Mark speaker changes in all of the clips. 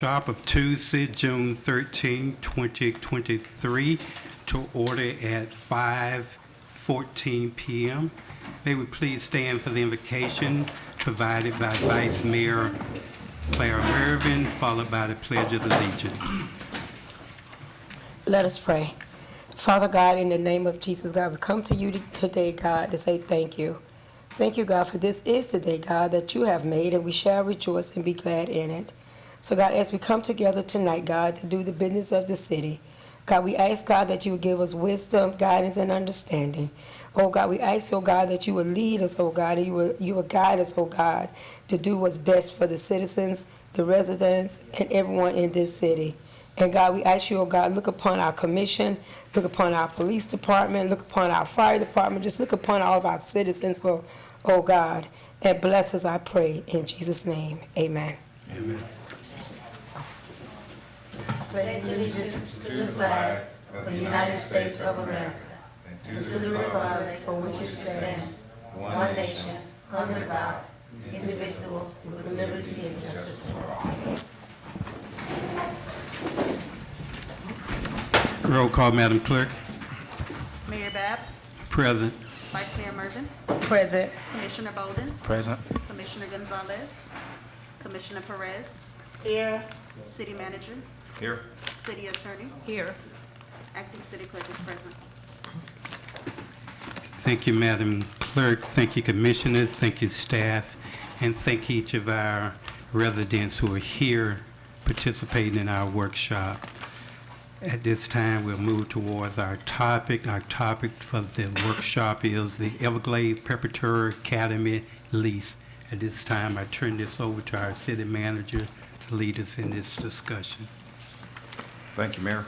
Speaker 1: workshop of Tuesday, June 13, 2023, to order at 5:14 p.m. May we please stand for the invocation provided by Vice Mayor Clara Mervin, followed by the Pledge of Allegiance.
Speaker 2: Let us pray. Father God, in the name of Jesus, God, we come to you today, God, to say thank you. Thank you, God, for this is the day, God, that you have made, and we shall rejoice and be glad in it. So, God, as we come together tonight, God, to do the business of the city, God, we ask, God, that you would give us wisdom, guidance, and understanding. Oh, God, we ask, oh, God, that you would lead us, oh, God, and you would guide us, oh, God, to do what's best for the citizens, the residents, and everyone in this city. And, God, we ask you, oh, God, look upon our commission, look upon our police department, look upon our fire department, just look upon all of our citizens, oh, God, and bless us, I pray, in Jesus' name. Amen.
Speaker 1: Amen.
Speaker 3: Pledge allegiance to the flag of the United States of America and to the republic for which it stands, one nation, under God, indivisible, with liberty and justice for all.
Speaker 1: Roll call, Madam Clerk.
Speaker 4: Mayor Babb,
Speaker 1: Present.
Speaker 4: Vice Mayor Mervin,
Speaker 2: Present.
Speaker 4: Commissioner Bolden,
Speaker 1: Present.
Speaker 4: Commissioner Gonzalez, Commissioner Perez,
Speaker 3: Here.
Speaker 4: City Manager,
Speaker 5: Here.
Speaker 4: City Attorney,
Speaker 2: Here.
Speaker 4: Acting City Clerk is present.
Speaker 1: Thank you, Madam Clerk. Thank you, Commissioners. Thank you, staff. And thank each of our residents who are here participating in our workshop. At this time, we'll move towards our topic. Our topic for the workshop is the Everglades Preparatory Academy lease. At this time, I turn this over to our city manager to lead us in this discussion.
Speaker 5: Thank you, Mayor.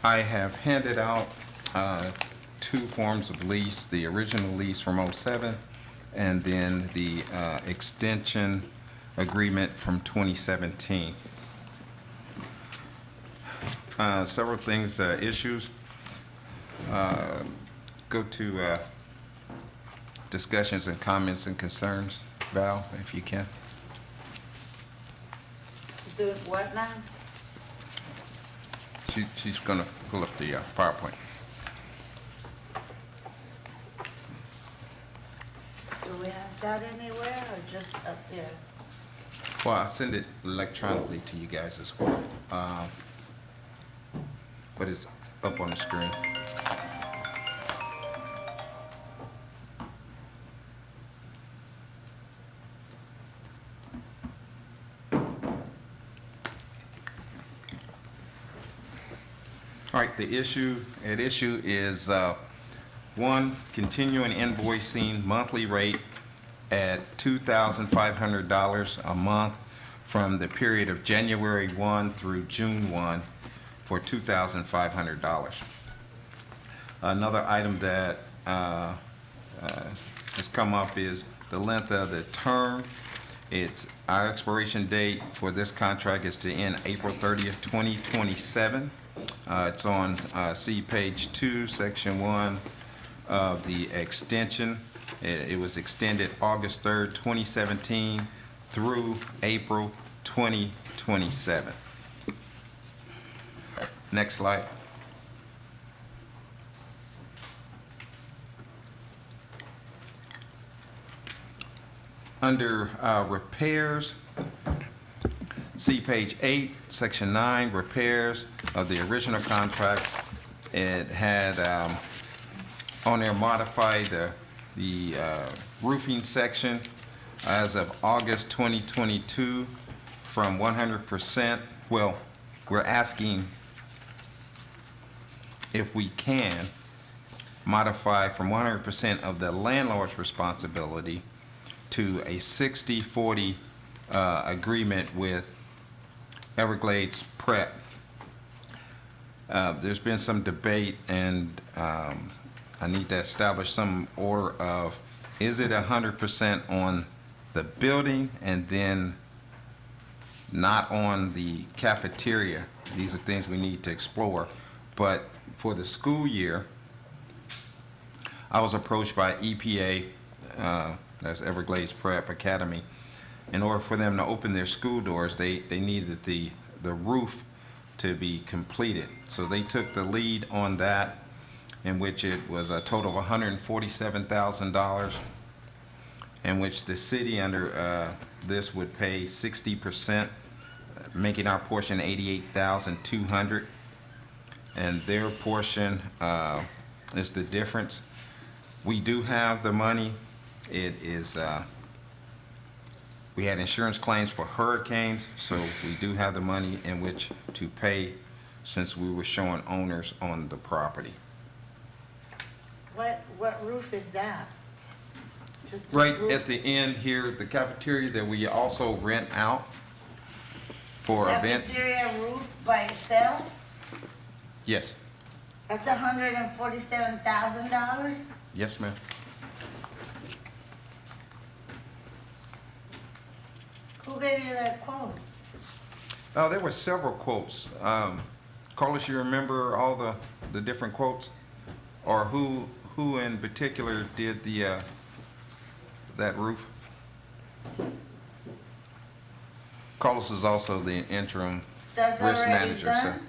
Speaker 5: I have handed out two forms of lease, the original lease from '07 and then the extension agreement from 2017. Several things, issues. Go to discussions and comments and concerns. Val, if you can.
Speaker 3: Do what now?
Speaker 5: She's going to pull up the PowerPoint.
Speaker 3: Do we have that anywhere or just up there?
Speaker 5: Well, I'll send it electronically to you guys as well. But it's up on the screen. All right, the issue is one, continuing invoicing monthly rate at $2,500 a month from the period of January 1 through June 1 for $2,500. Another item that has come up is the length of the term. Our expiration date for this contract is to end April 30th, 2027. It's on see page 2, section 1 of the extension. It was extended August 3rd, 2017 through April 2027. Next slide. Under repairs, see page 8, section 9, repairs of the original contract. It had on there modified the roofing section as of August 2022 from 100%. Well, we're asking if we can modify from 100% of the landlord's responsibility to a 60-40 agreement with Everglades Prep. There's been some debate, and I need to establish some order of, is it 100% on the building and then not on the cafeteria? These are things we need to explore. But for the school year, I was approached by EPA, that's Everglades Prep Academy, in order for them to open their school doors, they needed the roof to be completed. So they took the lead on that, in which it was a total of $147,000, in which the city under this would pay 60%, making our portion $88,200, and their portion is the difference. We do have the money. It is we had insurance claims for hurricanes, so we do have the money in which to pay, since we were showing owners on the property.
Speaker 3: What roof is that? Just a
Speaker 5: Right
Speaker 3: roof?
Speaker 5: at the end here, the cafeteria that we also rent out for events.
Speaker 3: Cafeteria roof by itself?
Speaker 5: Yes,
Speaker 3: That's $147,000?
Speaker 5: yes, ma'am.
Speaker 3: Who gave you that quote?
Speaker 5: Oh, there were several quotes. Carlos, you remember all the different quotes? Or who in particular did the that roof? Carlos is also the interim
Speaker 3: That's
Speaker 5: risk
Speaker 3: already
Speaker 5: manager, so
Speaker 3: done?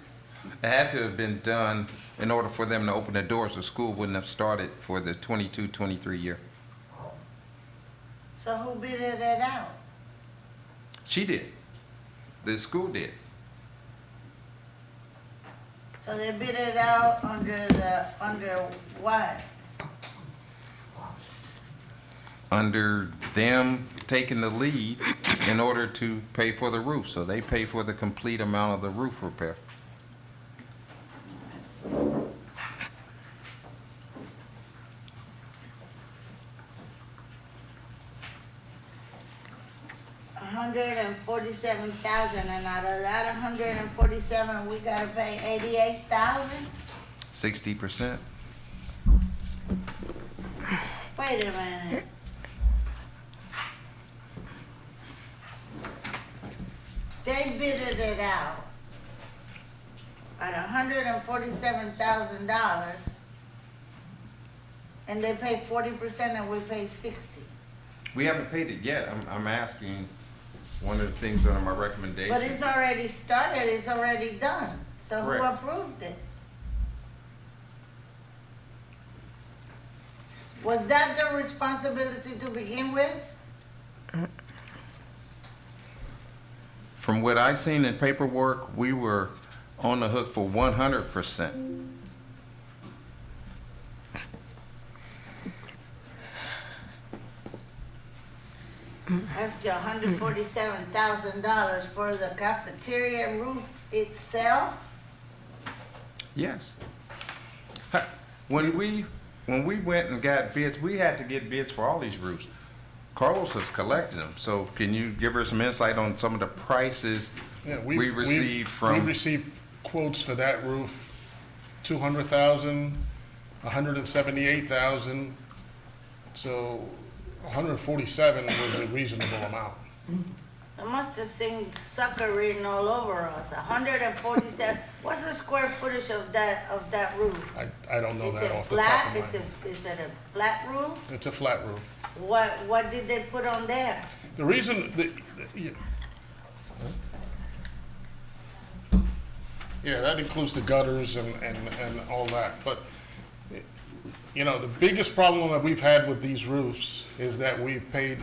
Speaker 5: it had to have been done in order for them to open the doors. The school wouldn't have started for the 22-23 year.
Speaker 3: So who bid it out?
Speaker 5: She did. The school did.
Speaker 3: So they bid it out under what?
Speaker 5: Under them taking the lead in order to pay for the roof. So they pay for the complete amount of the roof repair.
Speaker 3: $147,000, and out of that 147, we gotta pay 88,000?
Speaker 5: 60%.
Speaker 3: Wait a minute. They bidded it out at $147,000, and they pay 40% and we pay 60%.
Speaker 5: We haven't paid it yet. I'm asking, one of the things under my recommendation.
Speaker 3: But it's already started, it's already done. So who
Speaker 5: Correct.
Speaker 3: approved it? Was that their responsibility to begin with?
Speaker 5: From what I seen in paperwork, we were on the hook for 100%.
Speaker 3: That's the $147,000 for the cafeteria roof itself?
Speaker 5: Yes. When we went and got bids, we had to get bids for all these roofs. Carlos has collected them, so can you give her some insight on some of the prices
Speaker 6: Yeah,
Speaker 5: we received
Speaker 6: We
Speaker 5: from?
Speaker 6: received quotes for that roof, 200,000, 178,000. So 147 was a reasonable amount.
Speaker 3: It must have seemed suckering all over us. 147, what's the square footage of that roof?
Speaker 6: I don't know
Speaker 3: Is
Speaker 6: that
Speaker 3: it
Speaker 6: off the top
Speaker 3: flat?
Speaker 6: of my head.
Speaker 3: Is it a flat roof?
Speaker 6: It's a flat roof.
Speaker 3: What did they put on there?
Speaker 6: The reason, yeah, that includes the gutters and all that, but, you know, the biggest problem that we've had with these roofs is that we've paid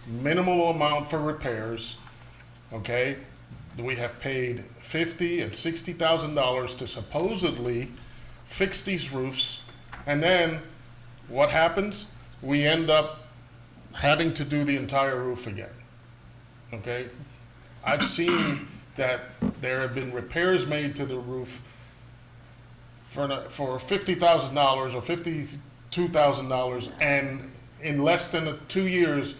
Speaker 6: minimal amount for repairs, okay? We have paid $50,000 and $60,000 to supposedly fix these roofs, and then what happens? We end up having to do the entire roof again, okay? I've seen that there have been repairs made to the roof for $50,000 or $52,000, and in less than 2 years,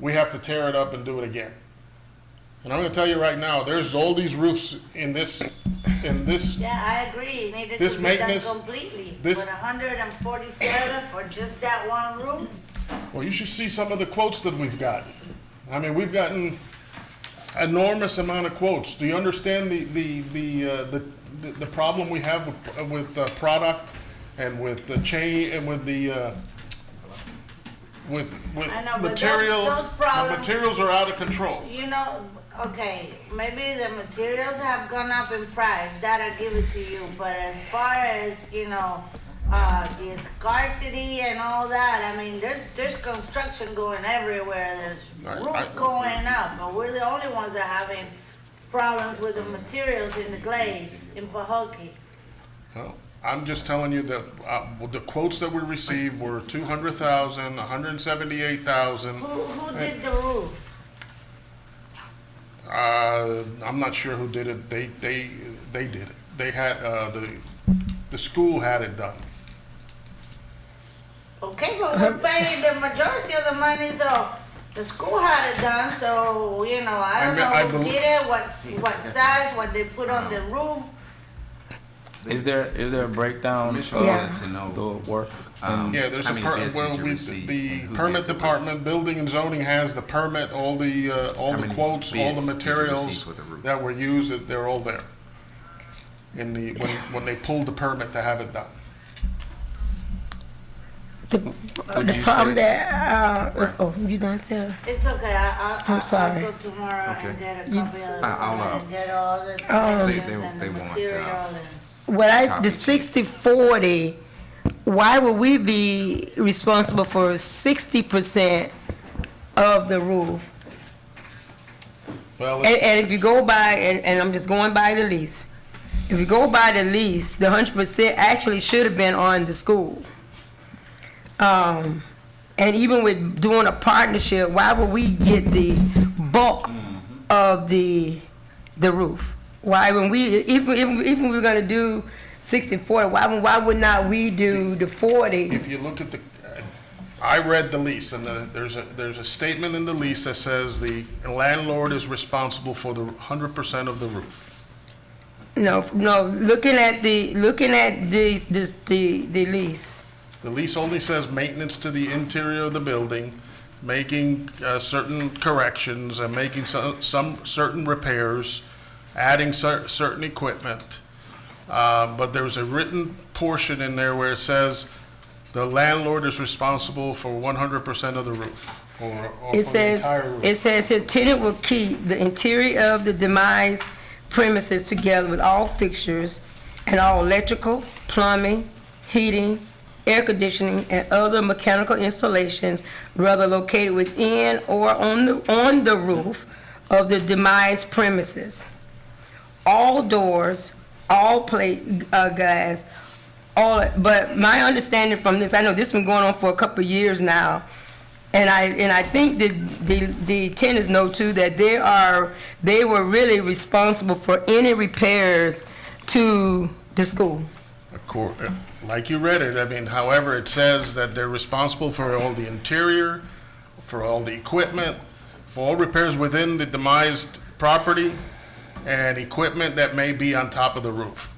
Speaker 6: we have to tear it up and do it again. And I'm gonna tell you right now, there's all these roofs in this,
Speaker 3: Yeah, I agree, it needed
Speaker 6: This
Speaker 3: to be done
Speaker 6: maintenance-
Speaker 3: completely.
Speaker 6: this-
Speaker 3: But 147 for just that one roof?
Speaker 6: well, you should see some of the quotes that we've gotten. I mean, we've gotten enormous amount of quotes. Do you understand the problem we have with product and with the chain and with the
Speaker 3: I know, but
Speaker 6: material,
Speaker 3: those
Speaker 6: the
Speaker 3: problems-
Speaker 6: materials are out of control.
Speaker 3: You know, okay, maybe the materials have gone up in price, that I give it to you, but as far as, you know, the scarcity and all that, I mean, there's construction going everywhere, there's roofs going up, but we're the only ones that are having problems with the materials in the glades in Pahokee.
Speaker 6: Well, I'm just telling you that the quotes that we received were 200,000, 178,000.
Speaker 3: Who did the roof?
Speaker 6: I'm not sure who did it. They did it. They had the school had it done.
Speaker 3: Okay, but we're paying the majority of the money, so the school had it done, so, you know, I don't know who did it, what size, what they put on the roof.
Speaker 7: Is there a breakdown
Speaker 5: Commissioner
Speaker 2: Yeah.
Speaker 5: wanted to know,
Speaker 7: the work?
Speaker 6: Yeah, there's
Speaker 5: how
Speaker 6: a
Speaker 5: many bids did you
Speaker 6: the
Speaker 5: receive and who
Speaker 6: permit
Speaker 5: did the
Speaker 6: department, building and zoning has the permit, all the
Speaker 5: many
Speaker 6: quotes, all the
Speaker 5: bids did you
Speaker 6: materials
Speaker 5: receive for the roof?
Speaker 6: that were used, they're all there. When they pulled the permit to have it done.
Speaker 2: The
Speaker 7: you
Speaker 2: problem
Speaker 7: say-
Speaker 2: that, oh, you done, Sarah?
Speaker 3: It's okay,
Speaker 2: I'm sorry.
Speaker 3: I'll go tomorrow
Speaker 5: Okay.
Speaker 3: and get a copy of the
Speaker 5: I'll,
Speaker 3: plan and get all the
Speaker 5: They-
Speaker 3: dimensions and
Speaker 5: they
Speaker 3: the
Speaker 5: want,
Speaker 3: material and.
Speaker 2: The
Speaker 5: Copy.
Speaker 2: 60/40, why would we be responsible for 60% of the roof?
Speaker 6: Well,
Speaker 2: And if you go by, and I'm just going by the lease, if you go by the lease, the 100% actually should have been on the school. And even with doing a partnership, why would we get the bulk of the roof? Why, when we, if we were gonna do 60/40, why would not we do the 40?
Speaker 6: if you look at I read the lease, and there's a statement in the lease that says the landlord is responsible for the 100% of the roof.
Speaker 2: No, looking at the lease.
Speaker 6: The lease only says maintenance to the interior of the building, making certain corrections and making some certain repairs, adding certain equipment. But there's a written portion in there where it says the landlord is responsible for 100% of the roof, or for
Speaker 2: It
Speaker 6: the entire roof.
Speaker 2: says here, tenant will keep the interior of the demised premises together with all fixtures and all electrical, plumbing, heating, air conditioning, and other mechanical installations, whether located within or on the roof of the demised premises. All doors, all plate glass, but my understanding from this, I know this has been going on for a couple of years now, and I think that the tenants know too that they were really responsible for any repairs to the school.
Speaker 6: Like you read it, I mean, however, it says that they're responsible for all the interior, for all the equipment, for all repairs within the demised property, and equipment that may be on top of the roof.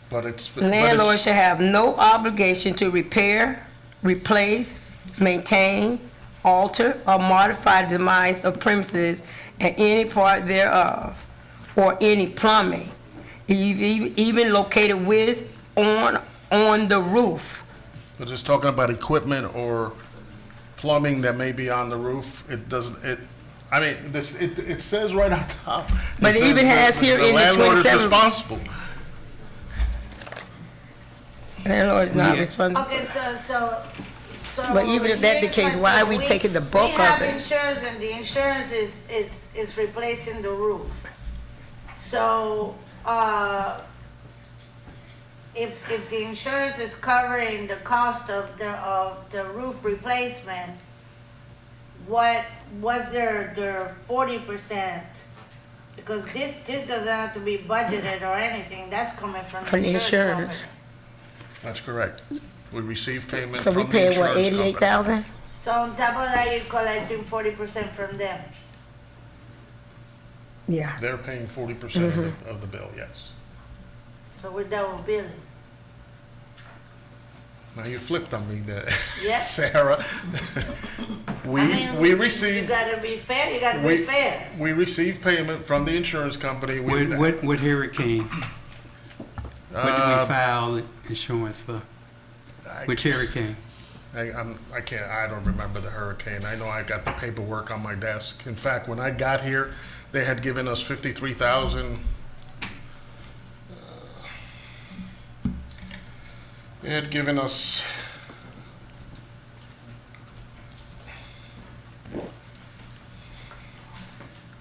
Speaker 6: But it's.
Speaker 2: Landlord should have no obligation to repair, replace, maintain, alter, or modify the demise of premises and any part thereof, or any plumbing, even located with, on the roof.
Speaker 6: But it's talking about equipment or plumbing that may be on the roof. It doesn't, I mean, it says right on top.
Speaker 2: But it
Speaker 6: says
Speaker 2: even has here in the
Speaker 6: landlord is
Speaker 2: 27
Speaker 6: responsible.
Speaker 2: Landlord is not
Speaker 7: Yeah.
Speaker 2: responsible.
Speaker 3: Okay, so.
Speaker 2: But even if that's the
Speaker 3: here's
Speaker 2: case,
Speaker 3: my
Speaker 2: why are
Speaker 3: thing.
Speaker 2: we taking the bulk
Speaker 3: We have
Speaker 2: of it?
Speaker 3: insurance, and the insurance is replacing the roof. So, if the insurance is covering the cost of the roof replacement, what's their 40%? Because this doesn't have to be budgeted or anything, that's coming from
Speaker 2: From
Speaker 3: the
Speaker 2: the
Speaker 3: insurance
Speaker 2: insurance.
Speaker 3: company.
Speaker 6: That's correct. We receive payment
Speaker 2: So
Speaker 6: from
Speaker 2: we
Speaker 6: the
Speaker 2: paying
Speaker 6: insurance
Speaker 2: what,
Speaker 6: company.
Speaker 2: 88,000?
Speaker 3: So on top of that, you're collecting 40% from them.
Speaker 2: Yeah.
Speaker 6: They're paying 40%
Speaker 2: Mm-hmm.
Speaker 6: of the bill, yes.
Speaker 3: So we're double billing.
Speaker 6: Now you flipped on me there,
Speaker 3: Yes.
Speaker 6: Sarah.
Speaker 3: I mean,
Speaker 6: We
Speaker 3: You
Speaker 6: received,
Speaker 3: gotta be fair, you gotta be
Speaker 6: we,
Speaker 3: fair.
Speaker 6: we received payment from the insurance company.
Speaker 1: What hurricane? What did we file insurance for? Which hurricane?
Speaker 6: I don't remember the hurricane. I know I got the paperwork on my desk. In fact, when I got here, they had given us 53,000. They had given us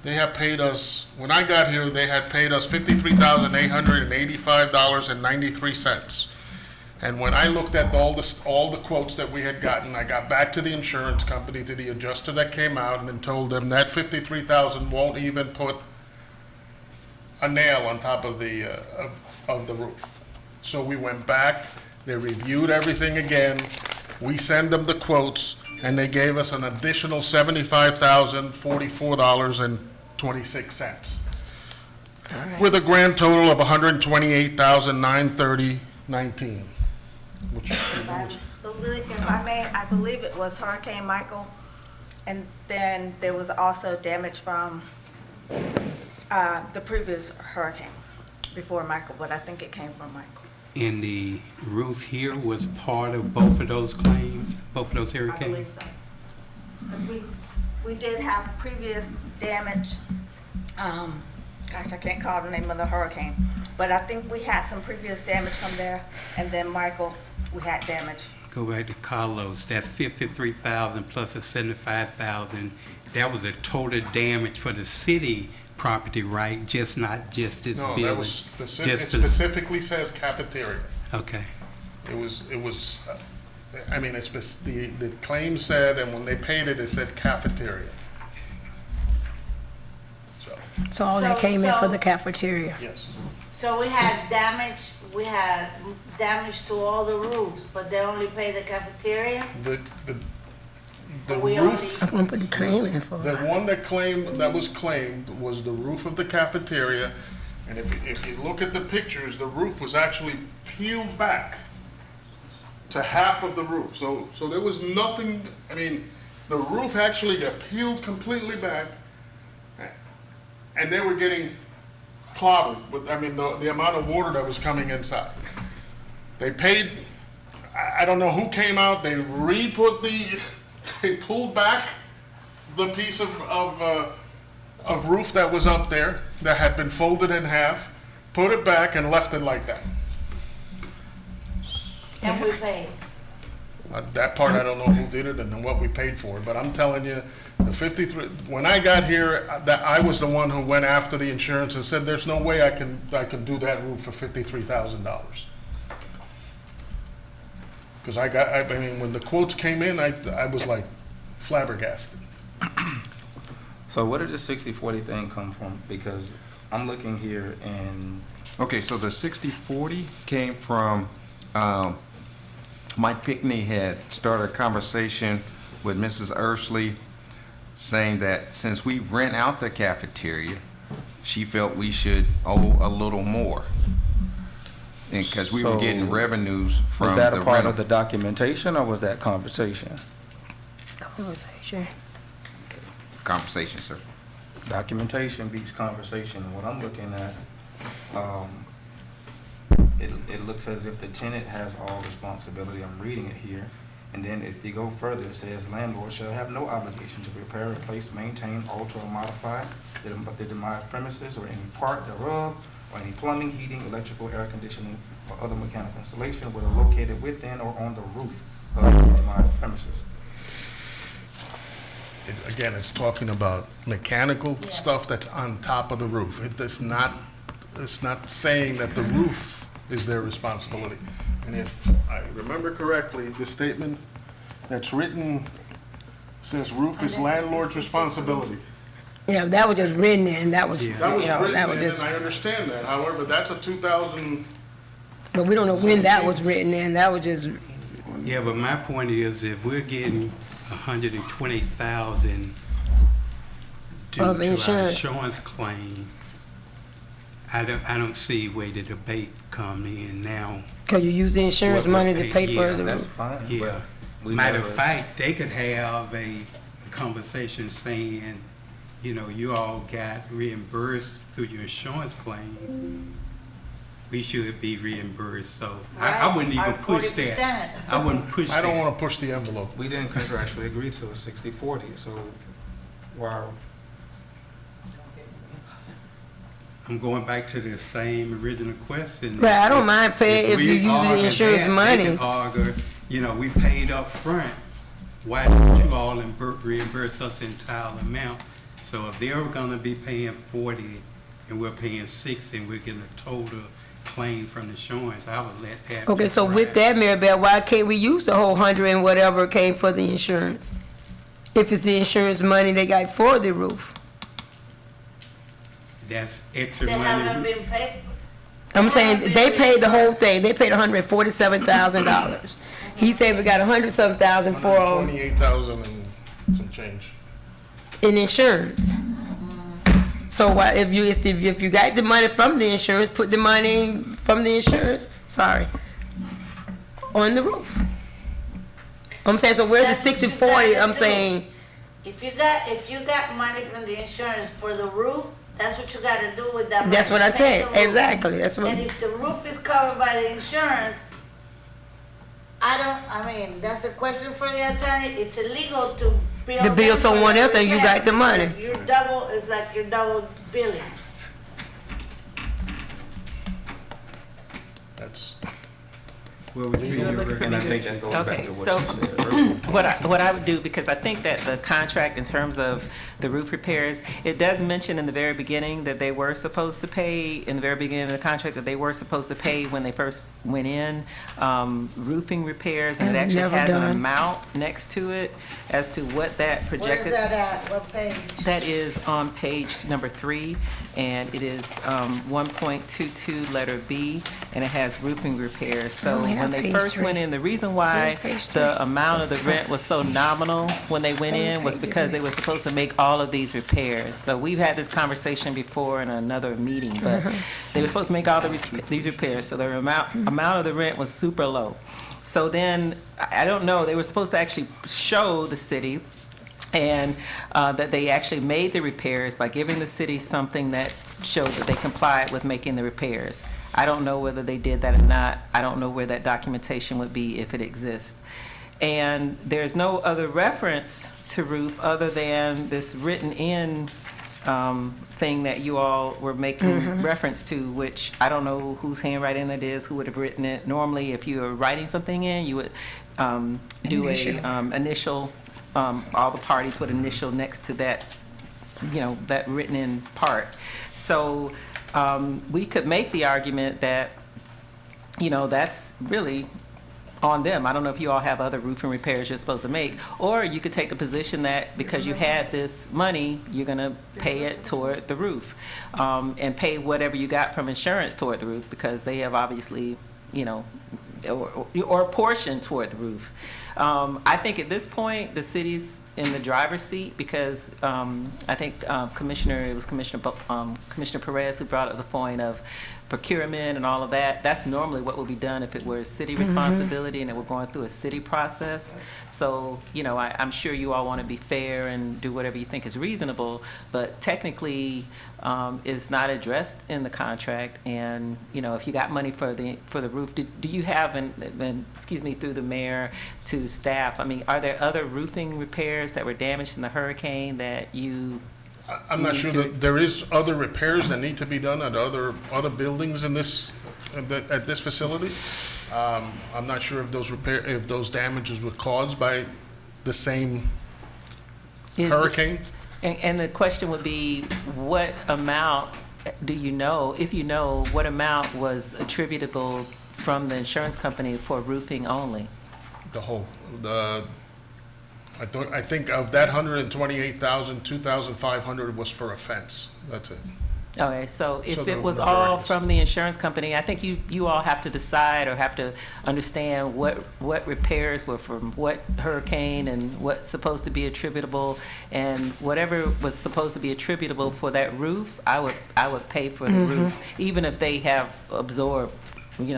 Speaker 6: They have paid us, when I got here, they had paid us $53,885.93. And when I looked at all the quotes that we had gotten, I got back to the insurance company, to the adjuster that came out, and then told them that 53,000 won't even put a nail on top of the roof. So we went back, they reviewed everything again, we sent them the quotes, and they gave us an additional $75,044.26, with a grand total of $128,930.19.
Speaker 3: If I may, I believe it was Hurricane Michael, and then there was also damage from the previous hurricane before Michael, but I think it came from Michael.
Speaker 1: And the roof here was part of both of those claims, both of those
Speaker 3: I
Speaker 1: hurricanes?
Speaker 3: believe so. 'Cause we did have previous damage, gosh, I can't call the name of the hurricane, but I think we had some previous damage from there, and then Michael, we had damage.
Speaker 1: Go back to Carlos, that 53,000 plus the 75,000, that was a total damage for the city property, right? Not just this building?
Speaker 6: No, that was specific, it
Speaker 1: Just
Speaker 6: specifically says cafeteria.
Speaker 1: Okay.
Speaker 6: It was, I mean, the claim said, and when they paid it, it said cafeteria. So,
Speaker 2: So all that came in for the cafeteria.
Speaker 6: yes.
Speaker 8: So we had damage to all the roofs, but they only pay the cafeteria?
Speaker 6: The
Speaker 8: We
Speaker 6: roof,
Speaker 2: I'm gonna put the claim in for
Speaker 6: the
Speaker 2: it.
Speaker 6: one that was claimed was the roof of the cafeteria. And if you look at the pictures, the roof was actually peeled back to half of the roof. So there was nothing, I mean, the roof actually got peeled completely back, and they were getting clobbered with, I mean, the amount of water that was coming inside. They paid, I don't know who came out, they pulled back the piece of roof that was up there that had been folded in half, put it back and left it like that.
Speaker 8: And we paid.
Speaker 6: That part, I don't know who did it and what we paid for it, but I'm telling you, the 53, when I got here, that I was the one who went after the insurance and said, there's no way I can do that roof for $53,000. Because I mean, when the quotes came in, I was like flabbergasted.
Speaker 7: So where did the 60/40 thing come from? Because I'm looking here and
Speaker 5: Okay, so the 60/40 came from, Mike Pickney had started a conversation with Mrs. Ursley saying that since we rent out the cafeteria, she felt we should owe a little more. And because we were getting
Speaker 7: So,
Speaker 5: revenues from
Speaker 7: was that
Speaker 5: the
Speaker 7: a part
Speaker 5: rental.
Speaker 7: of the documentation or was that conversation?
Speaker 2: Conversation.
Speaker 5: Conversation, sir.
Speaker 7: Documentation beats conversation. What I'm looking at, it looks as if the tenant has all responsibility. I'm reading it here. And then if you go further, it says landlord shall have no obligation to repair, replace, maintain, alter, or modify the demised premises or any part thereof, or any plumbing, heating, electrical, air conditioning, or other mechanical installation whether located within or on the roof of the demised premises.
Speaker 6: Again, it's talking about mechanical stuff that's on top of the roof. It's not saying that the roof is their responsibility. And if I remember correctly, the statement that's written says roof is landlord's responsibility.
Speaker 2: Yeah, that was just written in, that was, you
Speaker 1: Yeah.
Speaker 6: That was
Speaker 2: know,
Speaker 6: written,
Speaker 2: that was
Speaker 6: and
Speaker 2: just,
Speaker 6: I understand that. However, that's a 2000,
Speaker 2: but we don't know when that was written in, that was just,
Speaker 1: Yeah, but my point is, if we're getting 120,000 due
Speaker 2: Of
Speaker 1: to our
Speaker 2: insurance.
Speaker 1: insurance claim, I don't see where the debate come in now.
Speaker 2: cause you use the insurance
Speaker 1: What we
Speaker 2: money to
Speaker 1: pay,
Speaker 2: pay for
Speaker 1: yeah,
Speaker 2: the
Speaker 7: That's
Speaker 2: roof.
Speaker 7: fine.
Speaker 1: Yeah.
Speaker 7: but we
Speaker 1: Matter of
Speaker 7: never-
Speaker 1: fact, they could have a conversation saying, you know, you all got reimbursed through your insurance claim, we should be reimbursed. So
Speaker 8: Right.
Speaker 1: I wouldn't even
Speaker 8: Our
Speaker 1: push
Speaker 8: 40%.
Speaker 1: that. I wouldn't push that.
Speaker 6: I don't want to push the envelope.
Speaker 7: We didn't contractually agree to a 60/40, so while
Speaker 1: I'm going back to the same original question.
Speaker 2: Right, I don't mind paying if
Speaker 1: we
Speaker 2: you're using the
Speaker 1: argue
Speaker 2: insurance
Speaker 1: that,
Speaker 2: money.
Speaker 1: They can argue, we paid up front. Why don't you all reimburse us the entire amount? So if they're gonna be paying 40 and we're paying 60 and we're getting a total claim from the insurance, I would let that.
Speaker 2: Okay, so with that, Maribel, why can't we use the whole 100 and whatever came for the insurance? If it's the insurance money they got for the roof.
Speaker 1: That's extra
Speaker 8: They haven't
Speaker 1: money.
Speaker 8: been paid.
Speaker 2: I'm saying they paid the whole thing. They paid $147,000. He said we got 100-something thousand for
Speaker 6: 28,000 and some change.
Speaker 2: in insurance. So why, if you got the money from the insurance, put the money from the insurance, on the roof. I'm saying, so where's the
Speaker 8: That's what you
Speaker 2: 60/40?
Speaker 8: gotta
Speaker 2: I'm
Speaker 8: do.
Speaker 2: saying,
Speaker 8: If you got money from the insurance for the roof, that's what you gotta do with that money.
Speaker 2: that's what I
Speaker 8: Take
Speaker 2: said.
Speaker 8: the roof.
Speaker 2: Exactly. That's what.
Speaker 8: And if the roof is covered by the insurance, that's a question for the attorney. It's illegal to bill.
Speaker 2: To bill
Speaker 8: them for
Speaker 2: someone
Speaker 8: the
Speaker 2: else and you
Speaker 8: repair
Speaker 2: got the money.
Speaker 8: because it's like you're double billing.
Speaker 6: That's,
Speaker 1: What would be your
Speaker 7: and I
Speaker 1: recommendation?
Speaker 7: think that goes back
Speaker 9: Okay,
Speaker 7: to
Speaker 9: so
Speaker 7: what you said earlier.
Speaker 9: what I would do, because I think that the contract in terms of the roof repairs, it does mention in the very beginning that they were supposed to pay, in the very beginning of the contract, that they were supposed to pay when they first went in, roofing repairs, and it
Speaker 2: And
Speaker 9: actually
Speaker 2: never
Speaker 9: has an
Speaker 2: done.
Speaker 9: amount next to it as to what that
Speaker 8: Where's
Speaker 9: projected.
Speaker 8: that at? What page?
Speaker 9: That is on page number 3, and it is 1.22 letter B, and it has roofing repairs. So
Speaker 2: we have
Speaker 9: when they
Speaker 2: page
Speaker 9: first
Speaker 2: 3.
Speaker 9: went in, the reason why
Speaker 2: have page 3.
Speaker 9: the amount of the rent was so nominal when they went
Speaker 2: How many
Speaker 9: in was
Speaker 2: pages
Speaker 9: because they
Speaker 2: is
Speaker 9: were
Speaker 2: it?
Speaker 9: supposed to make all of these repairs. So we've had this conversation before in another meeting, but they were supposed to make all these repairs, so the amount of the rent was super low. So then, I don't know, they were supposed to actually show the city and that they actually made the repairs by giving the city something that showed that they complied with making the repairs. I don't know whether they did that or not. I don't know where that documentation would be if it exists. And there's no other reference to roof other than this written in thing that you all were making reference to, which I don't know whose handwriting that is, who would have written it. Normally, if you were writing something in, you would do a initial, all the parties would initial next to that, that written in part. So we could make the argument that, that's really on them. I don't know if you all have other roofing repairs you're supposed to make, or you could take the position that because you had this money, you're gonna pay it toward the roof, and pay whatever you got from insurance toward the roof, because they have obviously, or a portion toward the roof. I think at this point, the city's in the driver's seat because I think Commissioner Perez who brought up the point of procurement and all of that. That's normally what would be done if it were a city responsibility and it were going through a city process. So, I'm sure you all want to be fair and do whatever you think is reasonable, but technically it's not addressed in the contract. And, if you got money for the roof, do you have, and excuse me, through the mayor to staff, are there other roofing repairs that were damaged in the hurricane that you?
Speaker 6: I'm not sure that there is other repairs that need to be done at other buildings in this, at this facility. I'm not sure if those damages were caused by the same hurricane.
Speaker 9: And the question would be, what amount do you know, if you know, what amount was attributable from the insurance company for roofing only?
Speaker 6: I think of that 128,000, 2,500 was for a fence. That's it.
Speaker 9: Okay, so if
Speaker 6: the
Speaker 9: it was
Speaker 6: majority
Speaker 9: all
Speaker 6: is-
Speaker 9: from the insurance company, I think you all have to decide or have to understand what repairs were from what hurricane and what's supposed to be attributable, and whatever was supposed to be attributable for that roof, I would pay for the roof, even if they have absorbed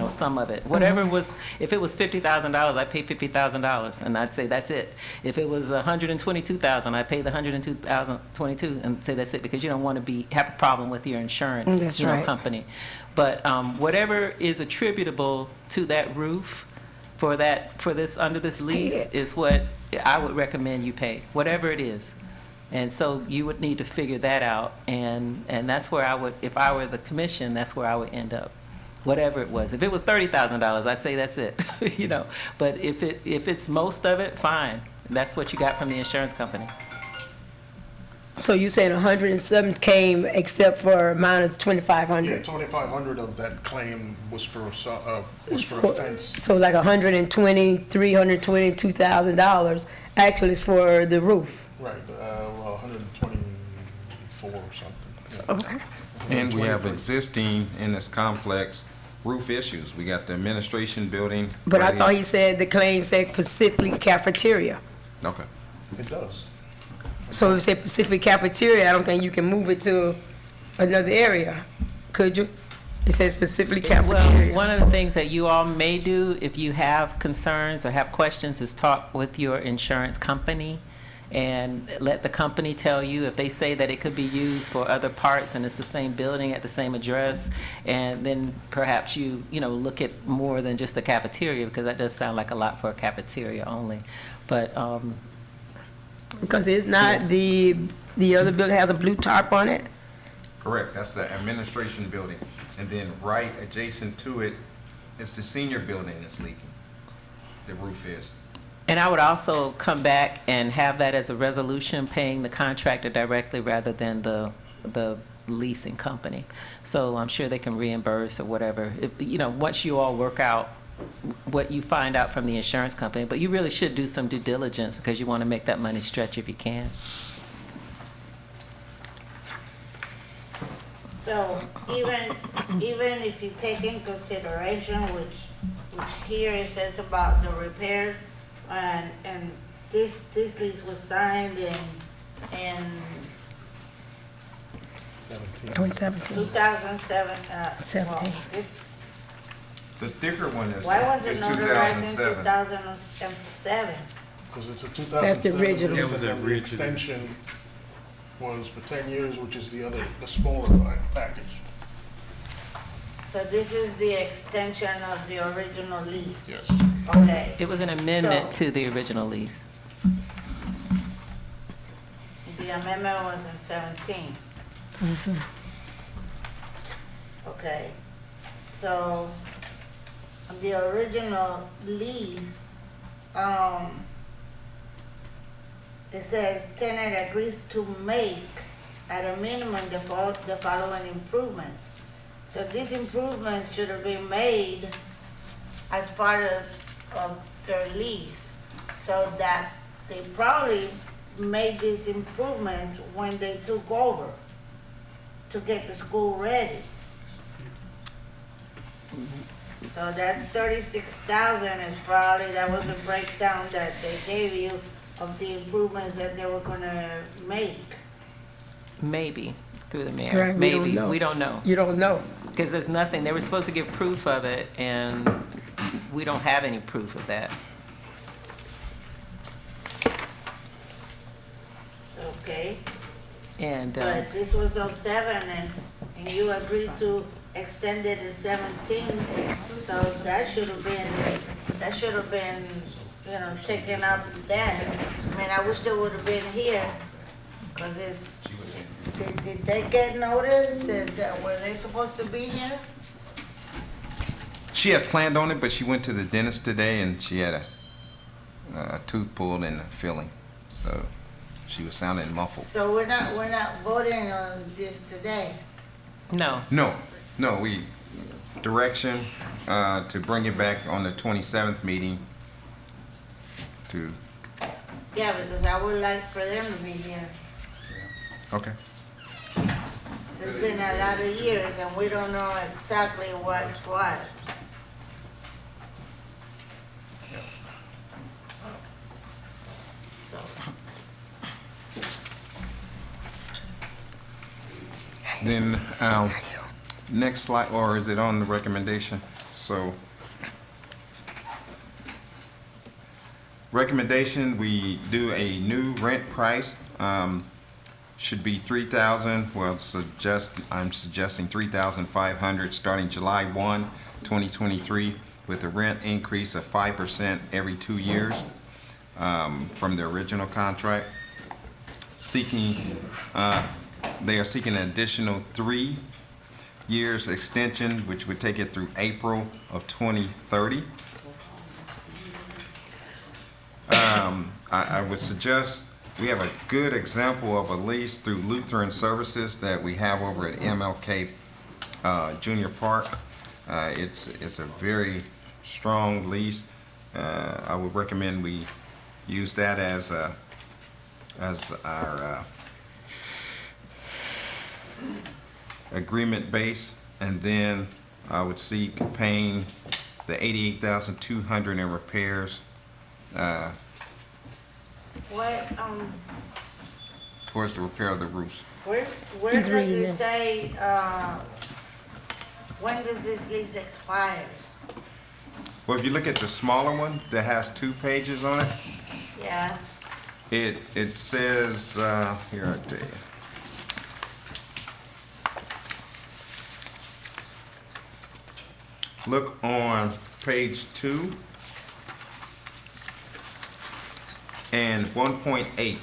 Speaker 9: some of it. Whatever was, if it was $50,000, I pay $50,000, and I'd say that's it. If it was $122,000, I pay the $122,022 and say that's it, because you don't want to have a problem with your insurance,
Speaker 2: That's right.
Speaker 9: company. But whatever is attributable to that roof for this under this lease
Speaker 2: it.
Speaker 9: is what I would recommend you pay, whatever it is. And so you would need to figure that out, and that's where I would, if I were the commission, that's where I would end up, whatever it was. If it was $30,000, I'd say that's it, But if it's most of it, fine. That's what you got from the insurance company.
Speaker 2: So you saying 107 came except for minus
Speaker 6: Yeah,
Speaker 2: 2,500?
Speaker 6: 2,500 of that claim was for a fence.
Speaker 2: So like 120, $322,000 actually is for the roof.
Speaker 6: Right, well, 124 or something.
Speaker 2: Okay.
Speaker 5: And we have existing in this complex roof issues. We got the administration building.
Speaker 2: But I
Speaker 5: right
Speaker 2: thought
Speaker 5: here.
Speaker 2: he said the claim said Pacific Cafeteria.
Speaker 5: Okay.
Speaker 6: It does.
Speaker 2: So if it said Pacific Cafeteria, I don't think you can move it to another area, could you? It says Pacific
Speaker 9: Well,
Speaker 2: Cafeteria.
Speaker 9: one of the things that you all may do if you have concerns or have questions is talk with your insurance company and let the company tell you if they say that it could be used for other parts and it's the same building at the same address, and then perhaps you look at more than just the cafeteria, because that does sound like a lot for a cafeteria only. But
Speaker 2: Because it's not the other building has a blue tarp on it?
Speaker 5: Correct. That's the administration building. And then right adjacent to it is the senior building that's leaking. The roof is.
Speaker 9: And I would also come back and have that as a resolution, paying the contractor directly rather than the leasing company. So I'm sure they can reimburse or whatever, once you all work out what you find out from the insurance company. But you really should do some due diligence, because you want to make that money stretch if you can.
Speaker 8: So even if you take in consideration, which here it says about the repairs, and this lease was signed in
Speaker 2: 2017.
Speaker 8: 2007.
Speaker 2: 17.
Speaker 5: The thicker one is
Speaker 8: Why was it
Speaker 5: is
Speaker 8: notarized in
Speaker 5: 2007.
Speaker 8: 2007?
Speaker 6: Because it's a 2007.
Speaker 2: That's the original.
Speaker 1: That was the
Speaker 6: and the
Speaker 1: original.
Speaker 6: extension was for 10 years, which is the smaller package.
Speaker 8: So this is the extension of the original lease?
Speaker 6: Yes.
Speaker 8: Okay.
Speaker 9: It was an amendment to the original lease.
Speaker 8: The amendment was in 17. Okay, so the original lease, it says tenant agrees to make at a minimum the following improvements. So these improvements should have been made as part of their lease, so that they probably made these improvements when they took over to get the school ready. So that 36,000 is probably, that was the breakdown that they gave you of the improvements that they were gonna make.
Speaker 9: Maybe, through the mayor.
Speaker 2: Right, we don't
Speaker 9: Maybe,
Speaker 2: know.
Speaker 9: we don't know.
Speaker 2: You don't know.
Speaker 9: Because there's nothing, they were supposed to give proof of it, and we don't have any proof of that.
Speaker 8: Okay,
Speaker 9: And,
Speaker 8: but this was 07 and you agreed to extend it in 17, so that should have been, taken up then. I mean, I wish they would have been here, because did they get notice that were they supposed to be here?
Speaker 5: She had planned on it, but she went to the dentist today and she had a tooth pulled and a filling. So she was sounding muffled.
Speaker 8: So we're not voting on this today.
Speaker 9: no,
Speaker 5: No, we direction to bring it back on the 27th meeting to,
Speaker 8: Yeah, because I would like for them to be here.
Speaker 5: okay.
Speaker 8: It's been a lot of years and we don't know exactly what's what. So,
Speaker 5: Then, next slide, or is it on the recommendation? So, recommendation, we do a new rent price, should be 3,000, well, I'm suggesting 3,500 starting July 1, 2023, with a rent increase of 5% every 2 years, from the original contract. They are seeking an additional 3 years extension, which would take it through April of 2030. I would suggest, we have a good example of a lease through Lutheran Services that we have over at MLK Junior Park. It's a very strong lease. I would recommend we use that as our agreement base, and then I would seek paying the $88,200 in repairs
Speaker 8: What,
Speaker 5: towards the repair of the roofs.
Speaker 8: where
Speaker 2: He's
Speaker 8: does
Speaker 2: reading
Speaker 8: it
Speaker 2: this.
Speaker 8: say, when does this lease expires?
Speaker 5: Well, if you look at the smaller one that has 2 pages on it,
Speaker 8: Yeah,
Speaker 5: it says, here I tell you. Look on page 2 and 1.8,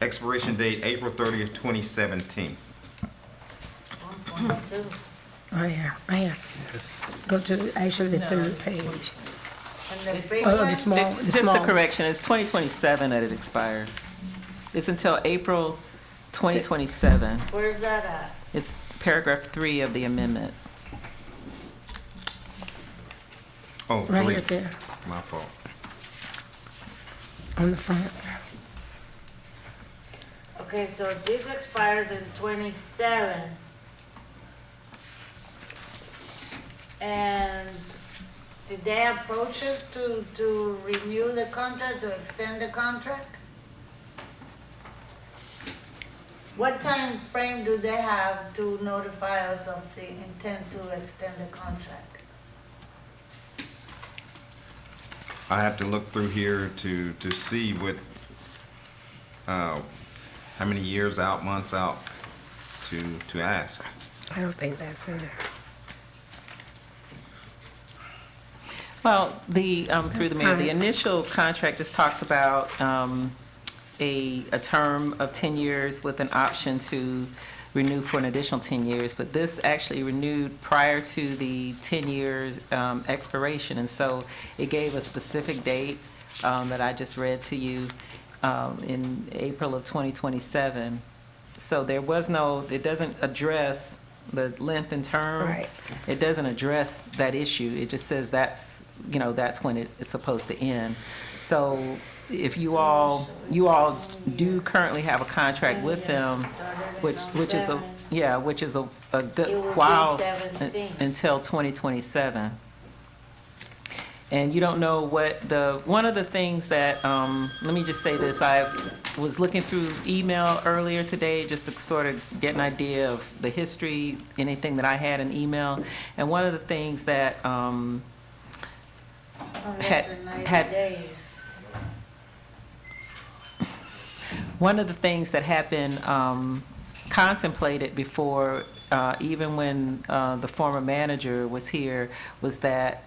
Speaker 5: expiration date April 30th, 2017.
Speaker 8: 1.2.
Speaker 2: Right here, right here. Go to actually the third page.
Speaker 8: And the big
Speaker 2: Oh,
Speaker 8: one?
Speaker 2: the small, the
Speaker 9: Just the
Speaker 2: small.
Speaker 9: correction, it's 2027 that it expires. It's until April 2027.
Speaker 8: Where's that at?
Speaker 9: It's paragraph 3 of the amendment.
Speaker 5: Oh,
Speaker 2: Right
Speaker 5: 3.
Speaker 2: here, sir,
Speaker 5: My fault.
Speaker 2: on the front.
Speaker 8: Okay, so this expires in 27. And did they approach us to renew the contract, to extend the contract? What time frame do they have to notify us of the intent to extend the contract?
Speaker 5: I have to look through here to see what, how many years out, months out to ask.
Speaker 2: I don't think that's in there.
Speaker 9: Well, through the mayor, the
Speaker 2: fine.
Speaker 9: initial contract just talks about a term of 10 years with an option to renew for an additional 10 years, but this actually renewed prior to the 10-year expiration, and so it gave a specific date that I just read to you in April of 2027. So there was no, it doesn't address the length and term.
Speaker 2: Right.
Speaker 9: It doesn't address that issue. It just says that's when it is supposed to end. So if you all do currently have a contract with them, which is a
Speaker 8: It
Speaker 9: good
Speaker 8: would be
Speaker 9: while
Speaker 8: 17.
Speaker 9: until 2027. And you don't know what one of the things that, let me just say this, I was looking through email earlier today just to sort of get an idea of the history, anything that I had in email. And one of the things that
Speaker 8: Less than 90 days.
Speaker 9: one of the things that had been contemplated before, even when the former manager was here, was that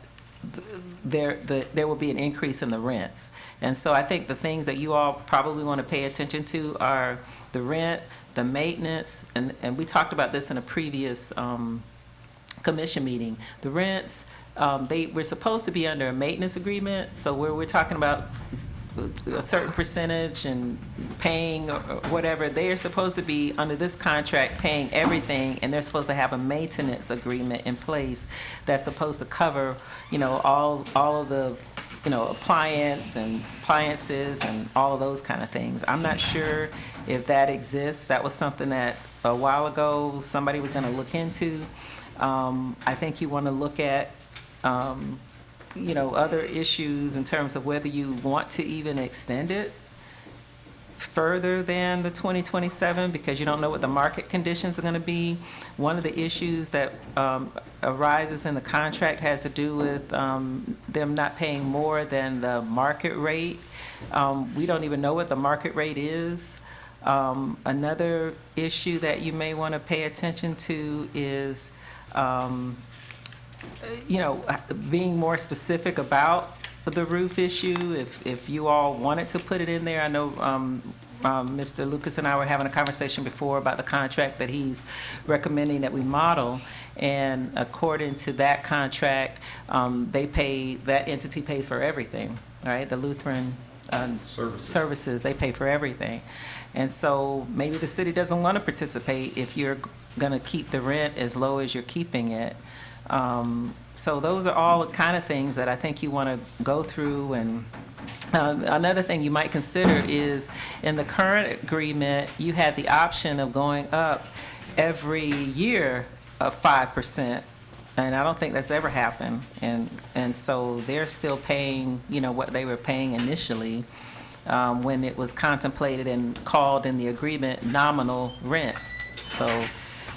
Speaker 9: there will be an increase in the rents. And so I think the things that you all probably want to pay attention to are the rent, the maintenance, and we talked about this in a previous commission meeting. The rents, we're supposed to be under a maintenance agreement, so we're talking about a certain percentage and paying or whatever. They are supposed to be under this contract paying everything, and they're supposed to have a maintenance agreement in place that's supposed to cover, all of the, appliances and all of those kind of things. I'm not sure if that exists. That was something that a while ago somebody was going to look into. I think you want to look at other issues in terms of whether you want to even extend it further than the 2027 because you don't know what the market conditions are going to be. One of the issues that arises in the contract has to do with them not paying more than the market rate. We don't even know what the market rate is. Another issue that you may want to pay attention to is, being more specific about the roof issue. If you all wanted to put it in there, I know Mr. Lucas and I were having a conversation before about the contract that he's recommending that we model. And according to that contract, that entity pays for everything, right? The Lutheran services, they pay for everything. And so maybe the city doesn't want to participate if you're going to keep the rent as low as you're keeping it. So those are all the kind of things that I think you want to go through. And another thing you might consider is in the current agreement, you had the option of going up every year of 5%. And I don't think that's ever happened. And so they're still paying, what they were paying initially when it was contemplated and called in the agreement nominal rent. So,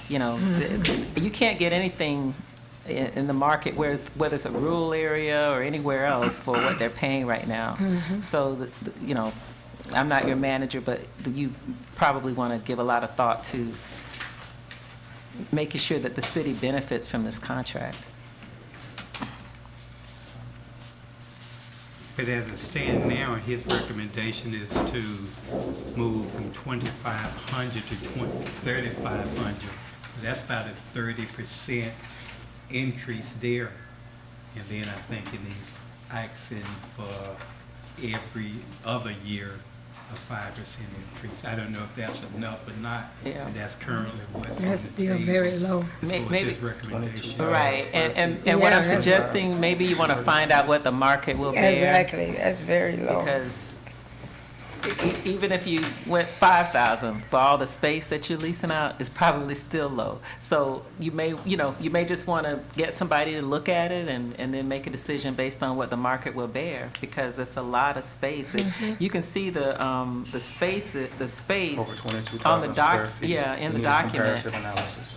Speaker 9: you can't get anything in the market whether it's a rural area or anywhere else for what they're paying right now. So, I'm not your manager, but you probably want to give a lot of thought to making sure that the city benefits from this contract.
Speaker 1: But as it stands now, his recommendation is to move from 2,500 to 3,500. So that's about a 30% increase there. And then I think it needs asking for every other year a 5% increase. I don't know if that's enough or not,
Speaker 9: Yeah.
Speaker 1: but that's currently what's
Speaker 2: That's
Speaker 1: on the
Speaker 2: still
Speaker 1: table.
Speaker 2: very low.
Speaker 1: As far as
Speaker 9: Maybe-
Speaker 1: his recommendation.
Speaker 9: Right, and what
Speaker 2: Yeah,
Speaker 9: I'm
Speaker 2: that's-
Speaker 9: suggesting, maybe you want to find out what the market will bear.
Speaker 2: Exactly, that's very low.
Speaker 9: Because even if you went 5,000 for all the space that you're leasing out, it's probably still low. So you may just want to get somebody to look at it and then make a decision based on what the market will bear, because it's a lot of space. You can see the space
Speaker 7: Over
Speaker 9: on the
Speaker 7: 22,000 square feet.
Speaker 9: yeah, in
Speaker 7: We
Speaker 9: the
Speaker 7: need a
Speaker 9: document.
Speaker 7: comparative analysis.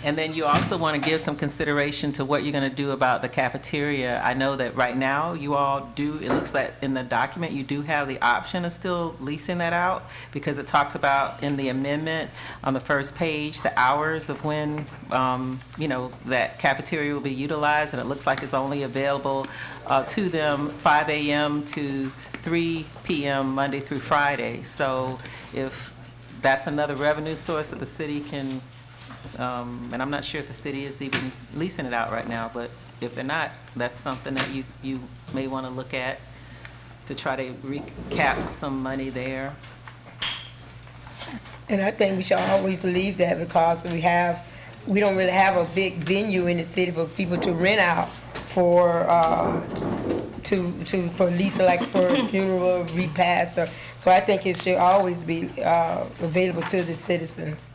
Speaker 9: And then you also want to give some consideration to what you're going to do about the cafeteria. I know that right now you all do, it looks like in the document, you do have the option of still leasing that out, because it talks about in the amendment on the first page, the hours of when, that cafeteria will be utilized, and it looks like it's only available to them 5 a.m. to 3 p.m. Monday through Friday. So if that's another revenue source that the city can, and I'm not sure if the city is even leasing it out right now, but if they're not, that's something that you may want to look at to try to recap some money there.
Speaker 2: And I think we should always leave that, because we don't really have a big venue in the city for people to rent out for lease, like for a funeral, repast. So I think it should always be available to the citizens.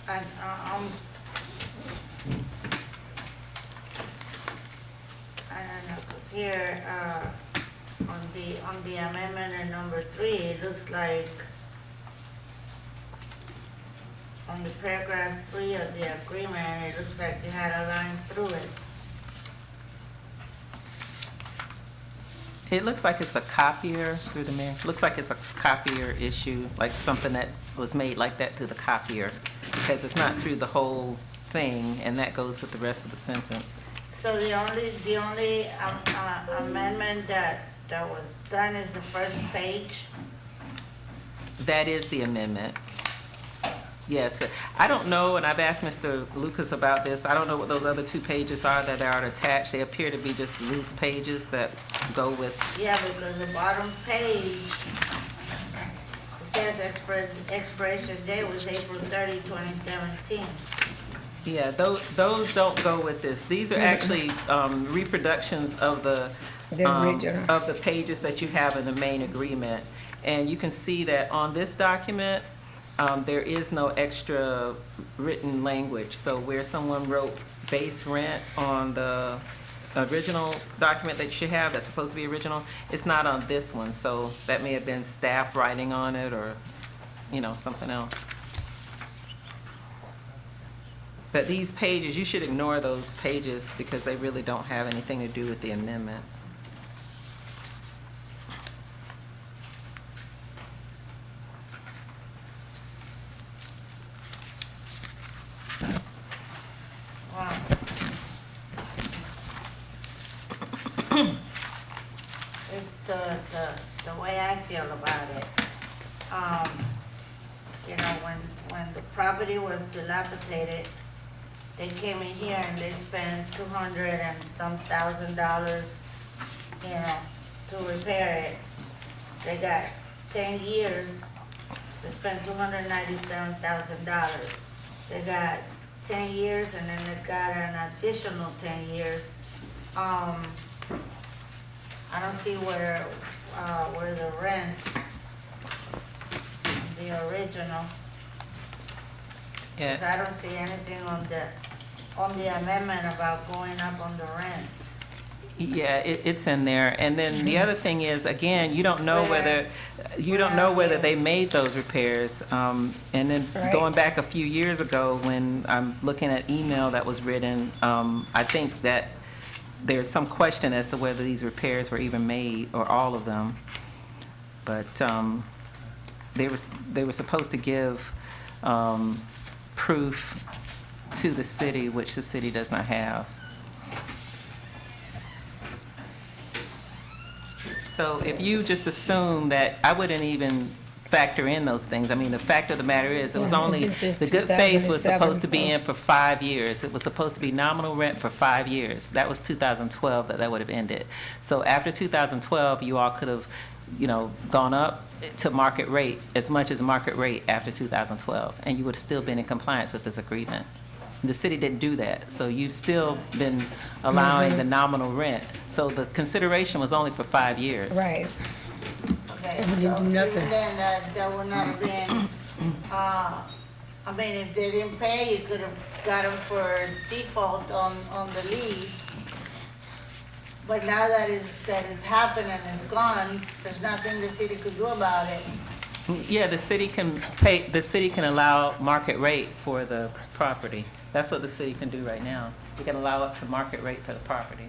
Speaker 8: And, I don't know, 'cause here, on the amendment in number 3, it looks like on the paragraph 3 of the agreement, it looks like you had a line through it.
Speaker 9: It looks like it's a copier through the mayor. Looks like it's a copier issue, like something that was made like that through the copier, because it's not through the whole thing, and that goes with the rest of the sentence.
Speaker 8: So the only amendment that was done is the first page.
Speaker 9: That is the amendment. Yes, I don't know, and I've asked Mr. Lucas about this. I don't know what those other 2 pages are that are attached. They appear to be just loose pages that go with.
Speaker 8: Yeah, because the bottom page, it says expiration date was April 30, 2017.
Speaker 9: Yeah, those don't go with this. These are actually reproductions of the
Speaker 2: original.
Speaker 9: of the pages that you have in the main agreement. And you can see that on this document, there is no extra written language. So where someone wrote base rent on the original document that you should have, that's supposed to be original, it's not on this one. So that may have been staff writing on it or, something else. But these pages, you should ignore those pages because they really don't have anything to do with the amendment.
Speaker 8: Wow. It's the way I feel about it. When the property was dilapidated, they came in here and they spent $200 and some $1,000, to repair it. They got 10 years, they spent $297,000. They got 10 years and then they got an additional 10 years. I don't see where the rent, the original,
Speaker 9: Yeah.
Speaker 8: 'cause I don't see anything on the amendment about going up on the rent.
Speaker 9: Yeah, it's in there. And then the other thing is, again, you don't know whether
Speaker 8: Where?
Speaker 9: they made those repairs. And then
Speaker 2: Right.
Speaker 9: going back a few years ago, when I'm looking at email that was written, I think that there's some question as to whether these repairs were even made or all of them. But they were supposed to give proof to the city, which the city does not have. So if you just assume that, I wouldn't even factor in those things. I mean, the fact of the matter is, it was
Speaker 2: Yeah, it's
Speaker 9: only,
Speaker 2: been since
Speaker 9: the good faith was
Speaker 2: 2007,
Speaker 9: supposed to be
Speaker 2: so-
Speaker 9: in for 5 years. It was supposed to be nominal rent for 5 years. That was 2012 that would have ended. So after 2012, you all could have, gone up to market rate, as much as market rate after 2012, and you would have still been in compliance with this agreement. The city didn't do that, so you've still been allowing the nominal rent. So the consideration was only for 5 years.
Speaker 2: Right.
Speaker 8: Okay,
Speaker 2: And we didn't
Speaker 8: so
Speaker 2: do nothing.
Speaker 8: even then, that would not have been, if they didn't pay, you could have got them for default on the lease. But now that it's happened and it's gone, there's nothing the city could do about it.
Speaker 9: Yeah, the city can allow market rate for the property. That's what the city can do right now. You can allow up to market rate for the property.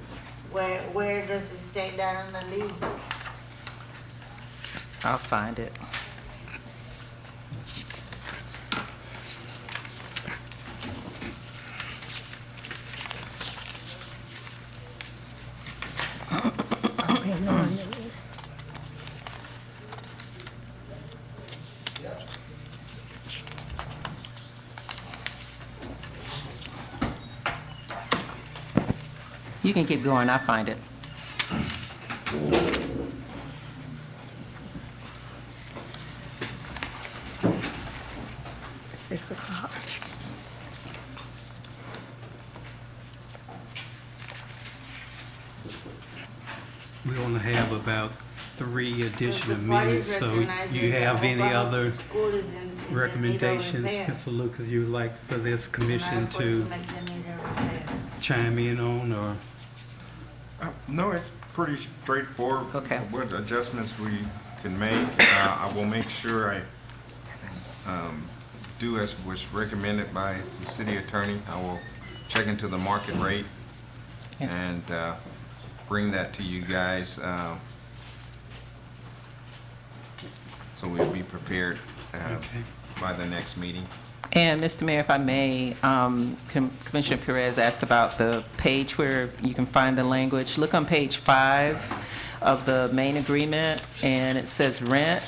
Speaker 8: Where does it state that on the lease?
Speaker 9: I'll find it. You can keep going, I'll find it.
Speaker 2: 6 o'clock.
Speaker 1: We only have about 3 additional
Speaker 8: The parties
Speaker 1: minutes, so
Speaker 8: recognize
Speaker 1: you
Speaker 8: that
Speaker 1: have any
Speaker 8: Oklahoma
Speaker 1: other
Speaker 8: school is in need of
Speaker 1: recommendations,
Speaker 8: repair.
Speaker 1: Mr. Lucas, you would like for this commission
Speaker 8: Not for
Speaker 1: to
Speaker 8: make the need of repair.
Speaker 1: chime in on, or?
Speaker 5: No, it's pretty straightforward.
Speaker 9: Okay.
Speaker 5: What adjustments we can make. I will make sure I do as was recommended by the city attorney. I will check into the market rate
Speaker 9: Yeah.
Speaker 5: and bring that to you guys. So we'll be prepared
Speaker 1: Okay.
Speaker 5: by the next meeting.
Speaker 9: And Mr. Mayor, if I may, Commissioner Perez asked about the page where you can find the language. Look on page 5 of the main agreement, and it says rent,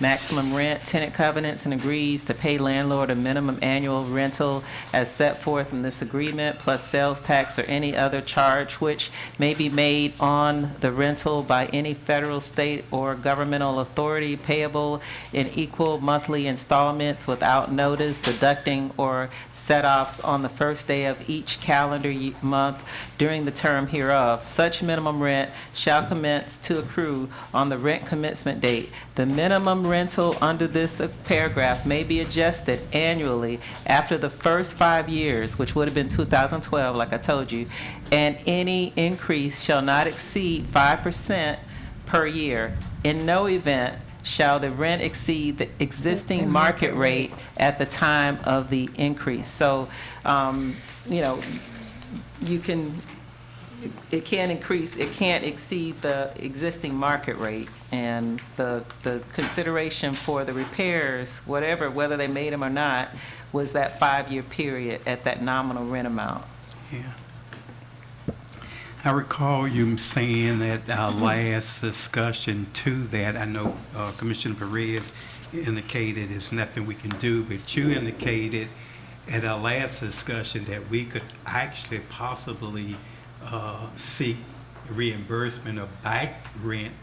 Speaker 9: maximum rent, tenant covenants, and agrees to pay landlord a minimum annual rental as set forth in this agreement, plus sales tax or any other charge which may be made on the rental by any federal, state, or governmental authority payable in equal monthly installments without notice, deducting or set-offs on the first day of each calendar month during the term hereof. Such minimum rent shall commence to accrue on the rent commencement date. The minimum minimum rental under this paragraph may be adjusted annually after the first 5 years, which would have been 2012, like I told you, and any increase shall not exceed 5% per year. In no event shall the rent exceed the existing market rate at the time of the increase. So, you know, you can, it can't increase, it can't exceed the existing market rate. And the consideration for the repairs, whatever, whether they made them or not, was that 5-year period at that nominal rent amount.
Speaker 1: Yeah. I recall you saying at our last discussion to that, I know Commissioner Perez indicated there's nothing we can do, but you indicated at our last discussion that we could actually possibly seek reimbursement of back rent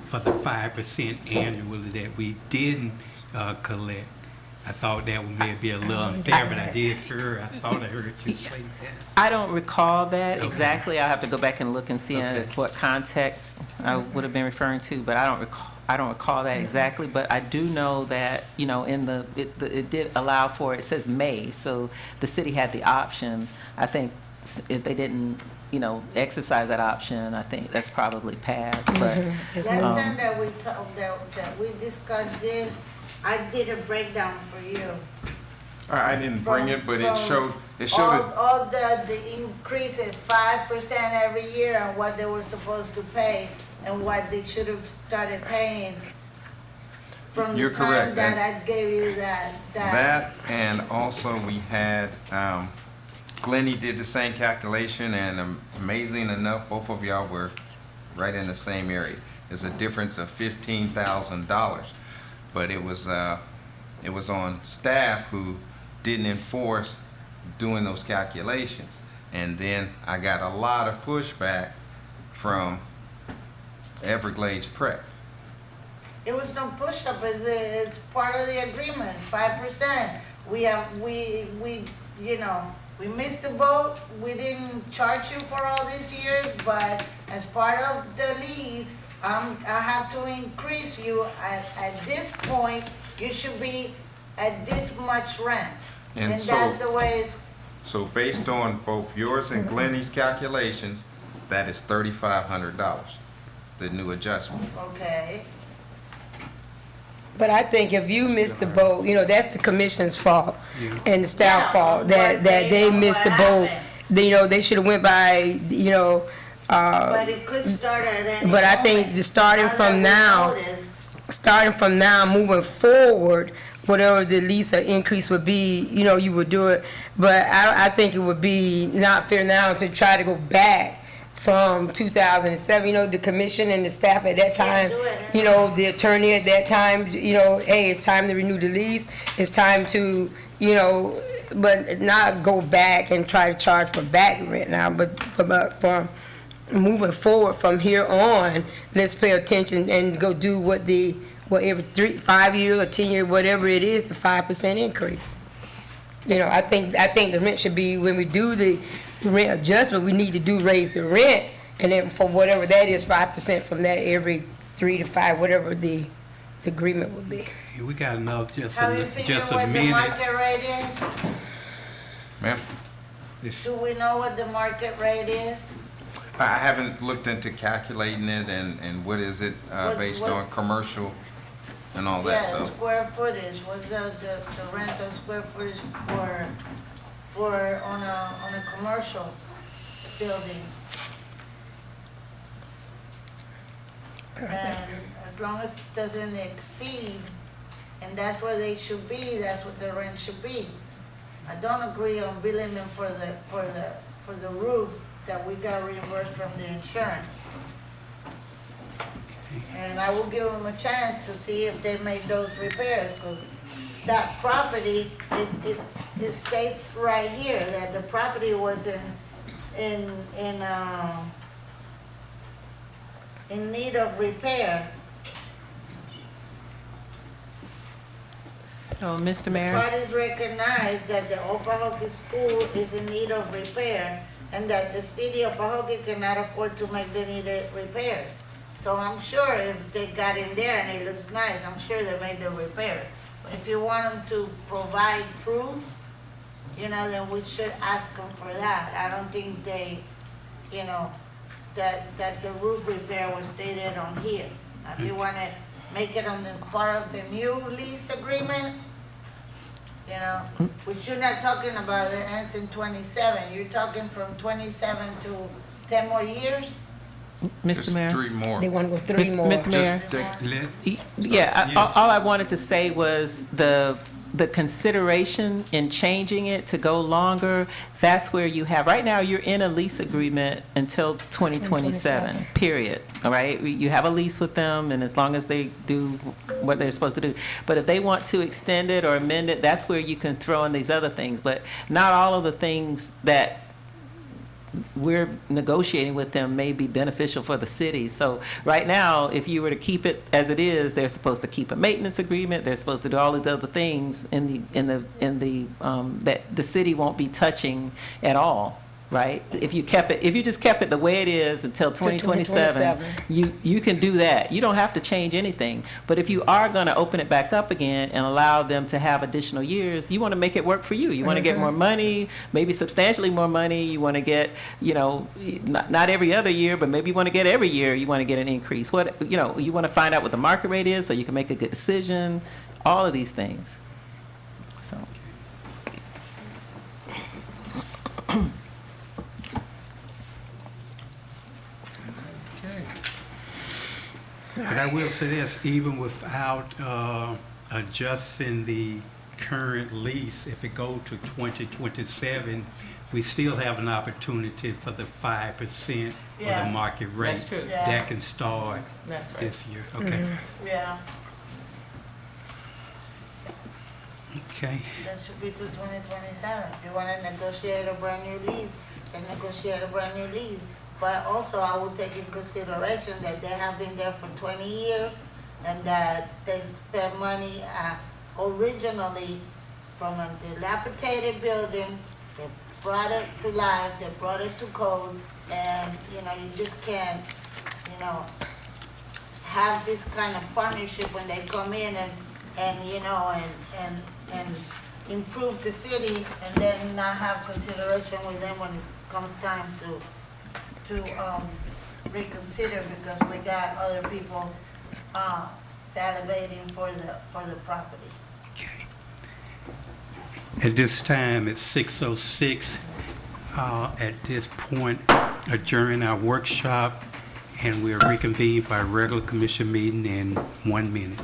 Speaker 1: for the 5% annually that we didn't collect. I thought that may be a little unfair, but I thought I heard you say that.
Speaker 9: I don't recall that
Speaker 1: Okay.
Speaker 9: exactly. I'll have to go back and look and see
Speaker 1: Okay.
Speaker 9: in what context I would have been referring to, but I don't recall that exactly. But I do know that, you know, in it did allow for, it says may, so the city had the option. I think if they didn't, you know, exercise that option, I think that's probably passed, but.
Speaker 8: Last time that we talked, that we discussed this, I did a breakdown for you.
Speaker 5: I didn't bring it, but it showed
Speaker 8: All the increases, 5% every year, and what they were supposed to pay, and what they should have started paying from the
Speaker 5: You're correct,
Speaker 8: time that I gave you that.
Speaker 5: that, and also we had, Glennie did the same calculation, and amazing enough, both of y'all were right in the same area. There's a difference of $15,000, but it was on staff who didn't enforce doing those calculations. And then I got a lot of pushback from Everglades Prep.
Speaker 8: It was no push-up, it's part of the agreement, 5%. We missed the boat, we didn't charge you for all these years, but as part of the lease, I have to increase you. At this point, you should be at this much rent.
Speaker 5: And
Speaker 8: And
Speaker 5: so-
Speaker 8: that's the way it's,
Speaker 5: So based on both yours and Glennie's calculations, that is $3,500, the new adjustment.
Speaker 8: okay.
Speaker 2: But I think if you missed the boat, you know, that's the commission's fault
Speaker 1: Yeah.
Speaker 2: and the staff
Speaker 8: Yeah,
Speaker 2: fault, that
Speaker 8: but
Speaker 2: they
Speaker 8: they know
Speaker 2: missed the
Speaker 8: what
Speaker 2: boat.
Speaker 8: happened.
Speaker 2: You know, they should have went by, you know,
Speaker 8: But it could start at any
Speaker 2: but I think
Speaker 8: moment.
Speaker 2: just starting from
Speaker 8: Now
Speaker 2: now,
Speaker 8: that we noticed,
Speaker 2: starting from now, moving forward, whatever the lease or increase would be, you know, you would do it. But I think it would be not fair now to try to go back from 2007, you know, the commission and the staff at that time,
Speaker 8: do it.
Speaker 2: you know, the attorney at that time, you know, hey, it's time to renew the lease, it's time to, you know, but not go back and try to charge for back rent now, but from moving forward from here on, let's pay attention and go do what every 5 years or 10 years, whatever it is, the 5% increase. You know, I think the rent should be, when we do the rent adjustment, we need to raise the rent, and then for whatever that is, 5% from that every 3 to 5, whatever the agreement would be.
Speaker 1: We got another,
Speaker 8: Have you figured
Speaker 1: just a
Speaker 8: what the
Speaker 1: minute.
Speaker 8: market rate is?
Speaker 5: Ma'am?
Speaker 8: Do we know what the market rate is?
Speaker 5: I haven't looked into calculating it and what is it based
Speaker 8: what-
Speaker 5: on commercial and all that,
Speaker 8: Yeah,
Speaker 5: so.
Speaker 8: square footage, what's the rental square footage for on a commercial building? And as long as it doesn't exceed, and that's where they should be, that's what the rent should be. I don't agree on billing them for the roof that we got reimbursed from the insurance. And I will give them a chance to see if they made those repairs, because that property, it states right here that the property was in need of repair.
Speaker 9: So, Mr. Mayor?
Speaker 8: Parties recognize that the Old Pahokee School is in need of repair, and that the city of Pahokee cannot afford to make the needed repairs. So I'm sure if they got in there and it looks nice, I'm sure they made the repairs. But if you want them to provide proof, then we should ask them for that. I don't think they, that the roof repair was stated on here. Now, if you wanna make it on the part of the new lease agreement, which you're not talking about that ends in 27, you're talking from 27 to 10 more years?
Speaker 9: Mr.
Speaker 5: Just
Speaker 9: Mayor?
Speaker 5: 3 more.
Speaker 2: They want to go 3 more.
Speaker 9: Mr. Mayor? Yeah, all I wanted to say was the consideration in changing it to go longer, that's where you have, right now, you're in a lease agreement until 2027, period, all right? You have a lease with them, and as long as they do what they're supposed to do. But if they want to extend it or amend it, that's where you can throw in these other things. But not all of the things that we're negotiating with them may be beneficial for the city. So right now, if you were to keep it as it is, they're supposed to keep a maintenance agreement. They're supposed to do all these other things that the city won't be touching at all, right? If you just kept it the way it is until 2027, you can do that. You don't have to change anything. But if you are going to open it back up again and allow them to have additional years, you want to make it work for you. You want to get more money, maybe substantially more money. You want to get, not every other year, but maybe you want to get every year. You want to get an increase. You want to find out what the market rate is so you can make a good decision. All of these things. So.
Speaker 1: But I will say this, even without adjusting the current lease, if it goes to 2027, we still have an opportunity for the 5% of
Speaker 8: Yeah.
Speaker 1: the market rate.
Speaker 9: That's true.
Speaker 8: Yeah.
Speaker 1: That can start
Speaker 9: That's right.
Speaker 1: this year. Okay.
Speaker 8: Yeah,
Speaker 1: Okay.
Speaker 8: that should be to 2027. If you wanna negotiate a brand new lease, then negotiate a brand new lease. But also, I will take in consideration that they have been there for 20 years and that they spent money originally from a dilapidated building. They brought it to life, they brought it to code, and, you just can't, have this kind of partnership when they come in and improve the city and then not have consideration with them when it comes time to reconsider, because we got other people salivating for the property.
Speaker 1: Okay. At this time, it's 6:06. At this point, adjourn our workshop, and we'll reconvene for our regular commission meeting in 1 minute.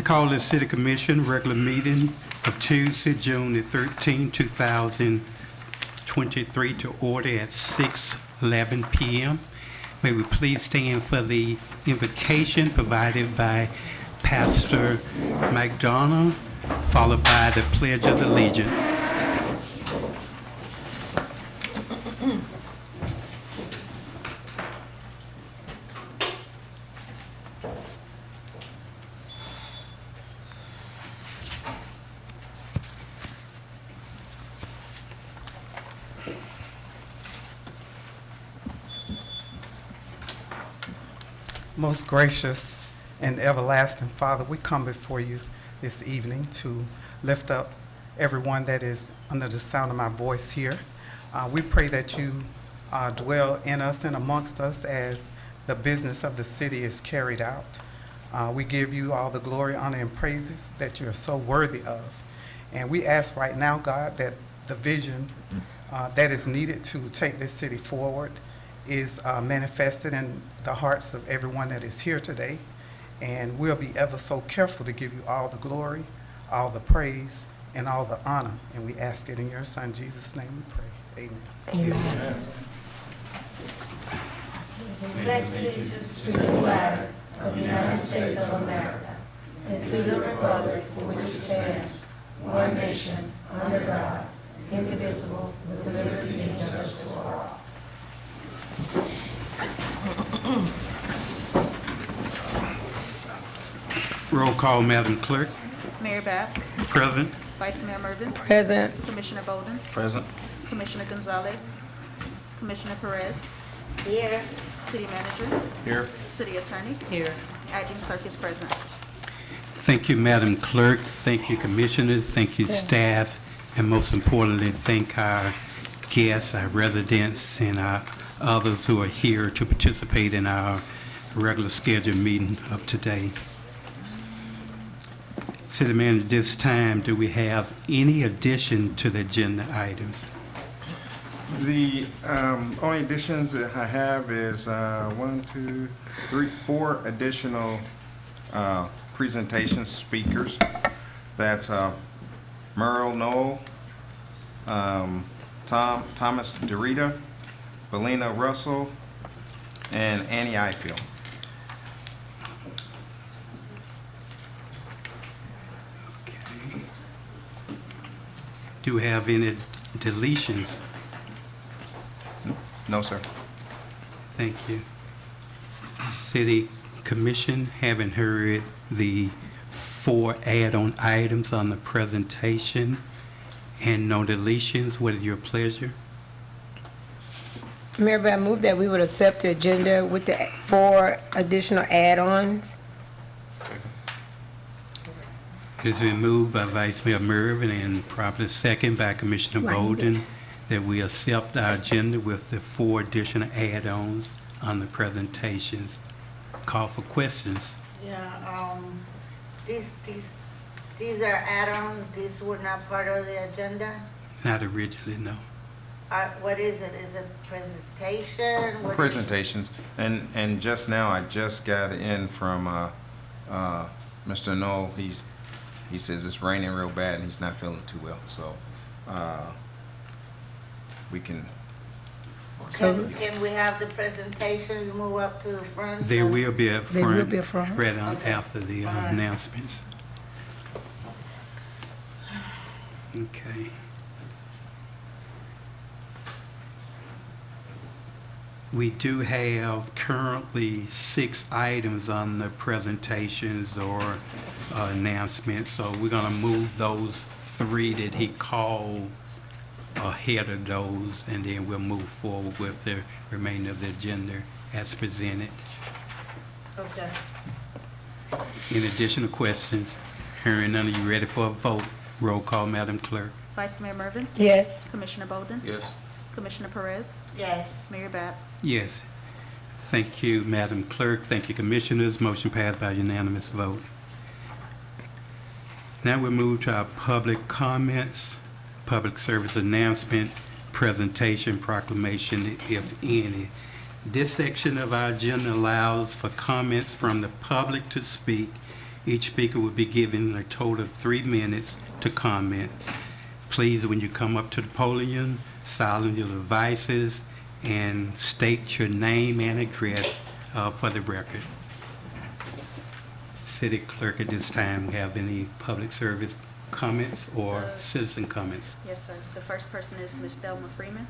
Speaker 1: call the City Commission regular meeting of Tuesday, June the 13th, 2023 to order at 6:11 p.m. May we please stand for the invocation provided by Pastor McDonald, followed by the Pledge of Allegiance.
Speaker 10: Most gracious and everlasting Father, we come before you this evening to lift up everyone that is under the sound of my voice here. We pray that you dwell in us and amongst us as the business of the city is carried out. We give you all the glory, honor, and praises that you're so worthy of. And we ask right now, God, that the vision that is needed to take this city forward is manifested in the hearts of everyone that is here today. And we'll be ever so careful to give you all the glory, all the praise, and all the honor. And we ask it in your Son, Jesus' name we pray. Amen.
Speaker 2: Amen.
Speaker 8: Pledge allegiance to the flag of the United States of America and to the republic for which it stands, one nation, under God, indivisible, with liberty and justice for all.
Speaker 1: Roll call, Madam Clerk.
Speaker 4: Mayor Bab,
Speaker 1: Present.
Speaker 4: Vice Mayor Mervin,
Speaker 2: Present.
Speaker 4: Commissioner Bolden,
Speaker 7: Present.
Speaker 4: Commissioner Gonzalez, Commissioner Perez,
Speaker 8: Here.
Speaker 4: City Manager,
Speaker 7: Here.
Speaker 4: City Attorney,
Speaker 9: Here.
Speaker 4: Acting Clerk is present.
Speaker 1: Thank you, Madam Clerk. Thank you, Commissioners. Thank you, staff. And most importantly, thank our guests, our residents, and our others who are here to participate in our regular scheduled meeting of today. City Manager, this time, do we have any addition to the agenda items?
Speaker 5: The only additions that I have is 4 additional presentation speakers. That's Merle Knoll, Thomas Dorita, Belina Russell, and Annie Ifield.
Speaker 1: Okay. Do we have any deletions?
Speaker 5: No, sir.
Speaker 1: Thank you. City Commission, having heard the 4 add-on items on the presentation and no deletions, what is your pleasure?
Speaker 2: Mayor, I move that we would accept the agenda with the 4 additional add-ons.
Speaker 1: It's been moved by Vice Mayor Mervin and properly second by Commissioner
Speaker 2: Right.
Speaker 1: Bolden that we accept our agenda with the 4 additional add-ons on the presentations. Call for questions.
Speaker 8: Yeah, these are add-ons, these were not part of the agenda?
Speaker 1: Not originally, no.
Speaker 8: What is it? Is it presentation? What is-
Speaker 5: Presentations. And just now, I just got in from Mr. Knoll. He says it's raining real bad and he's not feeling too well. So we can.
Speaker 8: Can we have the presentations move up to the front?
Speaker 1: They
Speaker 8: so-
Speaker 1: will be up
Speaker 2: They will
Speaker 1: front,
Speaker 2: be up front.
Speaker 1: right on
Speaker 8: Okay.
Speaker 1: after the
Speaker 8: All right.
Speaker 1: announcements. Okay. We do have currently 6 items on the presentations or announcements, so we're gonna move those 3 that he called ahead of those, and then we'll move forward with the remainder of the agenda as presented.
Speaker 8: Okay.
Speaker 1: Any additional questions? Hearing none, are you ready for a vote? Roll call, Madam Clerk.
Speaker 4: Vice Mayor Mervin,
Speaker 2: Yes.
Speaker 4: Commissioner Bolden,
Speaker 7: Yes.
Speaker 4: Commissioner Perez,
Speaker 8: Yes.
Speaker 4: Mayor Bab.
Speaker 1: Yes. Thank you, Madam Clerk. Thank you, Commissioners. Motion passed by unanimous vote. Now we move to our public comments, public service announcement, presentation, proclamation, if any. This section of our agenda allows for comments from the public to speak Each speaker will be given a total of 3 minutes to comment. Please, when you come up to the podium, silence your devices and state your name and address for the record. City Clerk, at this time, have any public service comments or citizen comments?
Speaker 4: Yes, sir. The first person is Ms. Thelma Freeman.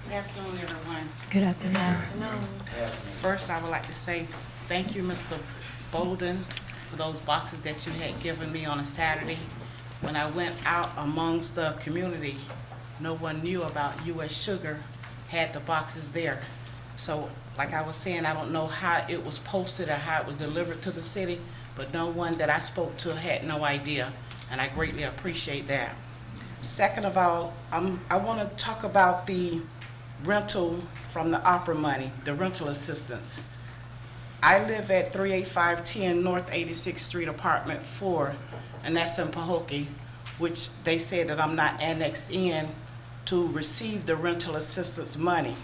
Speaker 11: Good afternoon, everyone.
Speaker 2: Good afternoon.
Speaker 11: First, I would like to say thank you, Mr. Bolden, for those boxes that you had given me on a Saturday. When I went out amongst the community, no one knew about U.S. Sugar had the boxes there. So, like I was saying, I don't know how it was posted or how it was delivered to the city, but no one that I spoke to had no idea, and I greatly appreciate that. Second of all, I want to talk about the rental from the opera money, the rental assistance. I live at 38510 North 86th Street, Apartment 4, and that's in Pahokee, which they said that I'm not annexed in to receive the rental assistance money.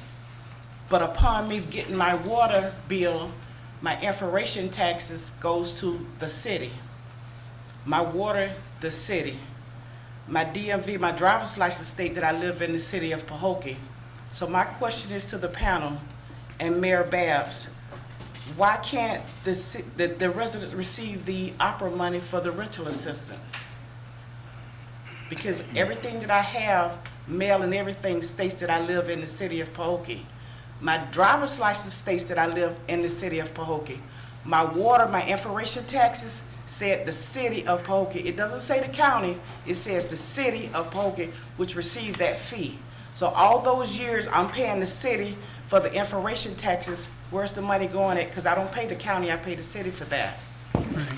Speaker 11: But upon me getting my water bill, my information taxes goes to the city. My water, the city. My DMV, my driver's license state that I live in the city of Pahokee. So my question is to the panel and Mayor Babs, why can't the residents receive the opera money for the rental assistance? Because everything that I have, mail and everything, states that I live in the city of Pahokee. My driver's license states that I live in the city of Pahokee. My water, my information taxes said the city of Pahokee. It doesn't say the county, it says the city of Pahokee, which received that fee. So all those years I'm paying the city for the information taxes, where's the money going at? Because I don't pay the county, I pay the city for that.
Speaker 1: Right.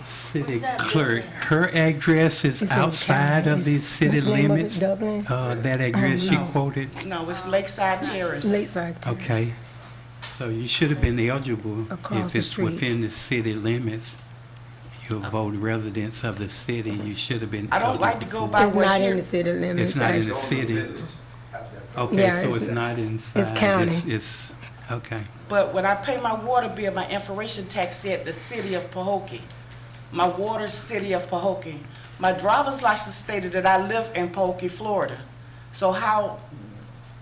Speaker 1: City Clerk, her address is
Speaker 2: It's in
Speaker 1: outside
Speaker 2: county.
Speaker 1: of the
Speaker 2: It's-
Speaker 1: city
Speaker 2: what name of it,
Speaker 1: limits?
Speaker 2: Dublin?
Speaker 1: That address you
Speaker 2: no.
Speaker 1: quoted?
Speaker 11: No, it's Lakeside Terrace.
Speaker 2: Lakeside Terrace.
Speaker 1: Okay. So you should have been eligible
Speaker 2: Across
Speaker 1: if
Speaker 2: the
Speaker 1: it's
Speaker 2: street.
Speaker 1: within the city limits. You'll vote residents of the city, you should have been
Speaker 11: I
Speaker 1: eligible
Speaker 11: don't like to go
Speaker 1: for
Speaker 11: by
Speaker 1: it.
Speaker 2: It's
Speaker 11: what
Speaker 2: not
Speaker 11: here.
Speaker 2: in the city limits.
Speaker 1: It's not in the
Speaker 2: actually.
Speaker 1: city. Okay,
Speaker 2: Yeah,
Speaker 1: so
Speaker 2: it's
Speaker 1: it's not inside.
Speaker 2: it's county.
Speaker 1: It's, okay.
Speaker 11: But when I pay my water bill, my information tax said the city of Pahokee. My water, city of Pahokee. My driver's license stated that I live in Pahokee, Florida. So how,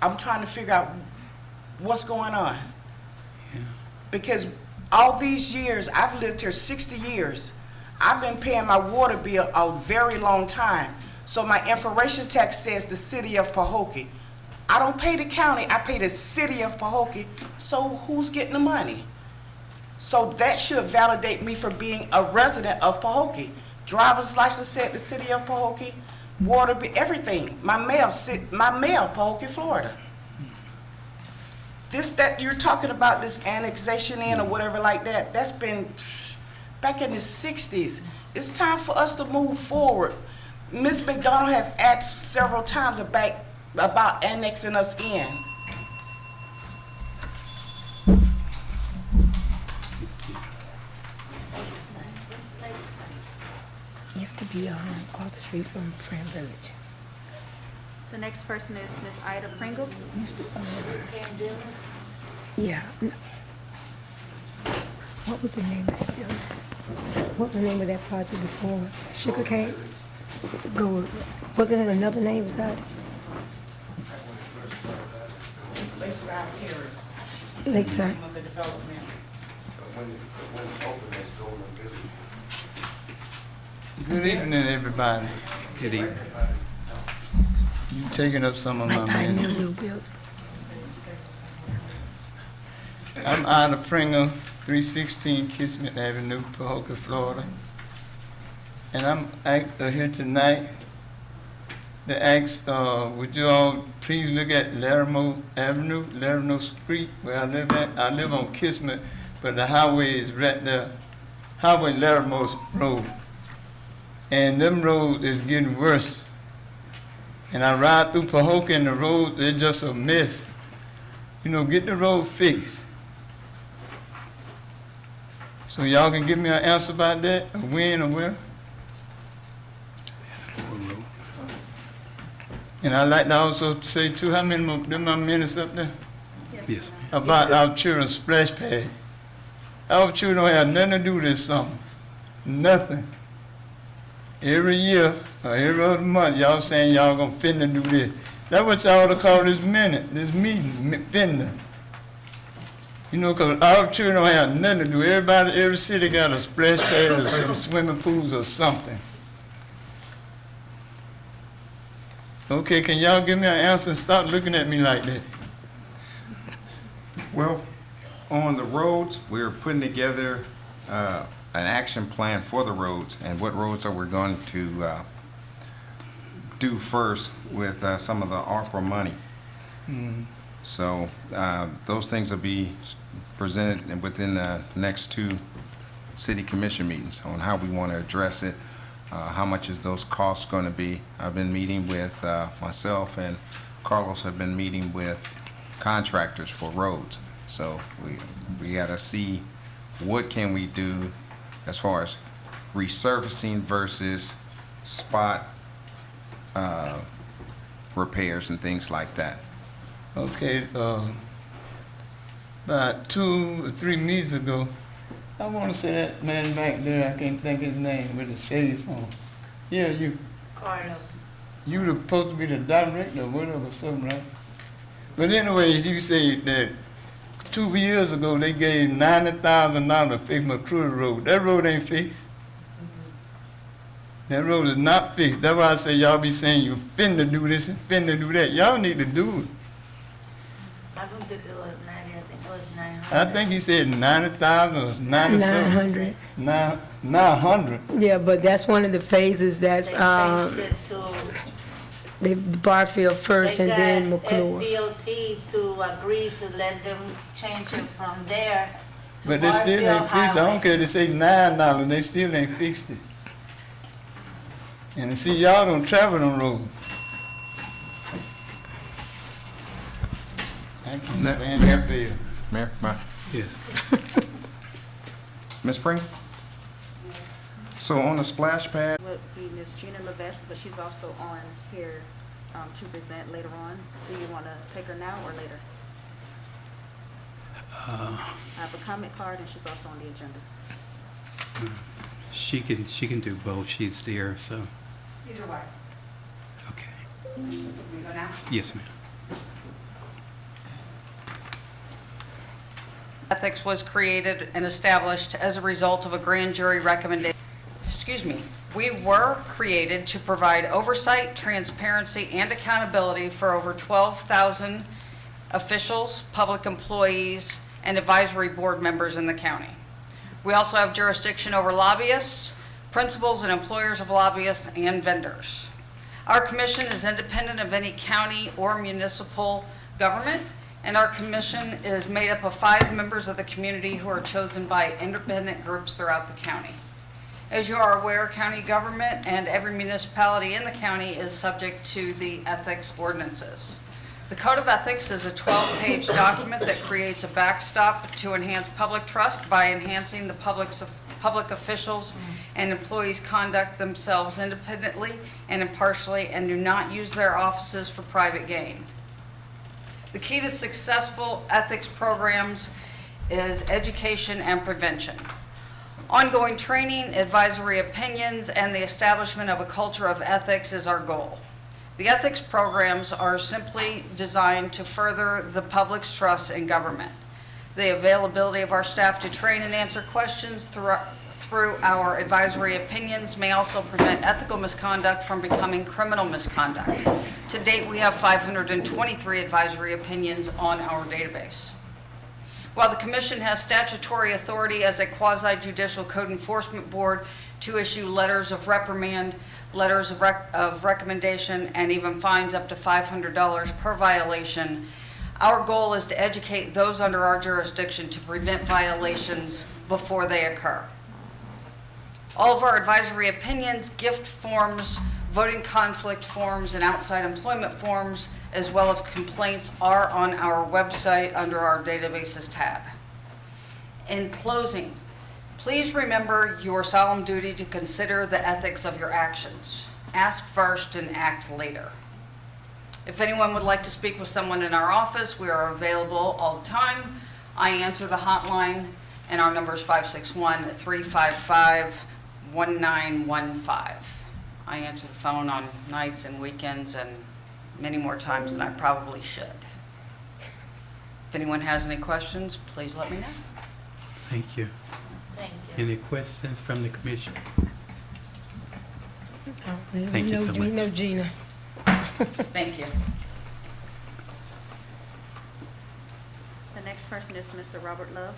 Speaker 11: I'm trying to figure out what's going on.
Speaker 1: Yeah.
Speaker 11: Because all these years, I've lived here 60 years. I've been paying my water bill a very long time. So my information tax says the city of Pahokee. I don't pay the county, I pay the city of Pahokee. So who's getting the money? So that should validate me for being a resident of Pahokee. Driver's license said the city of Pahokee, water bill, everything. My mail, Pahokee, Florida. This that you're talking about, this annexation in or whatever like that, that's been back in the 60s. It's time for us to move forward. Ms. McDonald have asked several times about annexing us in.
Speaker 2: Used to be across the street from Fram Village.
Speaker 4: The next person is Ms. Ida Pringle.
Speaker 2: Yeah. What was the name of that building? What was the name of that project before? Sugar cane? Go, wasn't it another name beside it?
Speaker 11: It's Lakeside Terrace.
Speaker 2: Lakeside.
Speaker 11: Of the development.
Speaker 12: Good evening, everybody.
Speaker 1: Good evening.
Speaker 12: You taking up some of my
Speaker 2: Right behind
Speaker 12: minutes.
Speaker 2: New Build.
Speaker 12: I'm Ida Pringle, 316 Kismet Avenue, Pahokee, Florida. And I'm here tonight to ask, would you all please look at Larimer Avenue, Larimer Street, where I live at. I live on Kismet, but the highway is right there, Highway Larimer Road. And them roads is getting worse. And I ride through Pahokee and the roads, they're just a mess. You know, get the road fixed. So y'all can give me an answer about that, or when or where? And I'd like to also say too, how many more, them my minutes up there?
Speaker 1: Yes,
Speaker 12: About our children's splash pad. Our children don't have nothing to do with this summer. Nothing. Every year, or every other month, y'all saying y'all gonna finna do this. That's what y'all ought to call this meeting, finna. You know, 'cause our children don't have nothing to do. Every city got a splash pad or some swimming pools or something. Okay, can y'all give me an answer and stop looking at me like that?
Speaker 5: Well, on the roads, we're putting together an action plan for the roads and what roads are we going to do first with some of the ARPA money. So those things will be presented within the next 2 city commission meetings on how we want to address it. How much is those costs going to be? I've been meeting with myself and Carlos have been meeting with contractors for roads. So we got to see what can we do as far as resurfacing versus spot repairs and things like that.
Speaker 12: Okay, about 2 or 3 meetings ago, I want to say that man back there, I can't think his name, with the shades on. Yeah, you.
Speaker 8: Carlos.
Speaker 12: You were supposed to be the director or whatever, something, right? But anyway, you say that 2 years ago they gave $90,000 to fix McClure Road. That road ain't fixed. That road is not fixed. That's why I say y'all be saying you finna do this and finna do that. Y'all need to do it.
Speaker 8: I don't think it was 90, I think it was 900.
Speaker 12: I think he said 90,000 or 90
Speaker 2: 900.
Speaker 12: 900.
Speaker 2: Yeah, but that's one of the phases that's,
Speaker 8: They changed it to,
Speaker 2: they Barfield first and then
Speaker 8: they
Speaker 2: McClure.
Speaker 8: got FDOT to agree to let them change it from there to
Speaker 12: But they still
Speaker 8: Barfield
Speaker 12: ain't fixed it. I
Speaker 8: Highway.
Speaker 12: don't care, they say $9, they still ain't fixed it. And see, y'all don't travel on road. I can't stand that bill.
Speaker 5: Mayor?
Speaker 1: yes.
Speaker 5: Ms. Springer? So on the splash pad,
Speaker 4: Would be Ms. Gina Levesque, but she's also on here to present later on. Do you want to take her now or later? I have a comment card and she's also on the agenda.
Speaker 1: She can do both. She's there, so.
Speaker 11: Either way.
Speaker 1: Okay.
Speaker 11: We go now?
Speaker 1: Yes, ma'am.
Speaker 13: Ethics was created and established as a result of a grand jury recommendation. We were created to provide oversight, transparency, and accountability for over 12,000 officials, public employees, and advisory board members in the county. We also have jurisdiction over lobbyists, principals and employers of lobbyists, and vendors. Our commission is independent of any county or municipal government, and our commission is made up of 5 members of the community who are chosen by independent groups throughout the county. As you are aware, county government and every municipality in the county is subject to the ethics ordinances. The Code of Ethics is a 12-page document that creates a backstop to enhance public trust by enhancing the public officials and employees conduct themselves independently and impartially and do not use their offices for private gain. The key to successful ethics programs is education and prevention. Ongoing training, advisory opinions, and the establishment of a culture of ethics is our goal. The ethics programs are simply designed to further the public's trust in government. The availability of our staff to train and answer questions through our advisory opinions may also prevent ethical misconduct from becoming criminal misconduct. To date, we have 523 advisory opinions on our database. While the Commission has statutory authority as a quasi-judicial code enforcement board to issue letters of reprimand, letters of recommendation, and even fines up to $500 per violation, our goal is to educate those under our jurisdiction to prevent violations before they occur. All of our advisory opinions, gift forms, voting conflict forms, and outside employment forms, as well as complaints, are on our website under our databases tab. In closing, please remember your solemn duty to consider the ethics of your actions. Ask first and act later. If anyone would like to speak with someone in our office, we are available all the time. I answer the hotline, and our number is 561-355-1915. I answer the phone on nights and weekends and many more times than I probably should. If anyone has any questions, please let me know.
Speaker 1: Thank you.
Speaker 3: Thank you.
Speaker 1: Any questions from the commission?
Speaker 2: We
Speaker 1: Thank you
Speaker 2: know-
Speaker 1: so
Speaker 2: We
Speaker 1: much.
Speaker 2: know Gina.
Speaker 13: Thank you.
Speaker 4: The next person is Mr. Robert Love.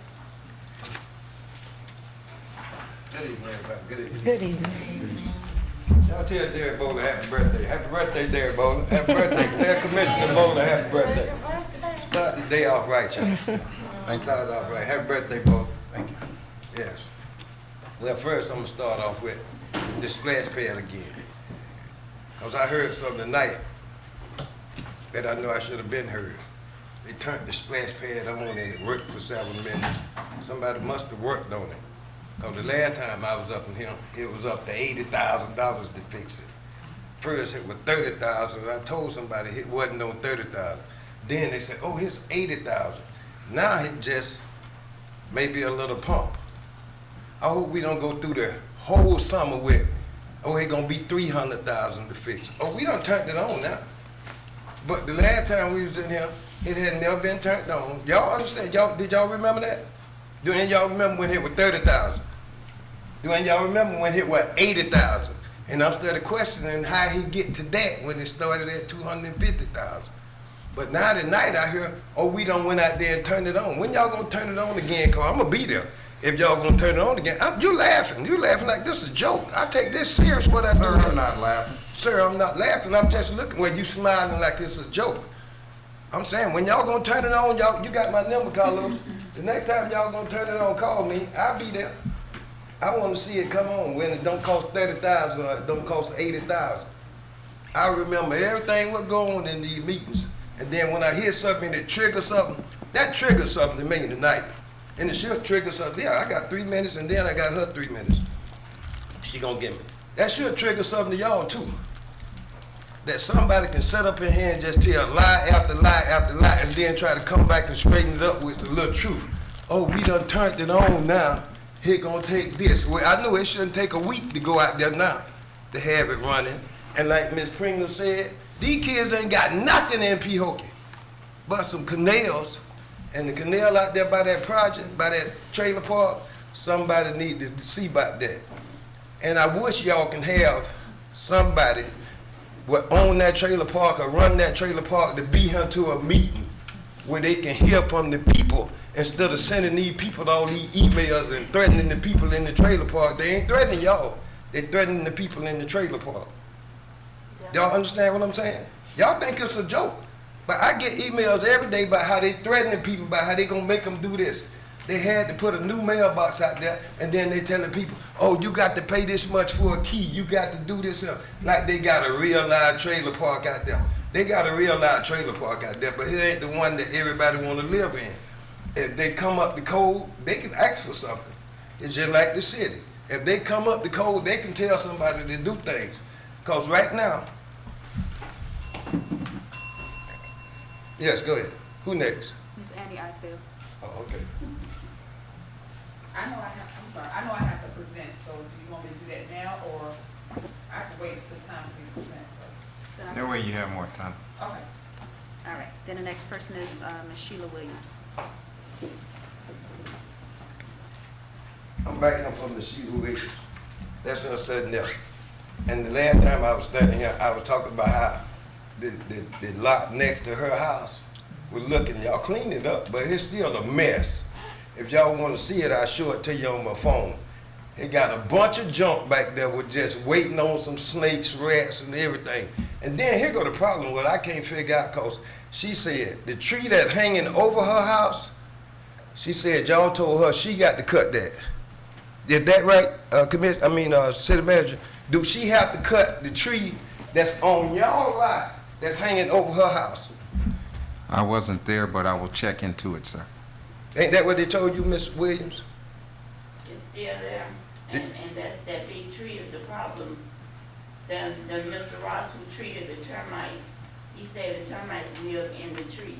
Speaker 14: Good evening, everybody. Good evening.
Speaker 2: Good evening.
Speaker 14: Y'all tell Derek Bowler happy birthday. Happy birthday, Derek Bowler. Happy birthday. Tell Commissioner Bowler happy birthday. Start the day off right, y'all. Start it off right. Happy birthday, Bowler. Thank you. Yes. Well, first, I'm going to start off with the splash pad again. Because I heard something tonight that I know I should have been heard. They turned the splash pad on and it worked for 7 minutes. Somebody must have worked on it. Because the last time I was up in here, it was up to $80,000 to fix it. First it was $30,000. I told somebody it wasn't on $30,000. Then they said, oh, it's $80,000. Now it just maybe a little pump. I hope we don't go through the whole summer with, oh, it's gonna be $300,000 to fix it. Oh, we done turned it on now. But the last time we was in here, it had never been turned on. Y'all understand? Did y'all remember that? Do any of y'all remember when it was 30,000? Do any of y'all remember when it was 80,000? And I'm still questioning how he get to that when it started at 250,000. But now tonight I hear, oh, we done went out there and turned it on. When y'all gonna turn it on again? Cause I'm gonna be there if y'all gonna turn it on again. You laughing. You laughing like this is a joke. I take this serious what I do.
Speaker 5: Sir, I'm not laughing.
Speaker 14: Sir, I'm not laughing. I'm just looking where you smiling like it's a joke. I'm saying, when y'all gonna turn it on, y'all, you got my number, Carlos. The next time y'all gonna turn it on, call me. I'll be there. I want to see it come on when it don't cost 30,000 or it don't cost 80,000. I remember everything was going in these meetings, and then when I hear something that triggers something, that triggers something to me tonight, and it should trigger something. Yeah, I got 3 minutes, and then I got her 3 minutes. She gonna give me. That should trigger something to y'all too. That somebody can sit up in here and just tell lie after lie after lie and then try to come back and straighten it up with the little truth. Oh, we done turned it on now. It gonna take this. Well, I know it shouldn't take a week to go out there now to have it running. And like Ms. Pringle said, these kids ain't got nothing in Pahokee but some canals. And the canal out there by that project, by that trailer park, somebody need to see about that. And I wish y'all can have somebody will own that trailer park or run that trailer park to be here to a meeting where they can hear from the people instead of sending these people all these emails and threatening the people in the trailer park. They ain't threatening y'all. They threatening the people in the trailer park. Y'all understand what I'm saying? Y'all think it's a joke. But I get emails every day about how they threatening people, about how they gonna make them do this. They had to put a new mailbox out there, and then they telling people, oh, you got to pay this much for a key. You got to do this. Like they got a real live trailer park out there. They got a real live trailer park out there, but it ain't the one that everybody want to live in. If they come up the code, they can ask for something. It's just like the city. If they come up the code, they can tell somebody to do things. Because right now, yes, go ahead. Who next?
Speaker 4: Ms. Annie Ifield.
Speaker 14: Oh, okay.
Speaker 15: I know I have to present, so do you want me to do that now, or I can wait until time for me to present? So.
Speaker 5: That way you have more time.
Speaker 15: Okay.
Speaker 4: All right, then the next person is Ms. Sheila Williams.
Speaker 14: I'm backing up from the sheet who is. That's her sitting there. And the last time I was standing here, I was talking about how the lot next to her house was looking. Y'all cleaned it up, but it's still a mess. If y'all want to see it, I'll show it to you on my phone. It got a bunch of junk back there with just waiting on some snakes, rats, and everything. And then here go the problem, what I can't figure out, because she said the tree that's hanging over her house, she said y'all told her she got to cut that. Is that right, City Manager? Do she have to cut the tree that's on y'all lot that's hanging over her house?
Speaker 5: I wasn't there, but I will check into it, sir.
Speaker 14: Ain't that what they told you, Miss Williams?
Speaker 3: It's still there, and that big tree is the problem. Then Mr. Ross, who treated the termites, he said the termites live in the tree,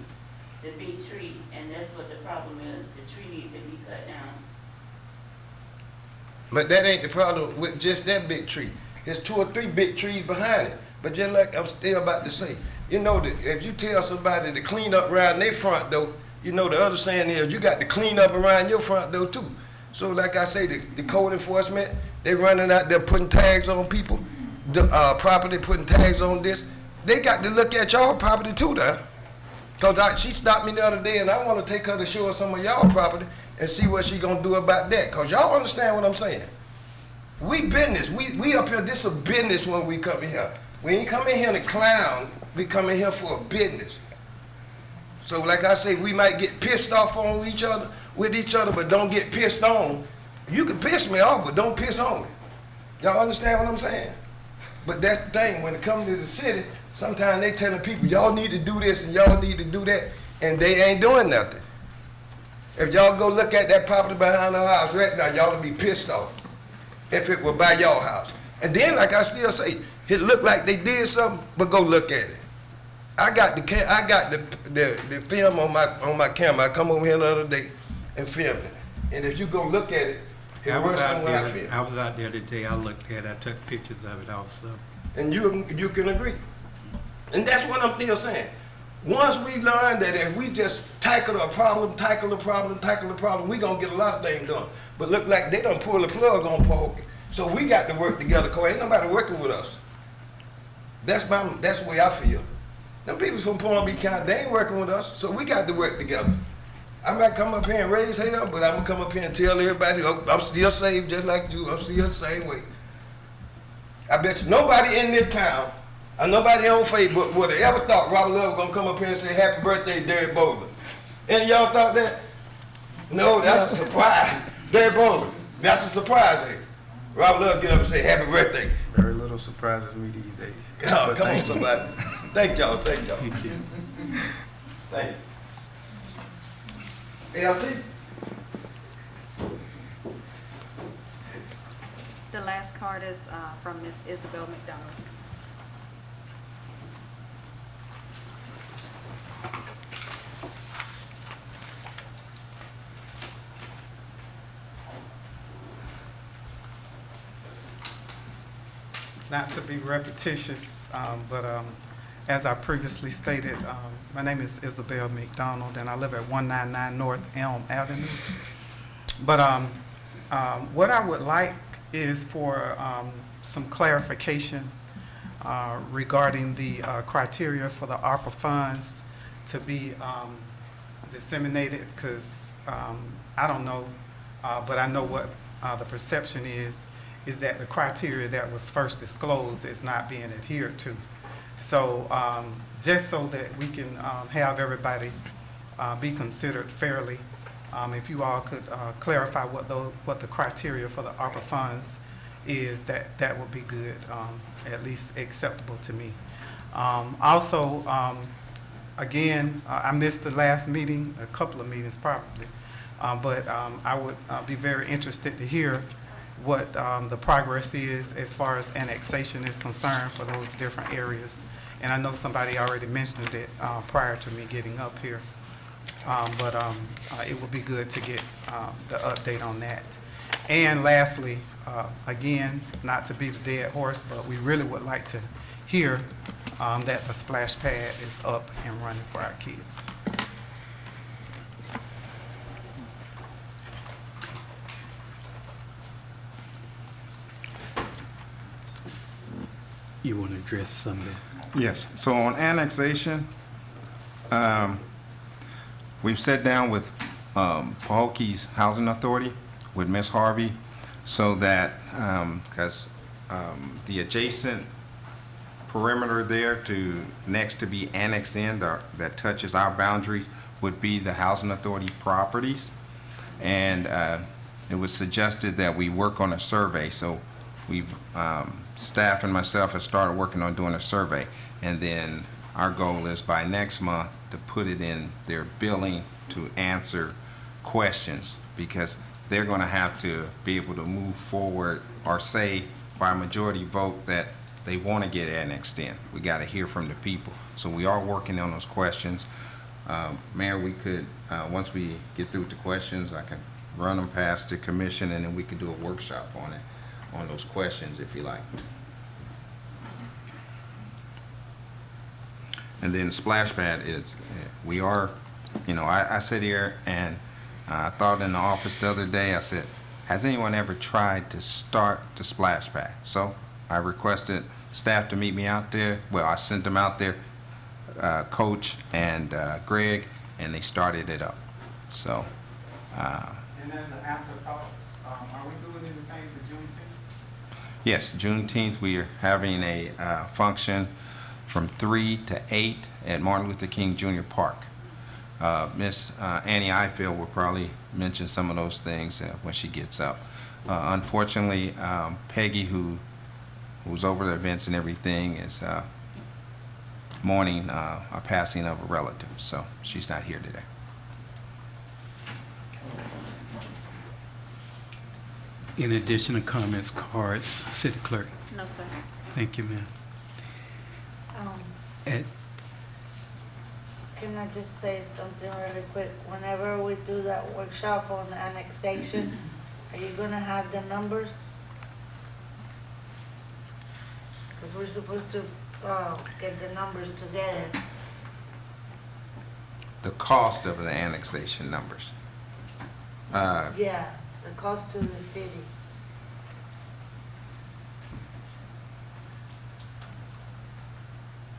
Speaker 3: the big tree, and that's what the problem is. The tree needs to be cut down.
Speaker 14: But that ain't the problem with just that big tree. There's 2 or 3 big trees behind it. But just like I'm still about to say, you know that if you tell somebody to clean up around their front door, you know the other saying is you got to clean up around your front door too. So like I say, the code enforcement, they running out there putting tags on people, the property putting tags on this. They got to look at y'all property too now. Cause she stopped me the other day and I want to take her to show her some of y'all property and see what she gonna do about that. Cause y'all understand what I'm saying. We business, we up here, this is a business when we come in here. We ain't come in here to clown, we come in here for a business. So like I say, we might get pissed off on each other, with each other, but don't get pissed on. You can piss me off, but don't piss on me. Y'all understand what I'm saying? But that's the thing, when it comes to the city, sometimes they telling people, y'all need to do this and y'all need to do that, and they ain't doing nothing. If y'all go look at that property behind our house right now, y'all would be pissed off if it were by y'all house. And then, like I still say, it looked like they did something, but go look at it. I got the film on my camera. I come over here the other day and filmed it. And if you go look at it,
Speaker 1: I was out there today. I looked at it. I took pictures of it also.
Speaker 14: And you can agree. And that's what I'm still saying. Once we learn that if we just tackle a problem, we gonna get a lot of things done. But look like they done pull the plug on Pahokee. So we got to work together, cause ain't nobody working with us. That's the way I feel. Them people from Palm Beach County, they ain't working with us, so we got to work together. I might come up here and raise hell, but I'm gonna come up here and tell everybody, oh, I'm still saved just like you, I'm still the same way. I bet you nobody in this town, or nobody on Facebook would have ever thought Robert Love was gonna come up here and say, happy birthday, Derek Bowler. Any of y'all thought that? No, that's a surprise. Derek Bowler, that's a surprise. Eh? Robert Love get up and say, happy birthday.
Speaker 7: Very little surprises me these days.
Speaker 14: Oh, come on, somebody. Thank y'all, thank y'all.
Speaker 1: Thank you.
Speaker 14: Thank you. LT?
Speaker 4: The last card is from Miss Isabel McDonald.
Speaker 10: Not to be repetitious, but as I previously stated, my name is Isabel McDonald, and I live at 199 North Elm Avenue. But what I would like is for some clarification regarding the criteria for the ARPA funds to be disseminated, because I don't know, but I know what the perception is that the criteria that was first disclosed is not being adhered to. So just so that we can have everybody be considered fairly, if you all could clarify what the criteria for the ARPA funds is, that would be good, at least acceptable to me. Also, again, I missed the last meeting, a couple of meetings probably, but I would be very interested to hear what the progress is as far as annexation is concerned for those different areas. And I know somebody already mentioned it prior to me getting up here, but it would be good to get the update on that. And lastly, again, not to beat a dead horse, but we really would like to hear that the splash pad is up and running for our kids.
Speaker 1: You want to address something?
Speaker 5: Yes, so on annexation, we've sat down with Pahokee's Housing Authority, with Ms. Harvey, so that, because the adjacent perimeter there to next to be annexed in that touches our boundaries would be the Housing Authority properties. And it was suggested that we work on a survey, so we've staff and myself have started working on doing a survey, and then our goal is by next month to put it in their billing to answer questions, because they're going to have to be able to move forward or say by majority vote that they want to get annexed in. We got to hear from the people. So we are working on those questions. Mayor, we could, once we get through with the questions, I can run them past the commission, and then we could do a workshop on it, on those questions, if you like. And then splash pad is, we are, you know, I sit here and I thought in the office the other day, I said, has anyone ever tried to start the splash pad? So I requested staff to meet me out there. Well, I sent them out there, Coach and Greg, and they started it up. So.
Speaker 7: And as an afterthought, are we doing anything for Juneteenth?
Speaker 5: Yes, Juneteenth, we are having a function from 3 to 8 at Martin Luther King Jr. Park. Miss Annie Ifield will probably mention some of those things when she gets up. Unfortunately, Peggy, who's over the events and everything, is mourning a passing of a relative, so she's not here today.
Speaker 1: In addition to comments, cards, City Clerk.
Speaker 4: No, sir.
Speaker 1: Thank you, ma'am. Ed?
Speaker 8: Can I just say something really quick? Whenever we do that workshop on annexation, are you gonna have the numbers? Because we're supposed to get the numbers together.
Speaker 5: The cost of the annexation numbers.
Speaker 8: Yeah, the cost to the city.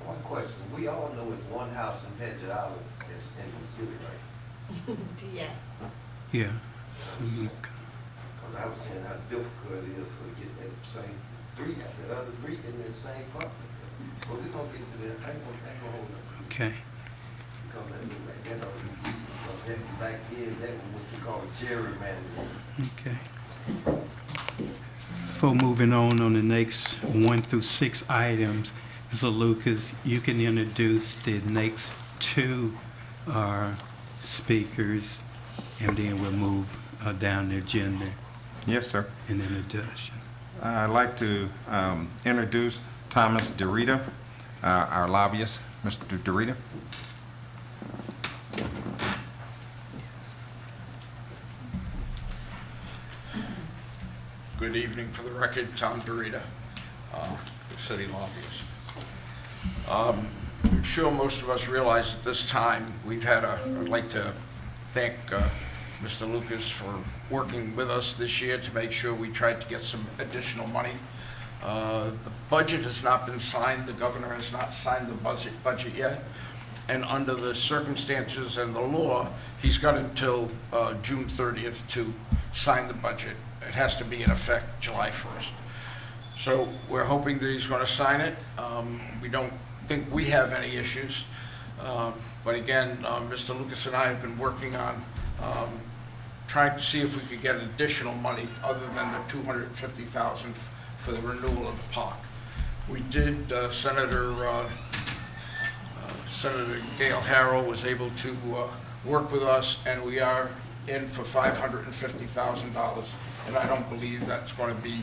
Speaker 16: One question, we all know it's one house in Paget Island that's in the city, right?
Speaker 8: Yeah.
Speaker 1: Yeah.
Speaker 16: Because I was saying how difficult it is to get that same three, that other three in that same property. But we're gonna get to that, I ain't gonna hold up.
Speaker 1: Okay.
Speaker 16: Because that means like, you know, back then, that was what you call gerrymandering.
Speaker 1: Okay. Before moving on the next 1 through 6 items, Mr. Lucas, you can introduce the next 2 speakers, and then we'll move down the agenda.
Speaker 5: Yes, sir.
Speaker 1: In introduction.
Speaker 5: I'd like to introduce Thomas DeRita, our lobbyist. Mr. DeRita.
Speaker 17: Good evening. For the record, Tom DeRita, the city lobbyist. I'm sure most of us realize at this time I'd like to thank Mr. Lucas for working with us this year to make sure we tried to get some additional money. The budget has not been signed. The governor has not signed the budget yet. And under the circumstances and the law, he's got until June 30th to sign the budget. It has to be in effect July 1st. So we're hoping that he's going to sign it. We don't think we have any issues. But again, Mr. Lucas and I have been working on trying to see if we could get additional money other than the $250,000 for the renewal of the park. We did, Senator Gail Harrell was able to work with us, and we are in for $550,000. And I don't believe that's going to be,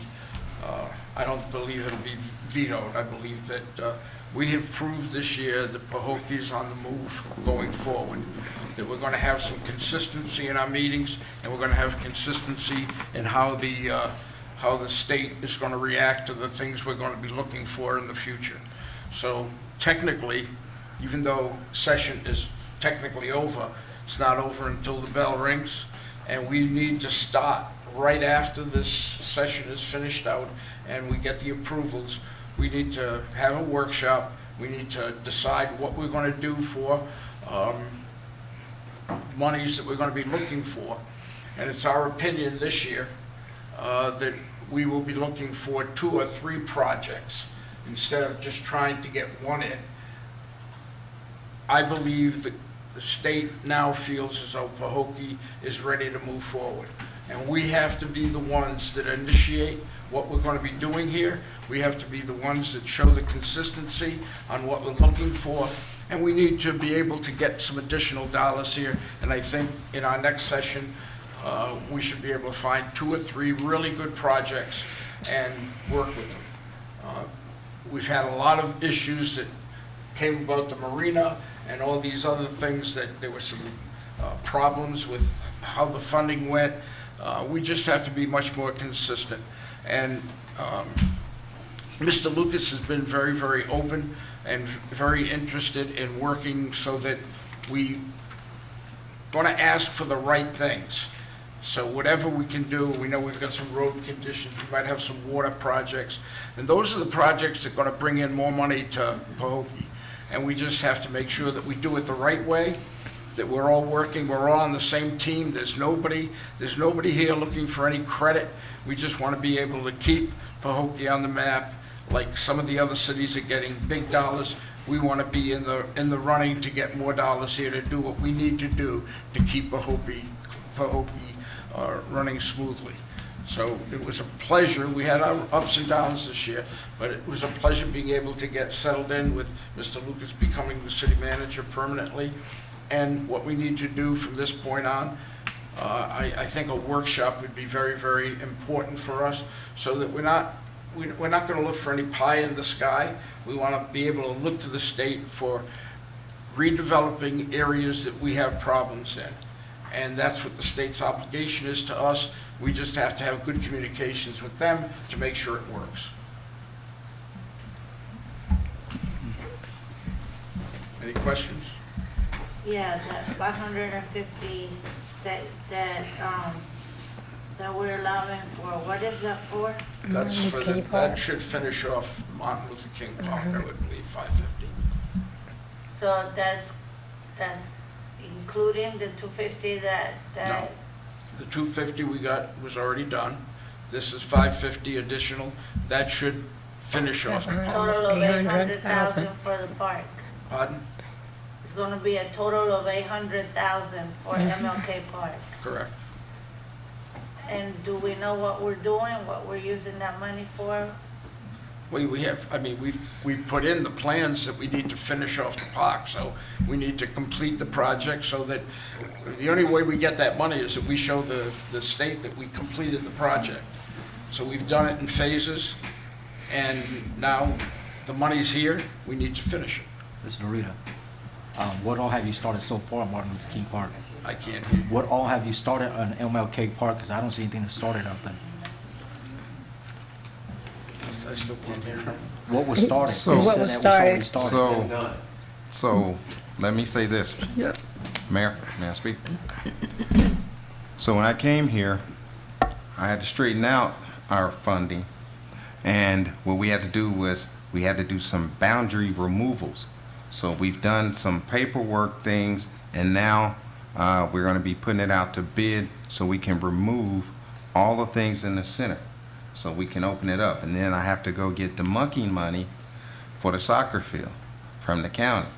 Speaker 17: I don't believe it'll be vetoed. I believe that we have proved this year that Pahokee's on the move going forward, that we're going to have some consistency in our meetings, and we're going to have consistency in how the state is going to react to the things we're going to be looking for in the future. So technically, even though session is technically over, it's not over until the bell rings, and we need to start right after this session is finished out and we get the approvals. We need to have a workshop. We need to decide what we're going to do for monies that we're going to be looking for. And it's our opinion this year that we will be looking for 2 or 3 projects instead of just trying to get one in. I believe that the state now feels as though Pahokee is ready to move forward. And we have to be the ones that initiate what we're going to be doing here. We have to be the ones that show the consistency on what we're looking for. And we need to be able to get some additional dollars here. And I think in our next session, we should be able to find 2 or 3 really good projects and work with them. we've had a lot of issues that came about the marina and all these other things, that there were some problems with how the funding went. We just have to be much more consistent. And Mr. Lucas has been very, very open and very interested in working so that we want to ask for the right things. So whatever we can do, we know we've got some road conditions, we might have some water projects, and those are the projects that are going to bring in more money to Pahokee. And we just have to make sure that we do it the right way, that we're all working, we're all on the same team. There's nobody here looking for any credit. We just want to be able to keep Pahokee on the map. Like some of the other cities are getting big dollars, we want to be in the running to get more dollars here to do what we need to do to keep Pahokee running smoothly. So it was a pleasure. We had our ups and downs this year, but it was a pleasure being able to get settled in with Mr. Lucas becoming the city manager permanently. And what we need to do from this point on, I think a workshop would be very, very important for us, so that we're not going to look for any pie in the sky. We want to be able to look to the state for redeveloping areas that we have problems in. And that's what the state's obligation is to us. We just have to have good communications with them to make sure it works. Any questions?
Speaker 8: Yeah, that 550 that we're allowing for, what is that for?
Speaker 17: That's for that should finish off Martin Luther King Park, I would believe, 550.
Speaker 8: So that's including the 250 that.
Speaker 17: No, the 250 we got was already done. This is 550 additional. That should finish off the park.
Speaker 8: Total of 800,000 for the park.
Speaker 17: Pardon?
Speaker 8: It's gonna be a total of 800,000 for MLK Park.
Speaker 17: Correct.
Speaker 8: And do we know what we're doing, what we're using that money for?
Speaker 17: We have, I mean, we've put in the plans that we need to finish off the park, so we need to complete the project, so that the only way we get that money is that we show the state that we completed the project. So we've done it in phases, and now the money's here, we need to finish it.
Speaker 18: Mr. Dorita, what all have you started so far at Martin Luther King Park?
Speaker 17: I can't hear you.
Speaker 18: What all have you started on MLK Park? Because I don't see anything that started out there.
Speaker 17: I still can't hear you.
Speaker 18: What was started?
Speaker 5: So-
Speaker 18: You said
Speaker 5: What
Speaker 18: that
Speaker 5: was
Speaker 18: already
Speaker 5: started? So, let me say this.
Speaker 2: Yep.
Speaker 5: Mayor, may I speak? So when I came here, I had to straighten out our funding, and what we had to do was, we had to do some boundary removals. So we've done some paperwork things, and now we're going to be putting it out to bid so we can remove all the things in the center, so we can open it up. And then I have to go get the monkey money for the soccer field from the county.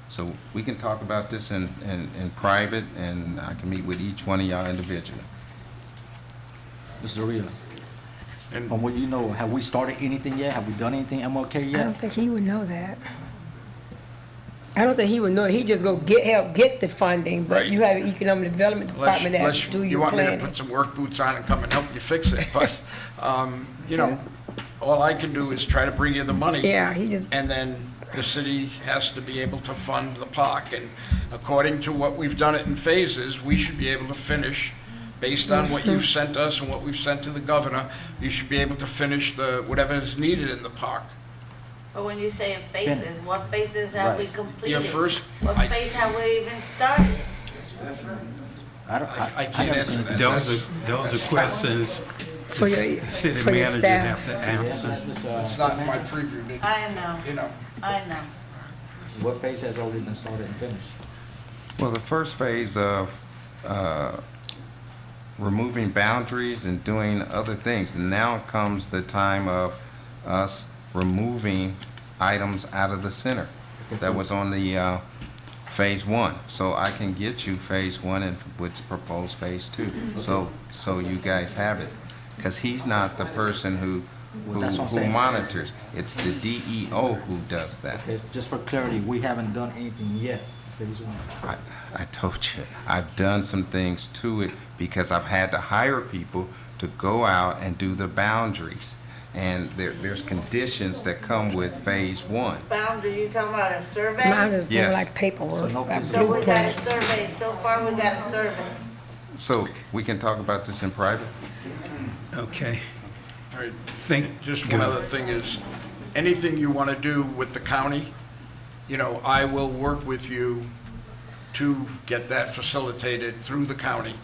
Speaker 5: So we can talk about this in private, and I can meet with each one of y'all individually.
Speaker 18: Mr. Dorita, from what you know, have we started anything yet? Have we done anything MLK
Speaker 2: I
Speaker 18: yet?
Speaker 2: don't think he would know that. I don't think he would know. He just go help get the funding, but
Speaker 17: Right.
Speaker 2: you have an economic development department that
Speaker 17: Unless
Speaker 2: do
Speaker 17: you
Speaker 2: your
Speaker 17: want me to
Speaker 2: planning.
Speaker 17: put some work boots on and come and help you fix it, but, you know, all I can do is try to bring you the money.
Speaker 2: Yeah, he just,
Speaker 17: And then the city has to be able to fund the park. And according to what we've done it in phases, we should be able to finish, based on what you've sent us and what we've sent to the governor, you should be able to finish whatever is needed in the park.
Speaker 8: But when you say in phases, what phases have we completed?
Speaker 17: Your first,
Speaker 8: What phase have we even started?
Speaker 17: I can't answer that.
Speaker 1: Those are questions
Speaker 2: For your-
Speaker 1: the city
Speaker 2: for your
Speaker 1: manager
Speaker 2: staff.
Speaker 1: have to answer.
Speaker 17: It's not in my preview, Nick.
Speaker 8: I know,
Speaker 17: You know.
Speaker 8: I know.
Speaker 18: What phase has already been started and finished?
Speaker 5: Well, the first phase of removing boundaries and doing other things, and now comes the time of us removing items out of the center that was on the phase one. So I can get you phase one and what's proposed phase two. So you guys have it, because he's not the person who
Speaker 18: That's what I'm saying.
Speaker 5: monitors. It's the DEO who does that.
Speaker 18: Okay, just for clarity, we haven't done anything yet, phase one.
Speaker 5: I told you, I've done some things to it because I've had to hire people to go out and do the boundaries. And there's conditions that come with phase one.
Speaker 8: Founder, you talking about a survey?
Speaker 2: Mine is more
Speaker 5: Yes.
Speaker 2: like paperwork, like
Speaker 8: So we got a
Speaker 2: blueprints.
Speaker 8: survey, so far we got a survey.
Speaker 5: So we can talk about this in private?
Speaker 1: Okay.
Speaker 17: All right,
Speaker 1: Think,
Speaker 17: just one
Speaker 1: go.
Speaker 17: other thing is, anything you want to do with the county, you know, I will work with you to get that facilitated through the county.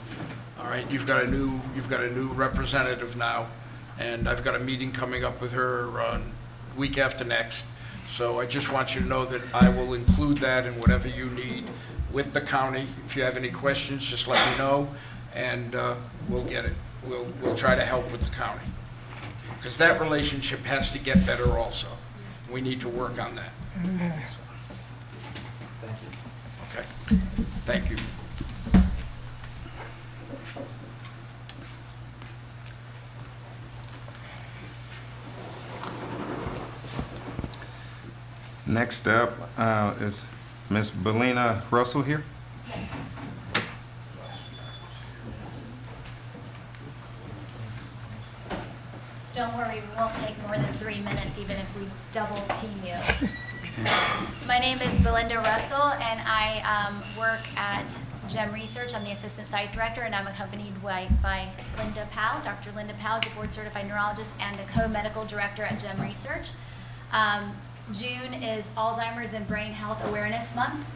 Speaker 17: All right, you've got a new representative now, and I've got a meeting coming up with her week after next. So I just want you to know that I will include that in whatever you need with the county. If you have any questions, just let me know, and we'll get it. We'll try to help with the county. Because that relationship has to get better also. We need to work on that. Okay, thank you.
Speaker 5: Next up is Ms. Belina Russell here.
Speaker 19: Don't worry, we won't take more than 3 minutes, even if we double team you. My name is Belinda Russell, and I work at GEM Research. I'm the Assistant Site Director, and I'm accompanied by Linda Powell. Dr. Linda Powell is a board-certified neurologist and the co-medical director at GEM Research. June is Alzheimer's and Brain Health Awareness Month.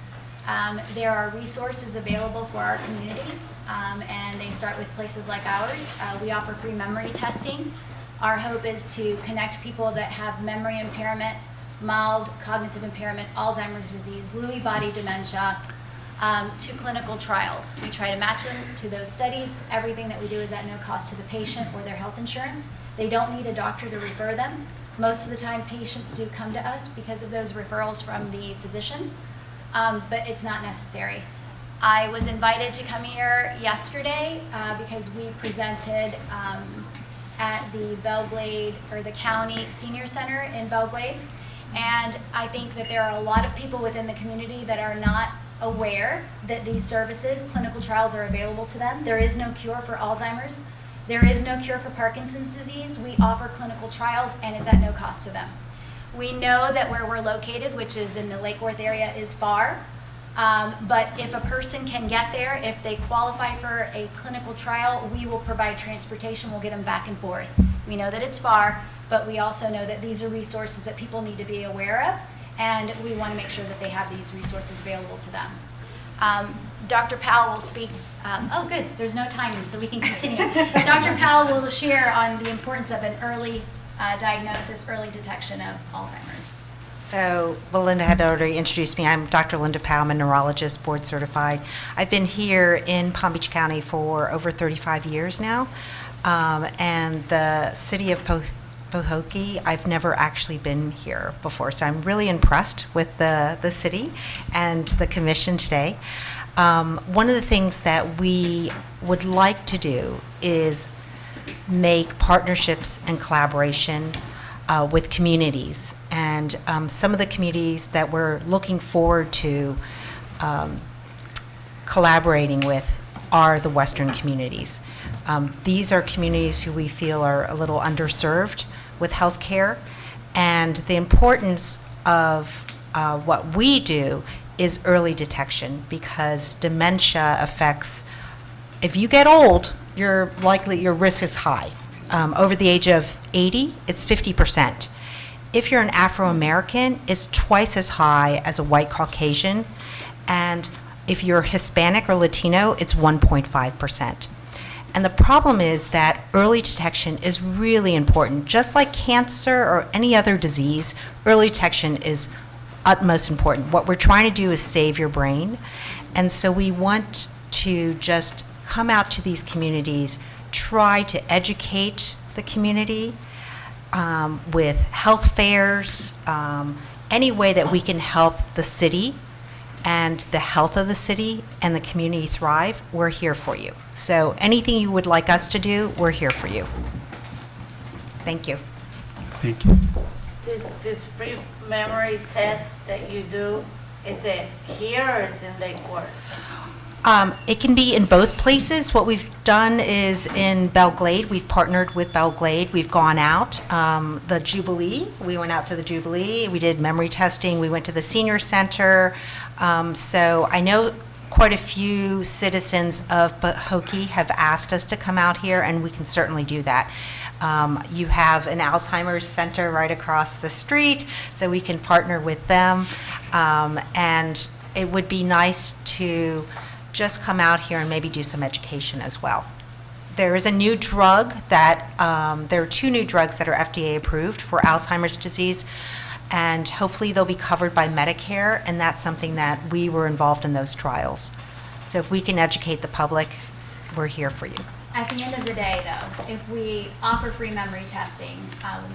Speaker 19: There are resources available for our community, and they start with places like ours. We offer free memory testing. Our hope is to connect people that have memory impairment, mild cognitive impairment, Alzheimer's disease, Lewy body dementia, to clinical trials. We try to match them to those studies. Everything that we do is at no cost to the patient or their health insurance. They don't need a doctor to refer them. Most of the time, patients do come to us because of those referrals from the physicians, but it's not necessary. I was invited to come here yesterday because we presented at the Belglade, or the County Senior Center in Belglade. And I think that there are a lot of people within the community that are not aware that these services, clinical trials, are available to them. There is no cure for Alzheimer's. There is no cure for Parkinson's disease. We offer clinical trials, and it's at no cost to them. We know that where we're located, which is in the Lake Worth area, is far. But if a person can get there, if they qualify for a clinical trial, we will provide transportation. We'll get them back and forth. We know that it's far, but we also know that these are resources that people need to be aware of, and we want to make sure that they have these resources available to them. Dr. Powell will speak. Oh, good. There's no timing, so we can continue. Dr. Powell will share on the importance of an early diagnosis, early detection of Alzheimer's.
Speaker 20: So Belinda had already introduced me. I'm Dr. Linda Powell. I'm a neurologist, board certified. I've been here in Palm Beach County for over 35 years now. And the city of Pahokee, I've never actually been here before. So I'm really impressed with the city and the commission today. One of the things that we would like to do is make partnerships and collaboration with communities, and some of the communities that we're looking forward to collaborating with are the Western communities. These are communities who we feel are a little underserved with healthcare, and the importance of what we do is early detection, because dementia affects, if you get old, your risk is high. Over the age of 80, it's 50%. If you're an Afro-American, it's twice as high as a white Caucasian. And if you're Hispanic or Latino, it's 1.5%. And the problem is that early detection is really important. Just like cancer or any other disease, early detection is utmost important. What we're trying to do is save your brain. And so we want to just come out to these communities, try to educate the community with health fairs, any way that we can help the city and the health of the city and the community thrive. We're here for you. So anything you would like us to do, we're here for you. Thank you.
Speaker 1: Thank you.
Speaker 8: This free memory test that you do, is it here or is it in Lake Worth?
Speaker 20: It can be in both places. What we've done is in Belglade, we've partnered with Belglade. We've gone out, the Jubilee, we went out to the Jubilee, we did memory testing, we went to the senior center. So I know quite a few citizens of Pahokee have asked us to come out here, and we can certainly do that. You have an Alzheimer's center right across the street, so we can partner with them. And it would be nice to just come out here and maybe do some education as well. There is a new drug that, there are 2 new drugs that are FDA approved for Alzheimer's disease, and hopefully they'll be covered by Medicare, and that's something that we were involved in those trials. So if we can educate the public, we're here for you.
Speaker 19: At the end of the day, though, if we offer free memory testing,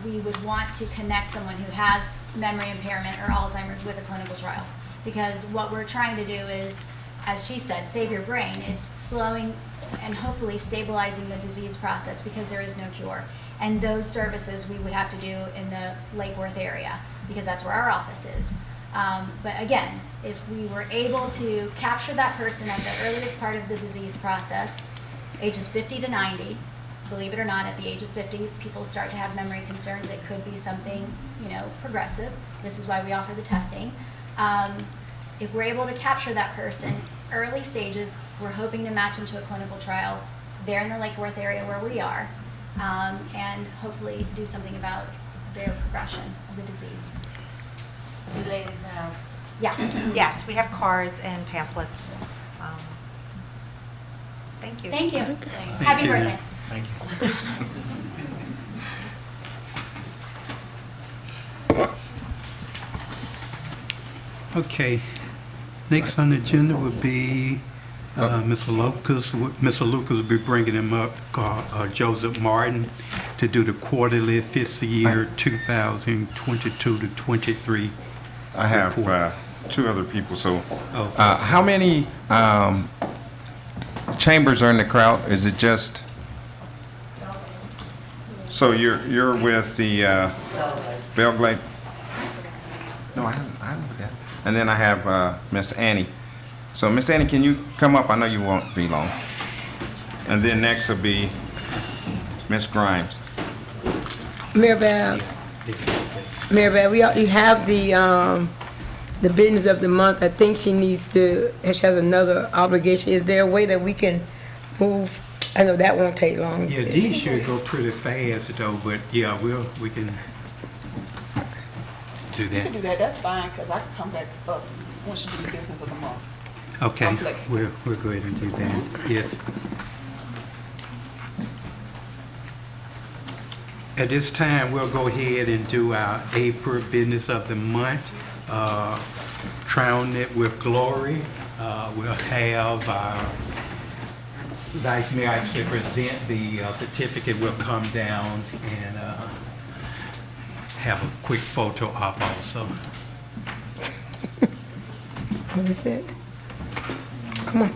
Speaker 19: we would want to connect someone who has memory impairment or Alzheimer's with a clinical trial. Because what we're trying to do is, as she said, save your brain. It's slowing and hopefully stabilizing the disease process because there is no cure. And those services we would have to do in the Lake Worth area because that's where our office is. But again, if we were able to capture that person at the earliest part of the disease process, ages 50 to 90, believe it or not, at the age of 50, people start to have memory concerns. It could be something, progressive. This is why we offer the testing. If we're able to capture that person early stages, we're hoping to match them to a clinical trial there in the Lake Worth area where we are, and hopefully do something about their progression of the disease.
Speaker 8: You ladies have?
Speaker 20: Yes, yes, we have cards and pamphlets. Thank you.
Speaker 19: Thank you.
Speaker 20: Okay.
Speaker 19: Happy birthday.
Speaker 7: Thank you.
Speaker 1: Okay. Next on the agenda would be Mr. Lucas. Mr. Lucas will be bringing him up, Joseph Martin, to do the quarterly fiscal year 2022 to 23.
Speaker 5: I have
Speaker 1: report.
Speaker 5: 2 other people, so how many chambers are in the crowd? Is it just, so you're with the Belglade? No, I haven't with that. And then I have Miss Annie. So Miss Annie, can you come up? I know you won't be long. And then next will be Miss Grimes.
Speaker 2: Mayor, we already have the business of the month. I think she has another obligation. Is there a way that we can move? I know that won't take long.
Speaker 1: Yeah, these should go pretty fast though, but yeah, we can do
Speaker 15: You
Speaker 1: that.
Speaker 15: can do that, that's fine, because I can come back up once you do the business of the month.
Speaker 1: Okay,
Speaker 15: I'm flexible.
Speaker 1: we'll go ahead and do that. Yes. At this time, we'll go ahead and do our April business of the month. Crown it with glory. We'll have our Vice Mayor actually present the certificate. We'll come down and have a quick photo op also.
Speaker 2: What is it? Come on.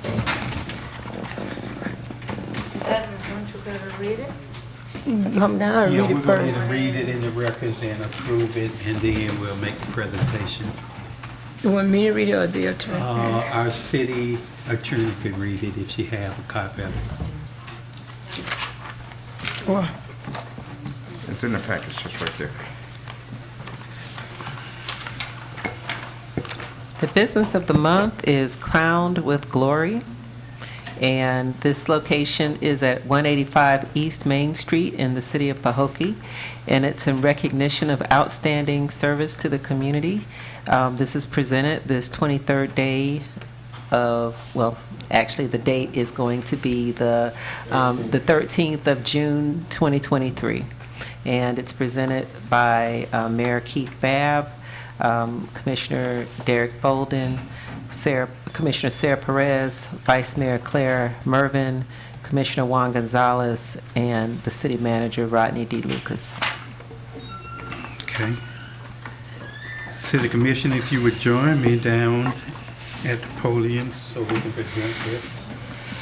Speaker 8: Saturday, don't you gotta read it?
Speaker 2: Come down and
Speaker 1: Yeah,
Speaker 2: read it
Speaker 1: we're going
Speaker 2: first.
Speaker 1: to read it in the records and approve it, and then we'll make the presentation.
Speaker 2: You want me to read it or the attorney?
Speaker 1: Our city attorney could read it if she has a copy of it.
Speaker 2: Well,
Speaker 5: It's in the package, just right there.
Speaker 9: The business of the month is Crowned with Glory, and this location is at 185 East Main Street in the city of Pahokee, and it's in recognition of outstanding service to the community. This is presented this 23rd day of, well, actually the date is going to be the 13th of June 2023, and it's presented by Mayor Keith Babb, Commissioner Derek Bolden, Commissioner Sarah Perez, Vice Mayor Claire Mervin, Commissioner Juan Gonzalez, and the City Manager Rodney D. Lucas.
Speaker 1: Okay. City Commission, if you would join me down at the podium so we can present this.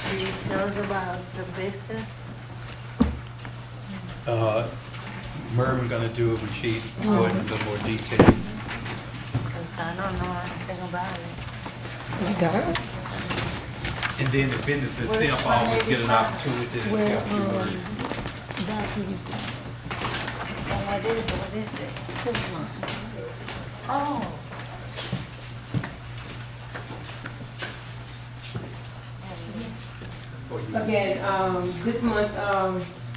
Speaker 8: Can you tell us about the business?
Speaker 1: Mervin gonna do it when she go into a little more detail.
Speaker 8: Because I don't know anything about it.
Speaker 2: you don't?
Speaker 1: And then the business itself always get an opportunity to discuss your word.
Speaker 8: What is it? Oh.
Speaker 2: Again, this month,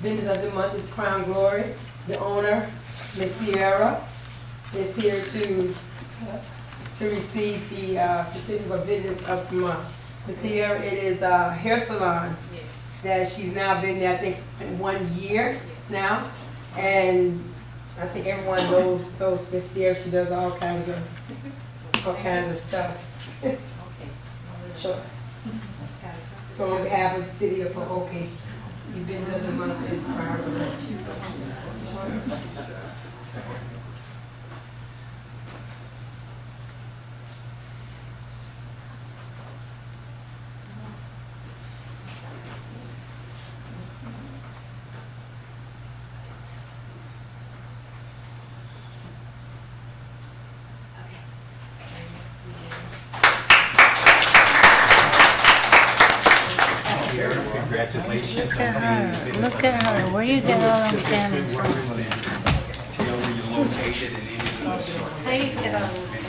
Speaker 2: business of the month is Crown Glory. The owner, Miss Sierra, is here to receive the certificate of business of the month. Miss Sierra, it is a hair salon that she's now been there, I think, in 1 year now. And I think everyone knows Miss Sierra. She does all kinds of stuff. Sure. So on behalf of the city of Pahokee, you've been to the month is proud of it.
Speaker 1: Congratulations.
Speaker 8: Look at her. Look at her. Where you get all them candles from?
Speaker 1: Tell where you're located and
Speaker 8: How you get all them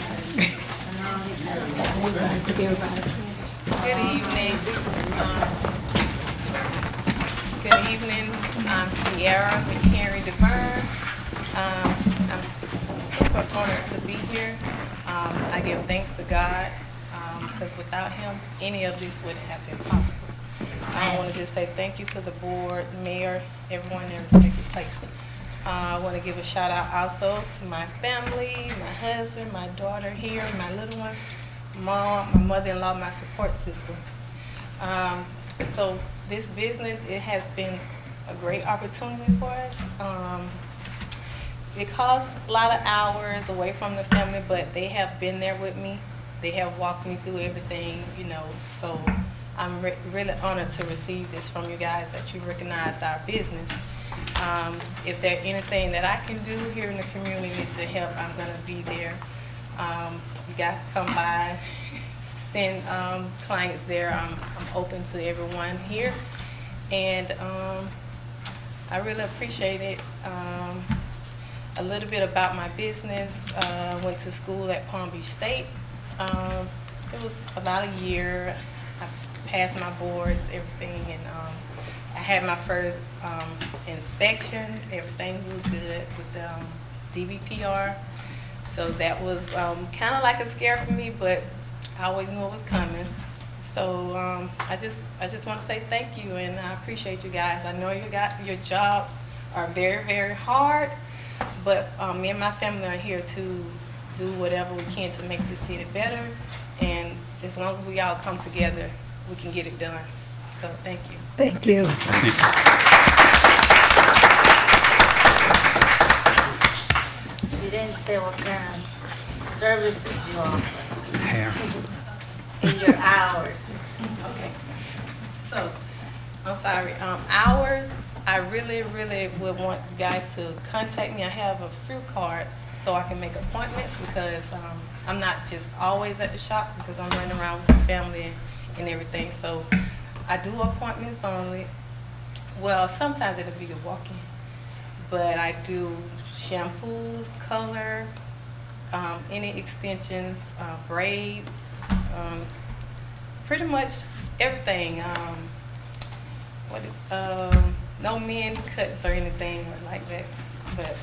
Speaker 21: Good evening. Good evening. I'm Sierra McHenry DeBurn. I'm super honored to be here. I give thanks to God because without Him, any of this wouldn't have been possible. I want to just say thank you to the board, mayor, everyone in their respective place. I want to give a shout out also to my family, my husband, my daughter here, my little one, mom, my mother-in-law, my support system. So this business, it has been a great opportunity for us. It costs a lot of hours away from the family, but they have been there with me. They have walked me through everything, you know, so I'm really honored to receive this from you guys, that you recognize our business. If there's anything that I can do here in the community to help, I'm going to be there. You guys come by, send clients there. I'm open to everyone here. And I really appreciate it. A little bit about my business. Went to school at Palm Beach State. It was about a year. I passed my boards, everything, and I had my first inspection. Everything was good with the DVPR. So that was kind of like a scare for me, but I always knew it was coming. So I just want to say thank you, and I appreciate you guys. I know your jobs are very, very hard, but me and my family are here to do whatever we can to make this city better. And as long as we all come together, we can get it done. So thank you.
Speaker 2: Thank you.
Speaker 8: You didn't say what kind of services you offer.
Speaker 1: Hair.
Speaker 8: In your hours.
Speaker 21: Okay. So, I'm sorry. Hours, I really, really would want you guys to contact me. I have a few cards so I can make appointments, because I'm not just always at the shop, because I'm running around with my family and everything. So I do appointments only. Well, sometimes it'll be a walk-in, but I do shampoos, color, any extensions, braids, pretty much everything. No men cuts or anything like that, but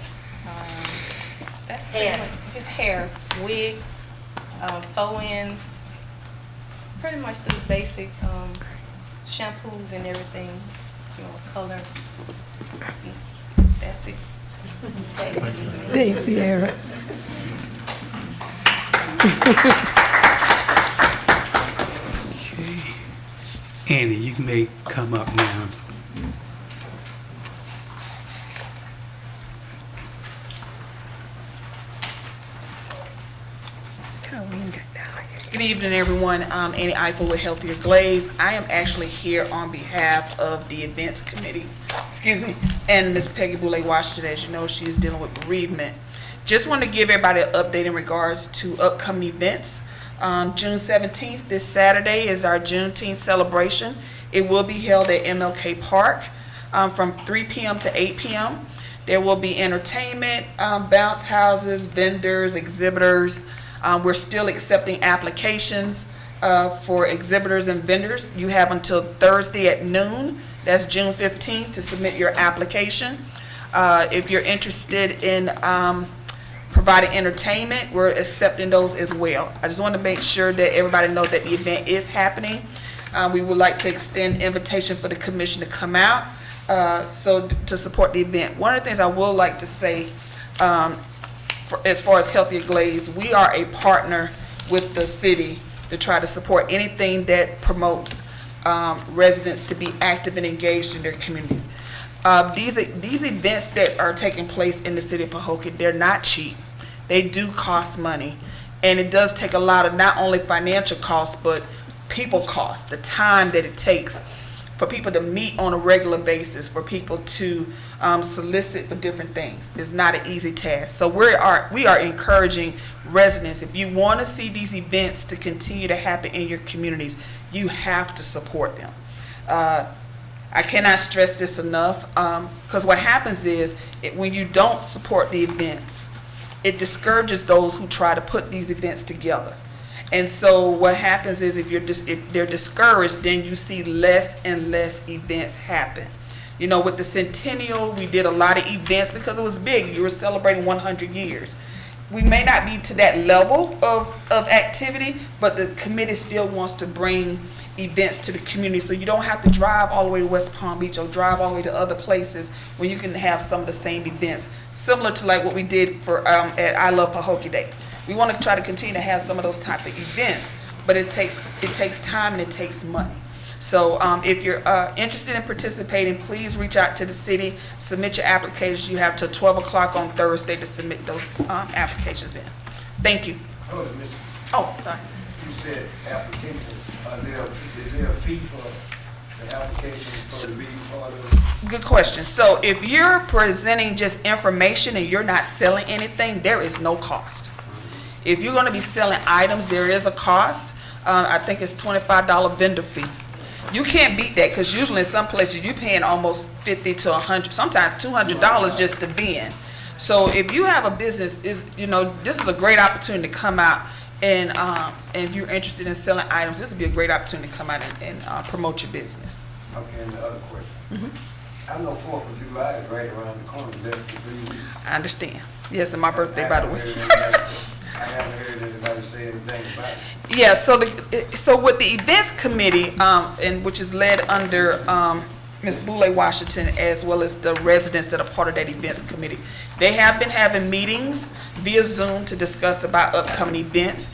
Speaker 21: that's pretty much just hair, wigs, sew-ins, pretty much the basic shampoos and everything, you know, color. That's it.
Speaker 2: Thanks, Sierra.
Speaker 1: Okay. Annie, you may come up now.
Speaker 15: Good evening, everyone. I'm Annie Eiffel with Healthier Glaze. I am actually here on behalf of the events committee, and Ms. Peggy Boulay-Washington. As you know, she's dealing with bereavement. Just want to give everybody an update in regards to upcoming events. On June 17th, this Saturday, is our Juneteenth celebration. It will be held at MLK Park from 3 p.m. to 8 p.m. There will be entertainment, bounce houses, vendors, exhibitors. We're still accepting applications for exhibitors and vendors. You have until Thursday at noon, that's June 15th, to submit your application. If you're interested in providing entertainment, we're accepting those as well. I just want to make sure that everybody knows that the event is happening. We would like to extend invitation for the commission to come out to support the event. One of the things I would like to say, as far as Healthier Glaze, we are a partner with the city to try to support anything that promotes residents to be active and engaged in their communities. These events that are taking place in the city of Pahokee, they're not cheap. They do cost money, and it does take a lot of not only financial costs, but people costs, the time that it takes for people to meet on a regular basis, for people to solicit for different things. It's not an easy task. So we are encouraging residents, if you want to see these events to continue to happen in your communities, you have to support them. I cannot stress this enough, because what happens is when you don't support the events, it discourages those who try to put these events together. And so what happens is if they're discouraged, then you see less and less events happen. You know, with the Centennial, we did a lot of events because it was big. You were celebrating 100 years. We may not be to that level of activity, but the committee still wants to bring events to the community, so you don't have to drive all the way to West Palm Beach or drive all the way to other places when you can have some of the same events, similar to like what we did for at I Love Pahokee Day. We want to try to continue to have some of those type of events, but it takes time and it takes money. So if you're interested in participating, please reach out to the city, submit your applications. You have till 12 o'clock on Thursday to submit those applications in. Thank you. Oh, sorry.
Speaker 16: You said applications. Is there a fee for the application for the reading part of it?
Speaker 15: Good question. So if you're presenting just information and you're not selling anything, there is no cost. If you're going to be selling items, there is a cost. I think it's $25 vendor fee. You can't beat that, because usually in some places you're paying almost $50 to $100, sometimes $200 just to vend. So if you have a business, this is a great opportunity to come out and if you're interested in selling items, this would be a great opportunity to come out and promote your business.
Speaker 16: Okay, and the other question. I know 4th of July is right around the corner. That's in 3 weeks.
Speaker 15: I understand. Yes, and my birthday, by the way.
Speaker 16: I haven't heard anybody say anything about it.
Speaker 15: Yeah, so with the events committee, and which is led under Ms. Boulay Washington, as well as the residents that are part of that events committee, they have been having meetings via Zoom to discuss about upcoming events.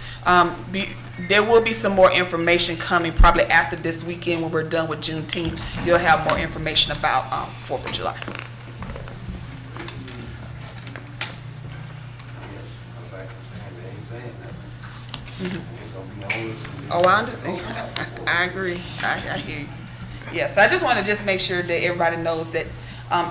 Speaker 15: There will be some more information coming probably after this weekend when we're done with Juneteenth. You'll have more information about 4th of July. Oh, I understand. I agree. I hear you. Yes, I just want to just make sure that everybody knows that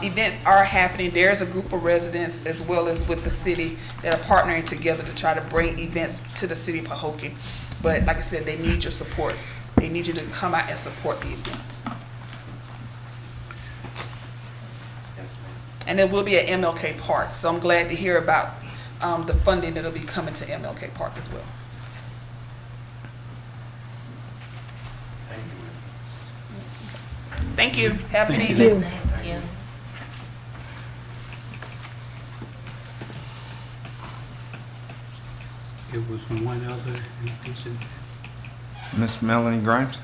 Speaker 15: events are happening. There's a group of residents as well as with the city that are partnering together to try to bring events to the city of Pahokee. But like I said, they need your support. They need you to come out and support the events. And it will be at MLK Park. So I'm glad to hear about the funding that'll be coming to MLK Park as well. Thank you. Have a good evening.
Speaker 2: Thank you.
Speaker 1: It was one other addition.
Speaker 5: Miss Melanie Grimes?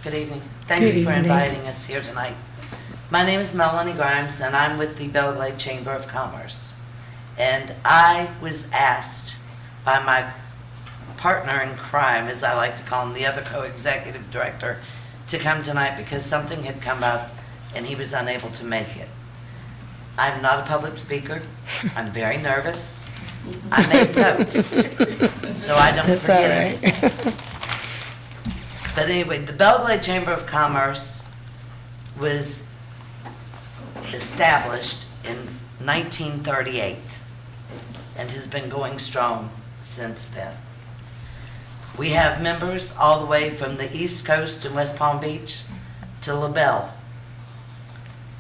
Speaker 6: Good evening. Thank
Speaker 2: Good
Speaker 6: you for
Speaker 2: evening.
Speaker 6: inviting us here tonight. My name is Melanie Grimes, and I'm with the Belgrade Chamber of Commerce. And I was asked by my partner in crime, as I like to call him, the other co-executive director, to come tonight because something had come up and he was unable to make it. I'm not a public speaker. I'm very nervous. I made notes, so I don't
Speaker 2: That's all
Speaker 6: forget
Speaker 2: right.
Speaker 6: anything. But anyway, the Belle Glade Chamber of Commerce was established in 1938 and has been going strong since then. We have members all the way from the East Coast and West Palm Beach to LaBelle.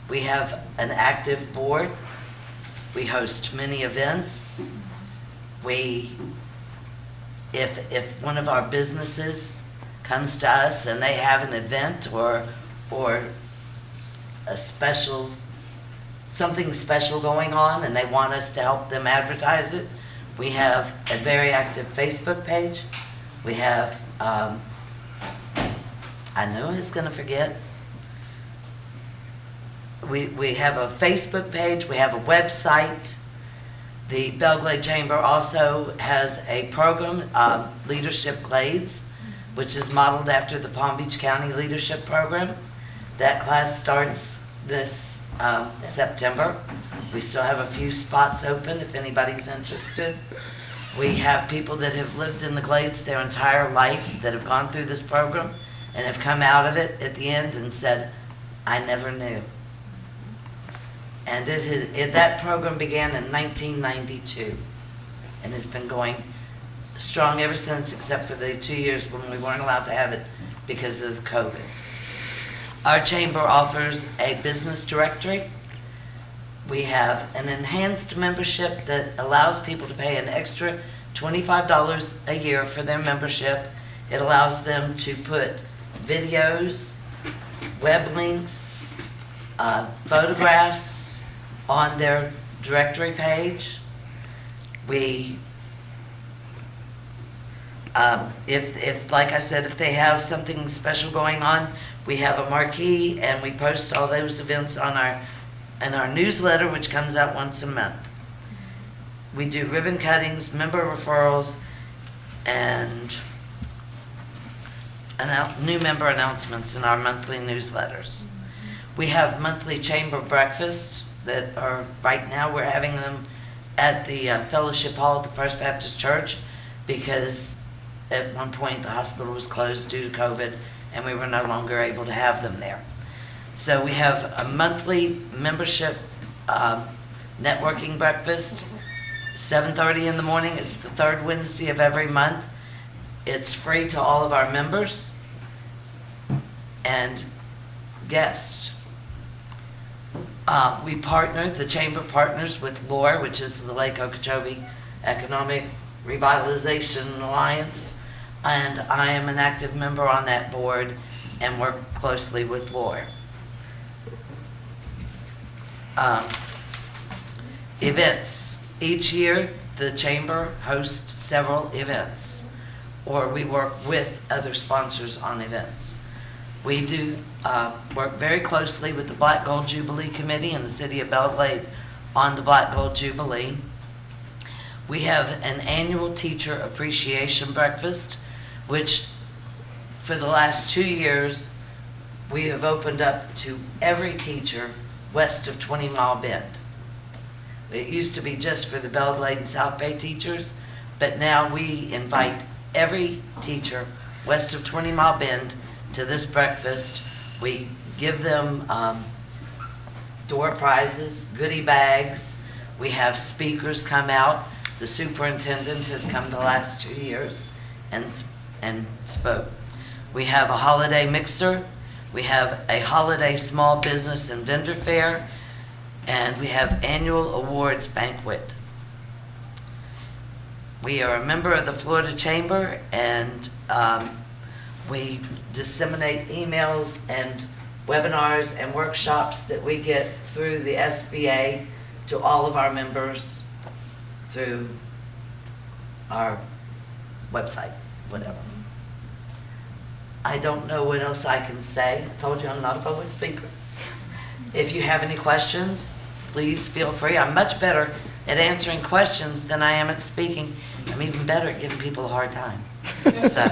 Speaker 6: We have an active board. We host many events. If one of our businesses comes to us and they have an event or a special, something special going on and they want us to help them advertise it, we have a very active Facebook page. We have, I knew I was gonna forget. We have a Facebook page, we have a website. The Belle Glade Chamber also has a program, Leadership Glades, which is modeled after the Palm Beach County Leadership Program. That class starts this September. We still have a few spots open if anybody's interested. We have people that have lived in the Glades their entire life that have gone through this program and have come out of it at the end and said, I never knew. And that program began in 1992 and has been going strong ever since, except for the 2 years when we weren't allowed to have it because of COVID. Our chamber offers a business directory. We have an enhanced membership that allows people to pay an extra $25 a year for their membership. It allows them to put videos, web links, photographs on their directory page. We, like I said, if they have something special going on, we have a marquee and we post all those events on our newsletter, which comes out once a month. We do ribbon cuttings, member referrals, and new member announcements in our monthly newsletters. We have monthly chamber breakfasts that are, right now we're having them at the Fellowship Hall at the First Baptist Church because at one point the hospital was closed due to COVID and we were no longer able to have them there. So we have a monthly membership networking breakfast, 7:30 in the morning. It's the third Wednesday of every month. It's free to all of our members and guests. The chamber partners with LORE, which is the Lake Okeechobee Economic Revitalization Alliance, and I am an active member on that board and work closely with LORE. Events. Each year, the chamber hosts several events, or we work with other sponsors on events. We do work very closely with the Black Gold Jubilee Committee in the city of Belle Glade on the Black Gold Jubilee. We have an annual teacher appreciation breakfast, which for the last 2 years, we have opened up to every teacher west of 20 Mile Bend. It used to be just for the Belle Glade and South Bay teachers, but now we invite every teacher west of 20 Mile Bend to this breakfast. We give them door prizes, goodie bags. We have speakers come out. The superintendent has come the last 2 years and spoke. We have a holiday mixer. We have a holiday small business and vendor fair, and we have annual awards banquet. We are a member of the Florida Chamber, and we disseminate emails and webinars and workshops that we get through the SBA to all of our members through our website, whatever. I don't know what else I can say. I told you I'm not a public speaker. If you have any questions, please feel free. I'm much better at answering questions than I am at speaking. I'm even better at giving people a hard time. So,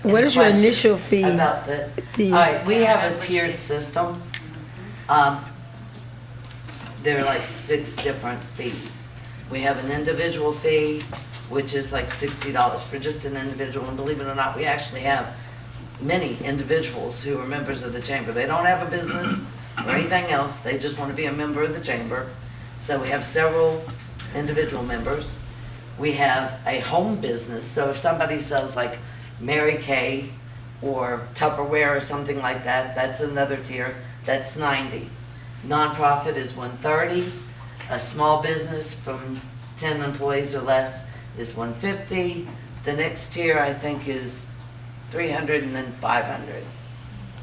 Speaker 2: what is your initial fee?
Speaker 6: About all right, we have a tiered system. There are like 6 different fees. We have an individual fee, which is like $60 for just an individual. And believe it or not, we actually have many individuals who are members of the chamber. They don't have a business or anything else. They just want to be a member of the chamber. So we have several individual members. We have a home business. So if somebody sells like Mary Kay or Tupperware or something like that, that's another tier. That's $90. Nonprofit is $130. A small business from 10 employees or less is $150. The next tier, I think, is $300 and then $500.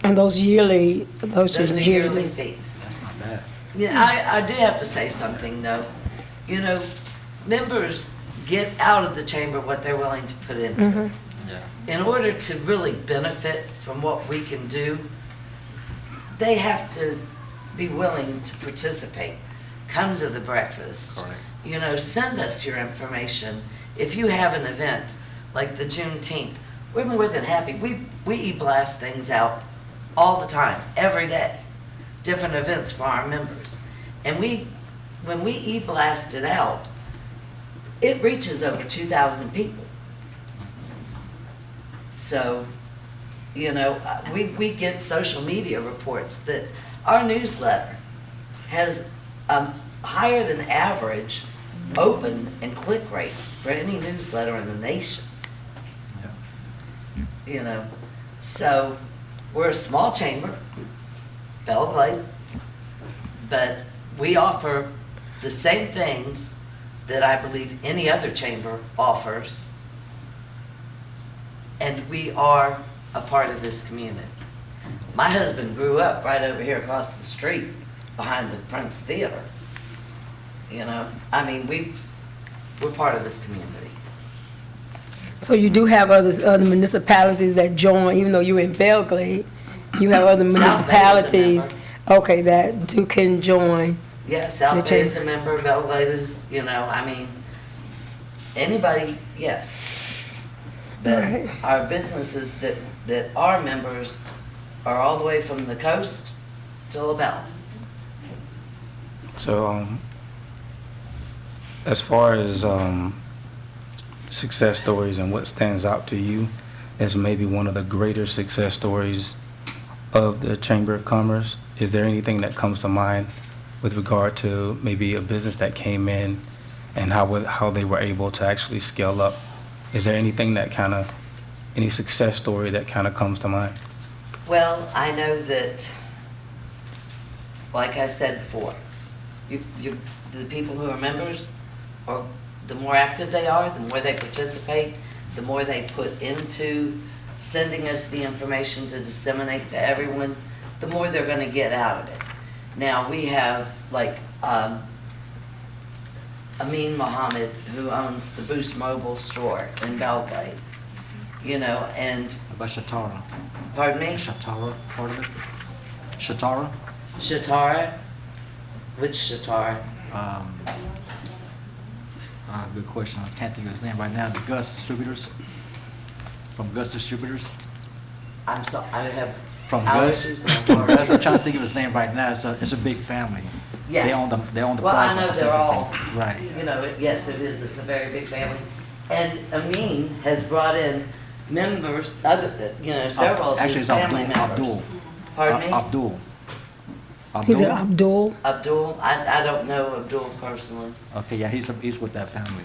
Speaker 2: And those yearly, those are
Speaker 6: Those are yearly
Speaker 2: yearly.
Speaker 6: fees.
Speaker 18: That's not bad.
Speaker 6: Yeah, I do have to say something, though. You know, members get out of the chamber what they're willing to put into.
Speaker 2: Mhm.
Speaker 6: In order to really benefit from what we can do, they have to be willing to participate. Come to the breakfast.
Speaker 18: Correct.
Speaker 6: You know, send us your information. If you have an event like the Juneteenth, we're more than happy. We e-blast things out all the time, every day, different events for our members. And when we e-blast it out, it reaches over 2,000 people. So, you know, we get social media reports that our newsletter has a higher than average open and click rate for any newsletter in the nation. You know, so we're a small chamber, Belle Glade, but we offer the same things that I believe any other chamber offers, and we are a part of this community. My husband grew up right over here across the street behind the Prince Theater. You know, I mean, we're part of this community.
Speaker 2: So you do have other municipalities that join, even though you're in Belle Glade, you have other municipalities, okay, that can join.
Speaker 6: Yeah, South Bay is a member, Belle Glade is, you know, I mean, anybody, yes. But
Speaker 2: Right.
Speaker 6: our businesses that are members are all the way from the coast to LaBelle.
Speaker 7: So, as far as success stories and what stands out to you as maybe one of the greater success stories of the Chamber of Commerce, is there anything that comes to mind with regard to maybe a business that came in and how they were able to actually scale up? Is there anything that any success story that kind of comes to mind?
Speaker 6: Well, I know that, like I said before, the people who are members, or the more active they are, the more they participate, the more they put into sending us the information to disseminate to everyone, the more they're going to get out of it. Now, we have like Amin Mohammed, who owns the Boost Mobile store in Belle Glade, you know, and...
Speaker 18: About Shatara.
Speaker 6: Pardon me?
Speaker 18: Shatara, part of it? Shatara?
Speaker 6: Shatara? Which Shatara?
Speaker 18: Good question. I can't think of his name right now. The Gus Distributors? From Gus Distributors?
Speaker 6: I'm sorry, I have...
Speaker 18: From Gus? From Gus. I'm trying to think of his name right now. It's a big family.
Speaker 6: Yes.
Speaker 18: They own the
Speaker 6: well,
Speaker 18: plaza.
Speaker 6: I know they're all,
Speaker 18: right.
Speaker 6: You know, yes, it is. It's a very big family. And Amin has brought in members, several of his family members.
Speaker 18: Abdul.
Speaker 6: Pardon me?
Speaker 18: Abdul.
Speaker 2: Is it Abdul?
Speaker 6: Abdul? I don't know Abdul personally.
Speaker 18: Okay, yeah, he's with that family.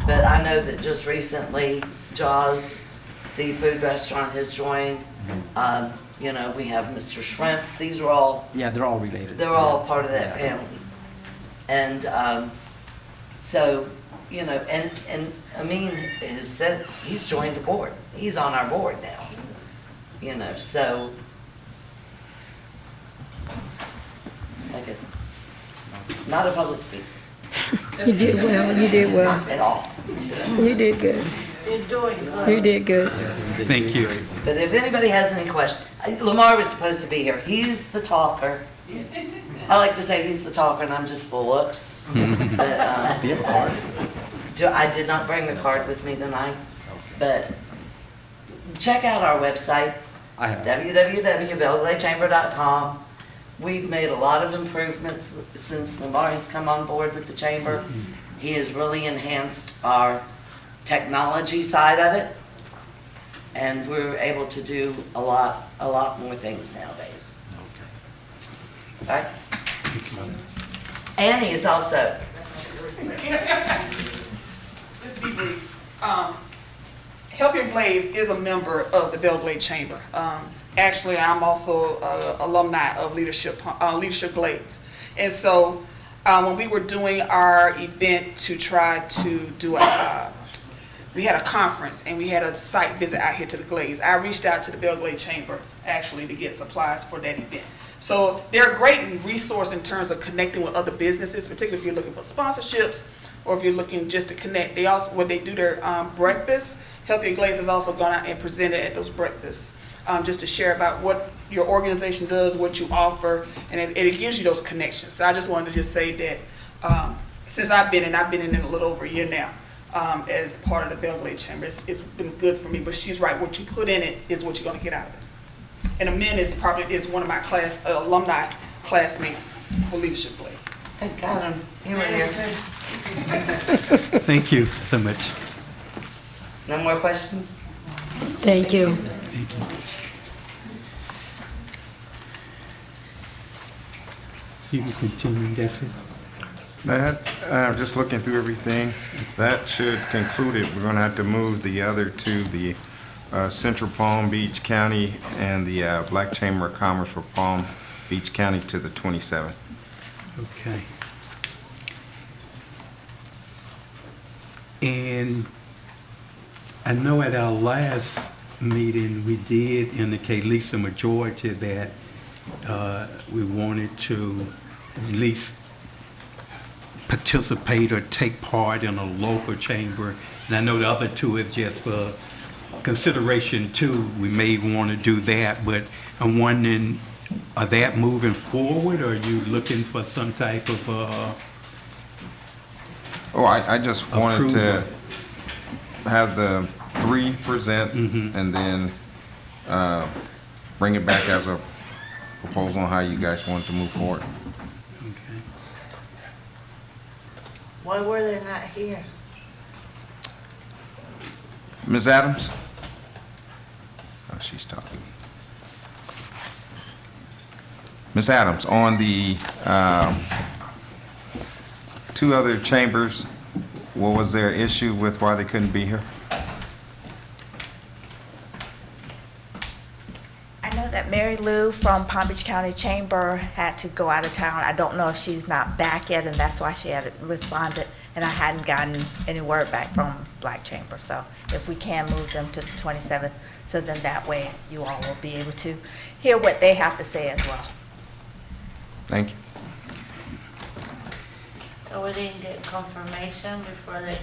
Speaker 6: But I know that just recently, Jaws Seafood Restaurant has joined. You know, we have Mr. Shrimp. These are all...
Speaker 18: Yeah, they're all related.
Speaker 6: They're all part of that family. And so, you know, and Amin has since, he's joined the board. He's on our board now. You know, so, like I said, not a public speaker.
Speaker 2: You did well, you did well.
Speaker 6: Not at all.
Speaker 2: You did good.
Speaker 8: You're doing good.
Speaker 2: You did good.
Speaker 1: Thank you.
Speaker 6: But if anybody has any questions, Lamar was supposed to be here. He's the talker. I like to say he's the talker and I'm just the looks. But,
Speaker 18: Do you have a card?
Speaker 6: I did not bring a card with me tonight, but check out our website, www.bellegladechamber.com. We've made a lot of improvements since Lamar has come on board with the chamber. He has really enhanced our technology side of it. And we're able to do a lot more things nowadays. Okay. Annie is also.
Speaker 15: Just be brief. Healthier Glaze is a member of the Belgrade Chamber. Actually, I'm also alumni of Leadership Glaze. And so when we were doing our event to try to do we had a conference and we had a site visit out here to the Glaze. I reached out to the Belgrade Chamber actually to get supplies for that event. So they're a great resource in terms of connecting with other businesses, particularly if you're looking for sponsorships or if you're looking just to connect. They also, when they do their breakfast, Healthier Glaze has also gone out and presented at those breakfasts just to share about what your organization does, what you offer, and it gives you those connections. So I just wanted to just say that since I've been in it a little over a year now, as part of the Belgrade Chamber. It's been good for me, but she's right. What you put in it is what you're going to get out of it. And Amin is one of my alumni classmates for Leadership Glaze.
Speaker 6: Thank God you were here.
Speaker 1: Thank you so much.
Speaker 6: No more questions?
Speaker 2: Thank you.
Speaker 1: You can continue, that's it.
Speaker 5: That, just looking through everything, that should conclude it. We're going to have to move the other two, the Central Palm Beach County and the Black Chamber of Commerce for Palm Beach County to the 27th.
Speaker 1: Okay. And I know at our last meeting, we did indicate at least a majority that we wanted to at least participate or take part in a local chamber. And I know the other two is just for consideration too. We may want to do that, but I'm wondering, are that moving forward, or are you looking for some type of
Speaker 5: Oh, I just wanted to have the three present and then bring it back as a proposal on how you guys want to move forward.
Speaker 1: Okay.
Speaker 8: Why were they not here?
Speaker 5: Ms. Adams? Oh, she's talking. Ms. Adams, on the two other chambers, what was their issue with why they couldn't be here?
Speaker 12: I know that Mary Lou from Palm Beach County Chamber had to go out of town. I don't know if she's not back yet, and that's why she hadn't responded, and I hadn't gotten any word back from Black Chamber. So if we can move them to the 27th, so then that way you all will be able to hear what they have to say as well.
Speaker 5: Thank you.
Speaker 8: So we didn't get confirmation before they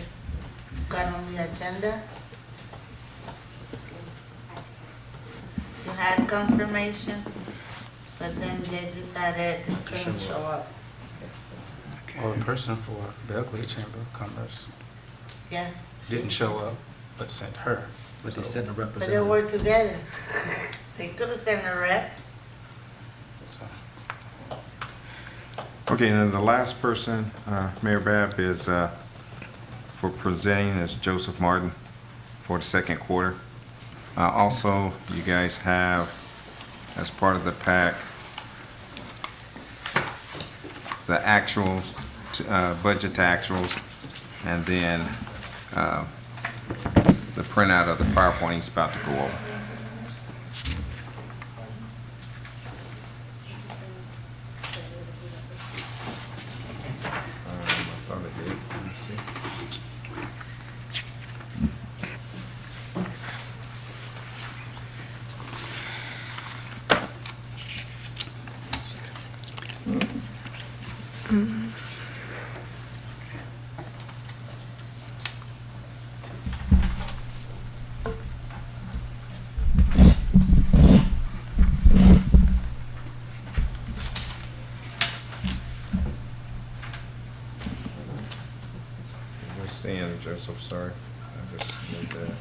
Speaker 8: got on the agenda? You had confirmation, but then they decided they couldn't show up.
Speaker 7: Or a person for Belgrade Chamber of Commerce
Speaker 8: Yeah,
Speaker 7: didn't show up, but sent her.
Speaker 18: But they sent a
Speaker 8: but they
Speaker 18: representative.
Speaker 8: were together. They could have sent a rep.
Speaker 7: So,
Speaker 5: Okay, and then the last person, Mayor Babb, is for presenting is Joseph Martin for the second quarter. Also, you guys have, as part of the pack, the actuals, budget to actuals, and then the printout of the PowerPoint he's about to go over. We're seeing Joseph, sorry. I just moved that.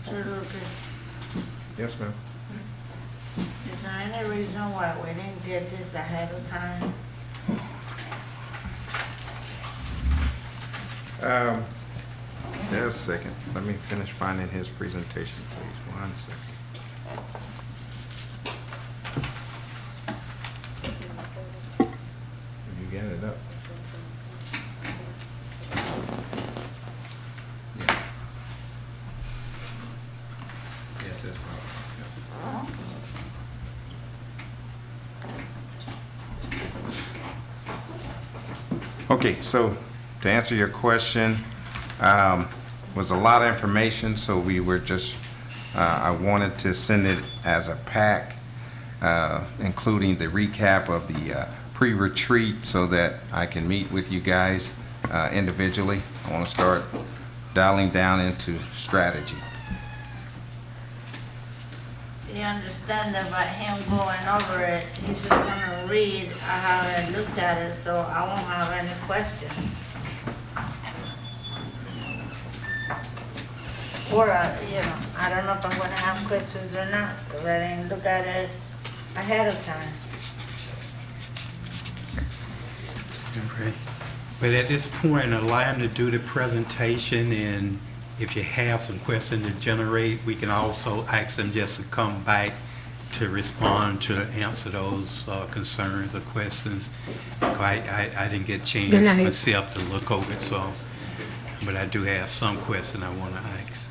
Speaker 8: Mr. Lucas,
Speaker 5: Yes, ma'am.
Speaker 8: is there any reason why we didn't get this ahead of time?
Speaker 5: Just a second. Let me finish finding his presentation, please. 1 second. You got it up? Yeah. Yes, that's probably. Okay, so to answer your question, was a lot of information, so we were just, I wanted to send it as a pack, including the recap of the pre-retreat so that I can meet with you guys individually. I want to start dialing down into strategy.
Speaker 8: You understand that by him going over it, he's just gonna read how I looked at it, so I won't have any questions. Or, I don't know if I'm gonna have questions or not, because I didn't look at it ahead of time.
Speaker 1: Okay. But at this point, allow him to do the presentation, and if you have some questions to generate, we can also ask them just to come back to respond, to answer those concerns or questions. I didn't get a chance myself to look over it, so, but I do have some questions I want to ask.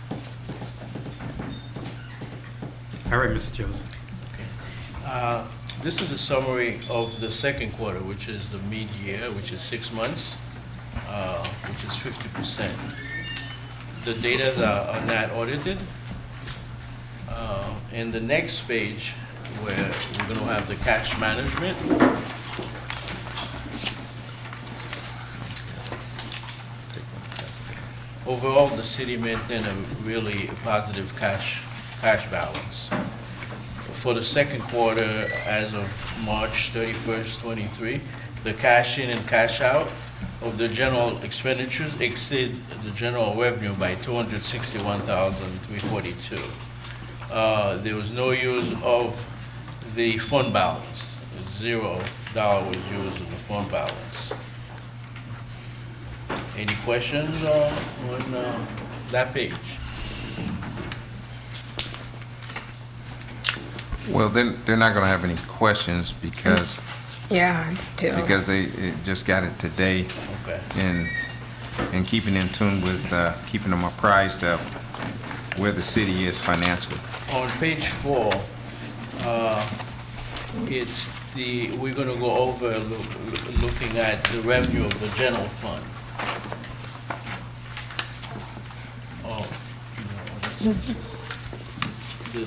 Speaker 1: All right, Mr. Joseph.
Speaker 11: This is a summary of the second quarter, which is the mid-year, which is 6 months, which is 50%. The data are not audited. In the next page, where we're going to have the cash management, overall, the city maintained a really positive cash balance. For the second quarter, as of March 31st, 23, the cash in and cash out of the general expenditures exceed the general revenue by $261,342. There was no use of the fund balance. $0 was used in the fund balance. Any questions on that page?
Speaker 5: Well, then they're not going to have any questions because
Speaker 2: Yeah, I do.
Speaker 5: because they just got it today.
Speaker 11: Okay.
Speaker 5: And keeping in tune with keeping them apprised of where the city is financially.
Speaker 11: On page 4, we're going to go over looking at the revenue of the general fund.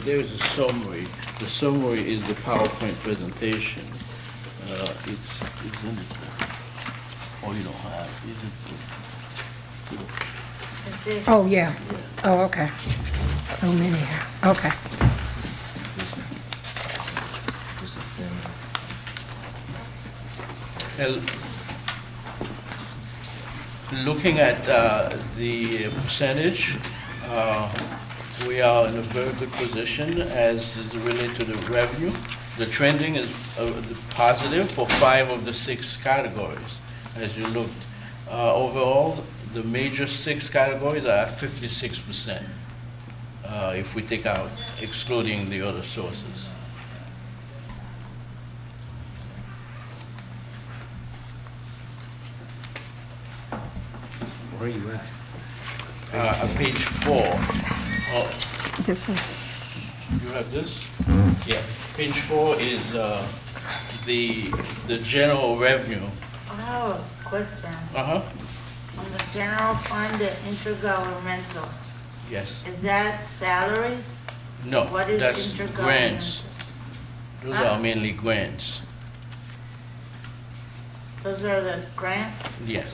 Speaker 11: There's a summary. The summary is the PowerPoint presentation. It's in it. Oh, you don't have, is it?
Speaker 2: Oh, yeah. Oh, okay. So many here. Okay.
Speaker 11: Looking at the percentage, we are in a very good position as is related to the revenue. The trending is positive for 5 of the 6 categories. As you looked, overall, the major 6 categories are at 56%, if we take out, excluding the other sources.
Speaker 18: Where are you at?
Speaker 11: Page 4.
Speaker 2: This one.
Speaker 11: You have this? Yeah. Page 4 is the general revenue.
Speaker 8: I have a question.
Speaker 11: Uh-huh.
Speaker 8: On the general fund, the intergovernmental,
Speaker 11: Yes.
Speaker 8: is that salaries?
Speaker 11: No,
Speaker 8: What is
Speaker 11: that's
Speaker 8: intergovernmental?
Speaker 11: grants. Those are mainly grants.
Speaker 8: Those are the grants?
Speaker 11: Yes.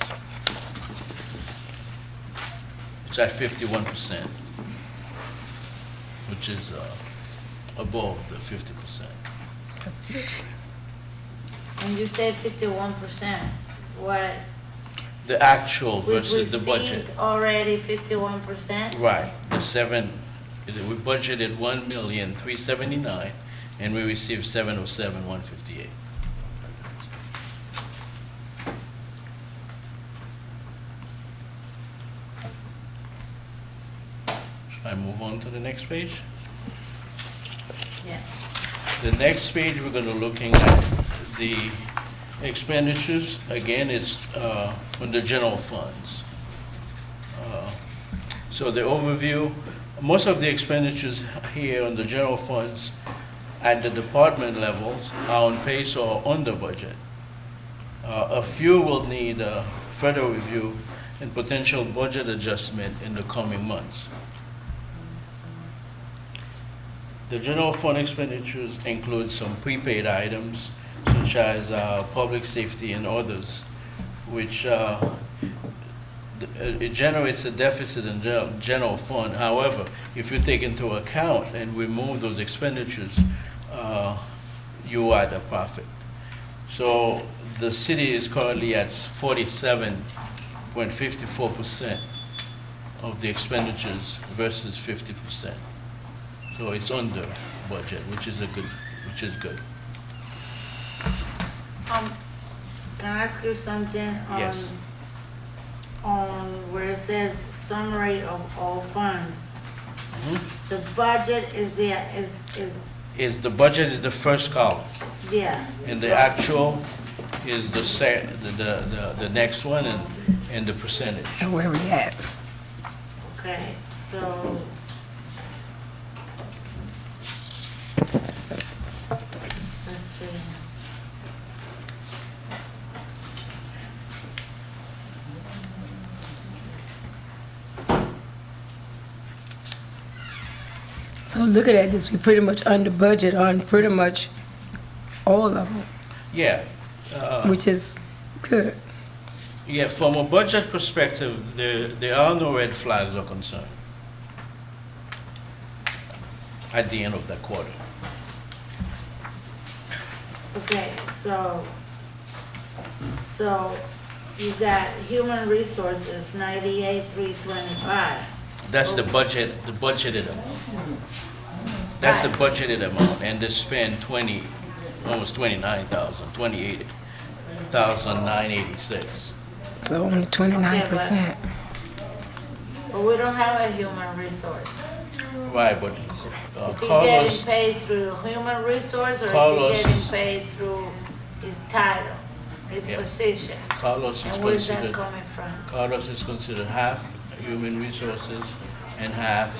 Speaker 11: It's at 51%, which is above the 50%.
Speaker 8: When you say 51%, what?
Speaker 11: The actual versus the
Speaker 8: We've
Speaker 11: budget.
Speaker 8: received already 51%?
Speaker 11: Right, we budgeted 1,379,000 and we received 707,158. I move on to the next page.
Speaker 8: Yeah.
Speaker 11: The next page, we're gonna looking at the expenditures. Again, it's on the general funds. So the overview, most of the expenditures here on the general funds at the department levels are on pace or under budget. A few will need further review and potential budget adjustment in the coming months. The general fund expenditures include some prepaid items such as public safety and others, which it generates a deficit in general fund. However, if you take into account and remove those expenditures, you add a profit. So the city is currently at 47.54% of the expenditures versus 50%. So it's under budget, which is good.
Speaker 8: Can I ask you something?
Speaker 11: Yes.
Speaker 8: On where it says summary of all funds, the budget is
Speaker 11: The budget is the first column,
Speaker 8: yeah.
Speaker 11: and the actual is the next one, and the percentage.
Speaker 2: And where we at?
Speaker 8: Okay, so. Let's see.
Speaker 2: So looking at this, we pretty much under budget on pretty much all of them,
Speaker 11: Yeah.
Speaker 2: which is good.
Speaker 11: Yeah, from a budget perspective, there are no red flags or concern at the end of the quarter.
Speaker 8: Okay, so you got human resources, 98,325.
Speaker 11: That's the budget, the budgeted amount. That's the budgeted amount, and they spend almost 29,000, 28,986.
Speaker 2: So only 29%.
Speaker 8: But we don't have a human resource.
Speaker 11: Right, but
Speaker 8: Is he getting
Speaker 11: Carlos,
Speaker 8: paid through human resource, or
Speaker 11: Carlos
Speaker 8: is he getting
Speaker 11: is-
Speaker 8: paid through his title, his
Speaker 11: Yeah.
Speaker 8: position?
Speaker 11: Carlos is
Speaker 8: And where's that
Speaker 11: considered,
Speaker 8: coming from?
Speaker 11: Carlos is considered half human resources and half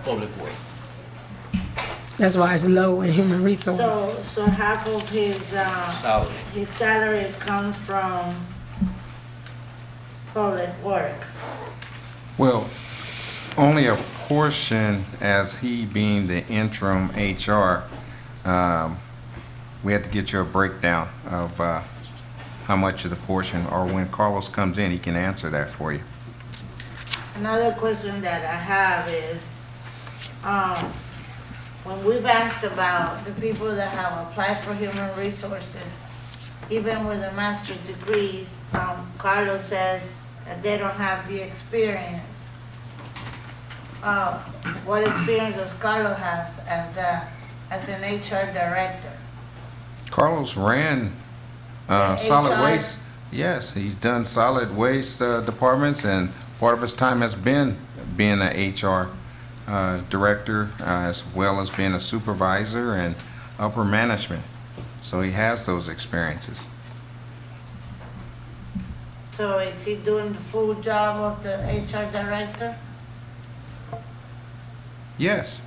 Speaker 11: public work.
Speaker 2: That's why it's low in human resources.
Speaker 8: So half of his,
Speaker 11: Salary.
Speaker 8: his salary comes from public works.
Speaker 5: Well, only a portion, as he being the interim HR, we have to get you a breakdown of how much of the portion, or when Carlos comes in, he can answer that for you.
Speaker 8: Another question that I have is, when we've asked about the people that have applied for human resources, even with a master's degree, Carlos says that they don't have the experience. What experience does Carlos have as an HR director?
Speaker 5: Carlos ran
Speaker 8: The
Speaker 5: solid
Speaker 8: HR?
Speaker 5: waste. Yes, he's done solid waste departments, and part of his time has been being an HR director, as well as being a supervisor and upper management. So he has those experiences.
Speaker 8: So is he doing the full job of the HR director?
Speaker 5: Yes.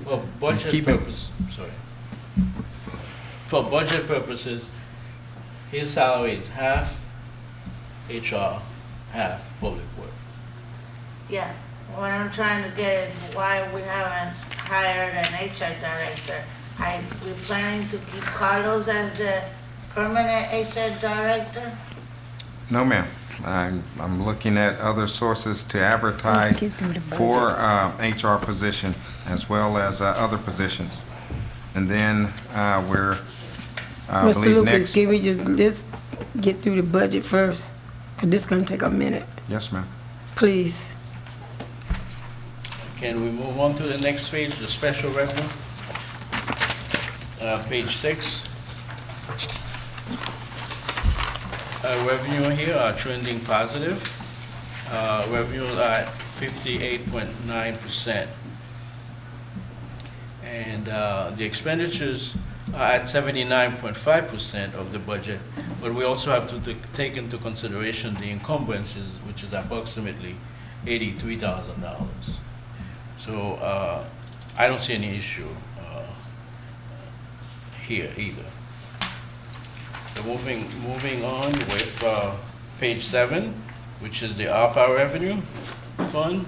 Speaker 11: For budget
Speaker 5: keeping-
Speaker 11: purpose, sorry. For budget purposes, his salary is half HR, half public work.
Speaker 8: Yeah, what I'm trying to get is why we haven't hired an HR director. We're planning to keep Carlos as the permanent HR director?
Speaker 5: No, ma'am. I'm looking at other sources to advertise
Speaker 2: get through the budget.
Speaker 5: for HR position as well as other positions. And then we're, I
Speaker 2: Mr.
Speaker 5: believe
Speaker 2: Lucas,
Speaker 5: next.
Speaker 2: can we just get through the budget first? 'Cause this gonna take a minute,
Speaker 5: Yes, ma'am.
Speaker 2: please.
Speaker 11: Can we move on to the next page, the special revenue? Page 6. Revenue here are trending positive. Revenue are at 58.9%. And the expenditures are at 79.5% of the budget, but we also have to take into consideration the encumbrances, which is approximately $83,000. So I don't see any issue here either. So moving on with page 7, which is the ARPA revenue fund.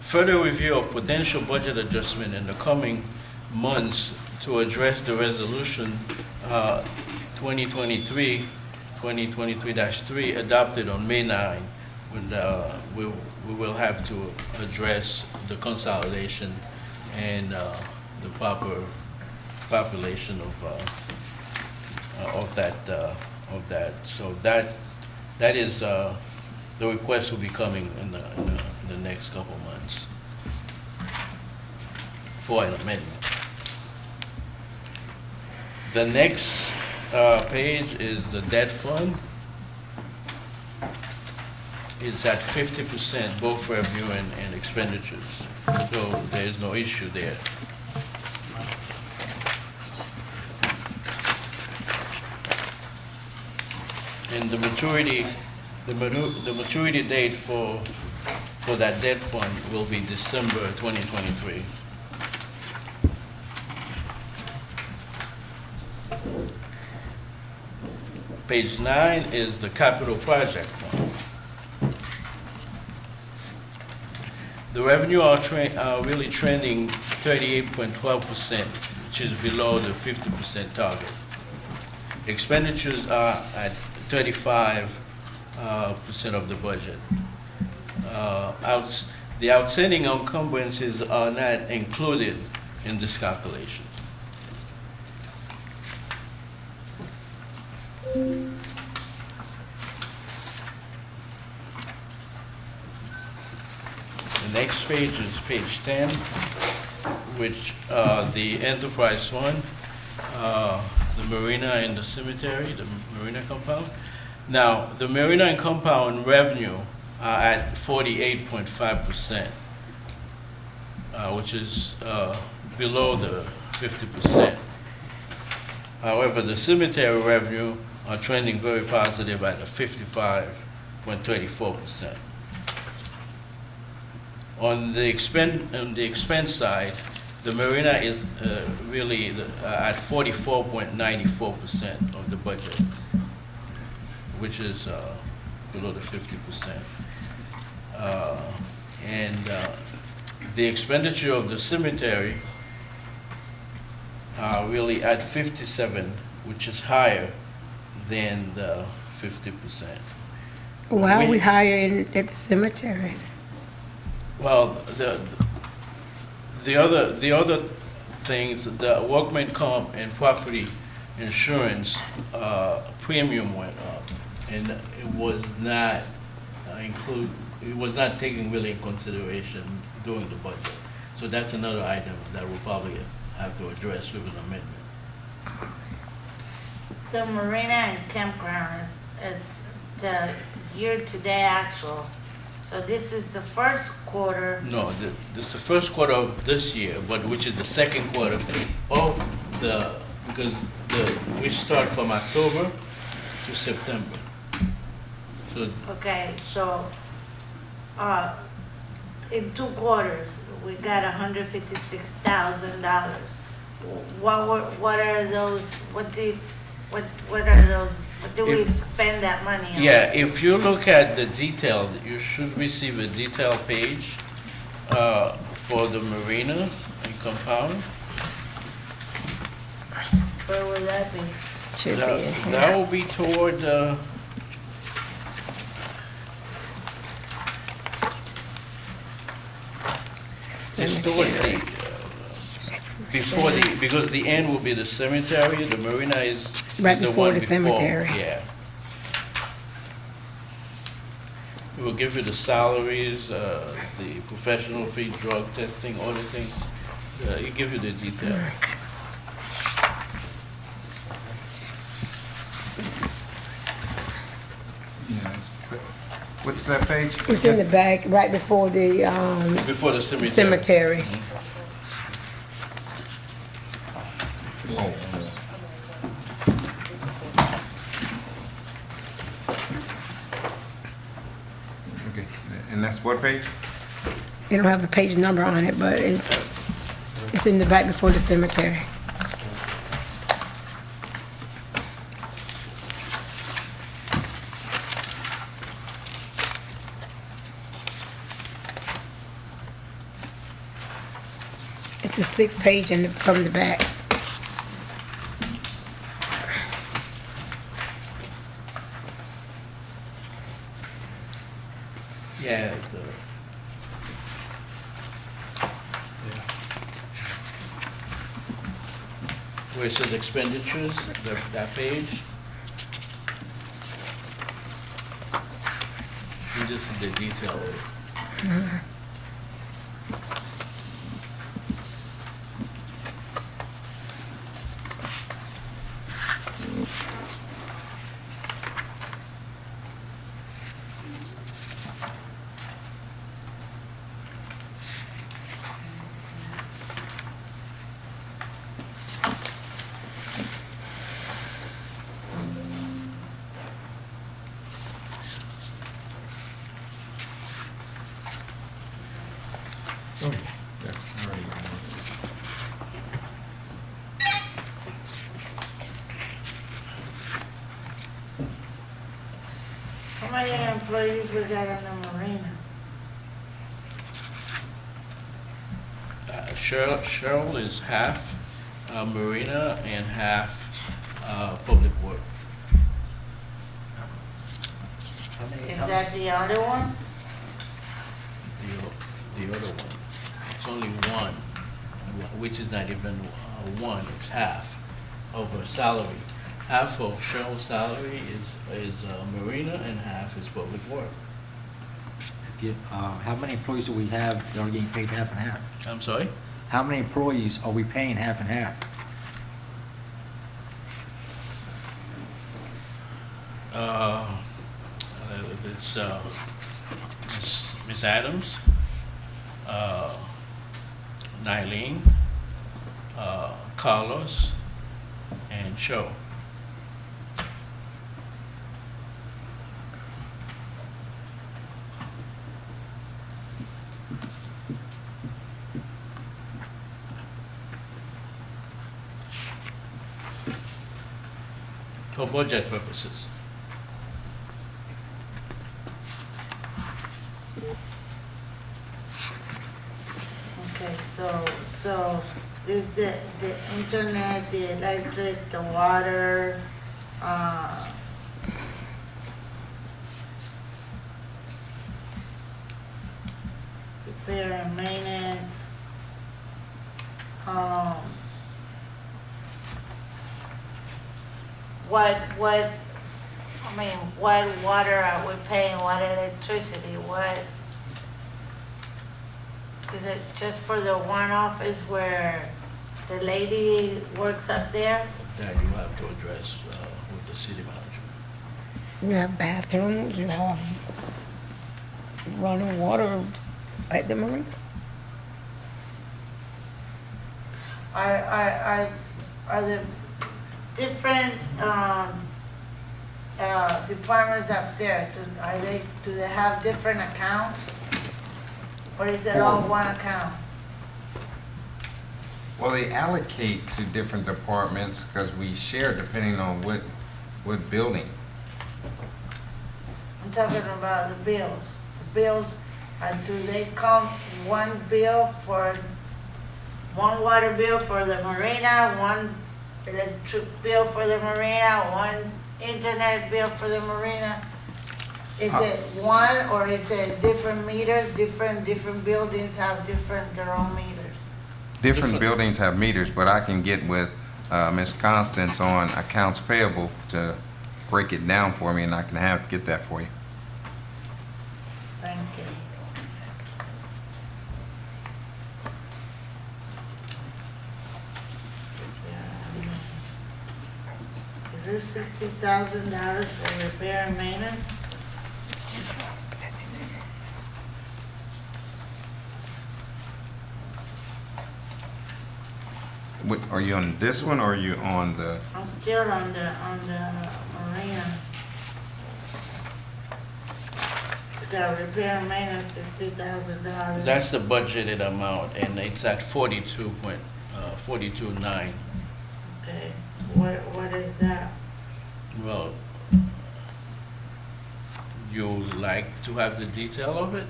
Speaker 11: Further review of potential budget adjustment in the coming months to address the resolution 2023-3 adopted on May 9. We will have to address the consolidation and the proper population of that. So that is the request will be coming in the next couple months for an amendment. The next page is the debt fund. It's at 50%, both revenue and expenditures. So there is no issue there. And the maturity date for that debt fund will be December 2023. Page 9 is the capital project fund. The revenue are really trending 38.12%, which is below the 50% target. Expenditures are at 35% of the budget. The outstanding encumbrances are not included in this calculation. The next page is page 10, which the enterprise fund, the marina and the cemetery, the marina compound. Now, the marina and compound revenue are at 48.5%, which is below the 50%. However, the cemetery revenue are trending very positive at a 55.34%. On the expense side, the marina is really at 44.94% of the budget, which is below the 50%. And the expenditure of the cemetery are really at 57, which is higher than the 50%.
Speaker 2: Why are we higher at the cemetery?
Speaker 11: Well, the other things, the workman comp and property insurance premium went up, and it was not taken really in consideration during the budget. So that's another item that we'll probably have to address with an amendment.
Speaker 8: The marina and campground it's the year-to-date actual. So this is the first quarter.
Speaker 11: No, this is the first quarter of this year, but which is the second quarter of because we start from October to September. So
Speaker 8: Okay, so in 2 quarters, we got $156,000. What are those? What are those? What do we spend that money on?
Speaker 11: yeah, if you look at the detail, you should receive a detail page for the marina and compound.
Speaker 8: Where will that be?
Speaker 2: Should be in here.
Speaker 11: That will be toward it's toward because the end will be the cemetery, the marina is
Speaker 2: Right
Speaker 11: the
Speaker 2: before
Speaker 11: one
Speaker 2: the cemetery.
Speaker 11: Yeah. We'll give you the salaries, the professional fee, drug testing, auditing. It give you the detail.
Speaker 5: What's that page?
Speaker 2: It's in the back, right before the
Speaker 11: Before the cemetery.
Speaker 2: cemetery.
Speaker 5: Oh. Okay, and that's what page?
Speaker 2: It don't have the page number on it, but it's in the back before the cemetery. It's the 6th page from the back.
Speaker 11: Yeah, where it says expenditures, that page. And just the detail.
Speaker 8: How many employees we got on the marina?
Speaker 11: Cheryl is half marina and half public work.
Speaker 8: Is that the other one?
Speaker 11: The other one, it's only one, which is not even one, it's half of her salary. Half of Cheryl's salary is marina and half is public work.
Speaker 18: If you, how many employees do we have that are getting paid half and half?
Speaker 11: I'm sorry?
Speaker 18: How many employees are we paying half and half?
Speaker 11: It's Miss Adams, Nylene, Carlos, and Cho. For budget purposes.
Speaker 8: Okay, so is the internet, the electric, the water, repair and maintenance, what water are we paying, what electricity, what? Is it just for the one office where the lady works up there?
Speaker 11: That you have to address with the city manager.
Speaker 2: You have bathrooms, you have running water at the marina.
Speaker 8: Are the different departments up there, do they have different accounts? Or is it all one account?
Speaker 5: Well, they allocate to different departments because we share depending on what building.
Speaker 8: I'm talking about the bills. The bills, do they come one bill for, one water bill for the marina, one electric bill for the marina, one internet bill for the marina? Is it one or is it different meters, different buildings have their own meters?
Speaker 5: Different buildings have meters, but I can get with Ms. Constance on accounts payable to break it down for me, and I can get that for you.
Speaker 8: Thank you. Is this $60,000 for repair and maintenance?
Speaker 5: Are you on this one or are you on the,
Speaker 8: I'm still on the marina. The repair and maintenance, $60,000.
Speaker 11: That's the budgeted amount, and it's at 42.9.
Speaker 8: Okay, what is that?
Speaker 11: Well, you like to have the detail of it?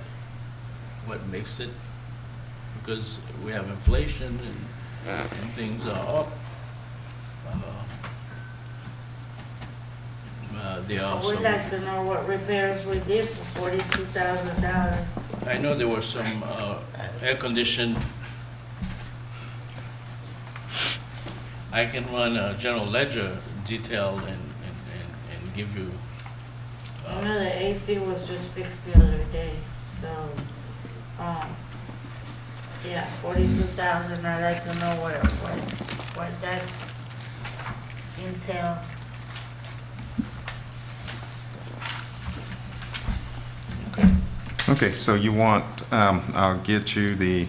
Speaker 11: What makes it? Because we have inflation and things are up. There are
Speaker 8: We'd
Speaker 11: some,
Speaker 8: like to know what repairs we did for $42,000.
Speaker 11: I know there were some air conditioned. I can run a general ledger detail and give you.
Speaker 8: I know the AC was just fixed the other day, so, yeah, 42,000, I'd like to know what that entails.
Speaker 5: okay, so you want, I'll get you the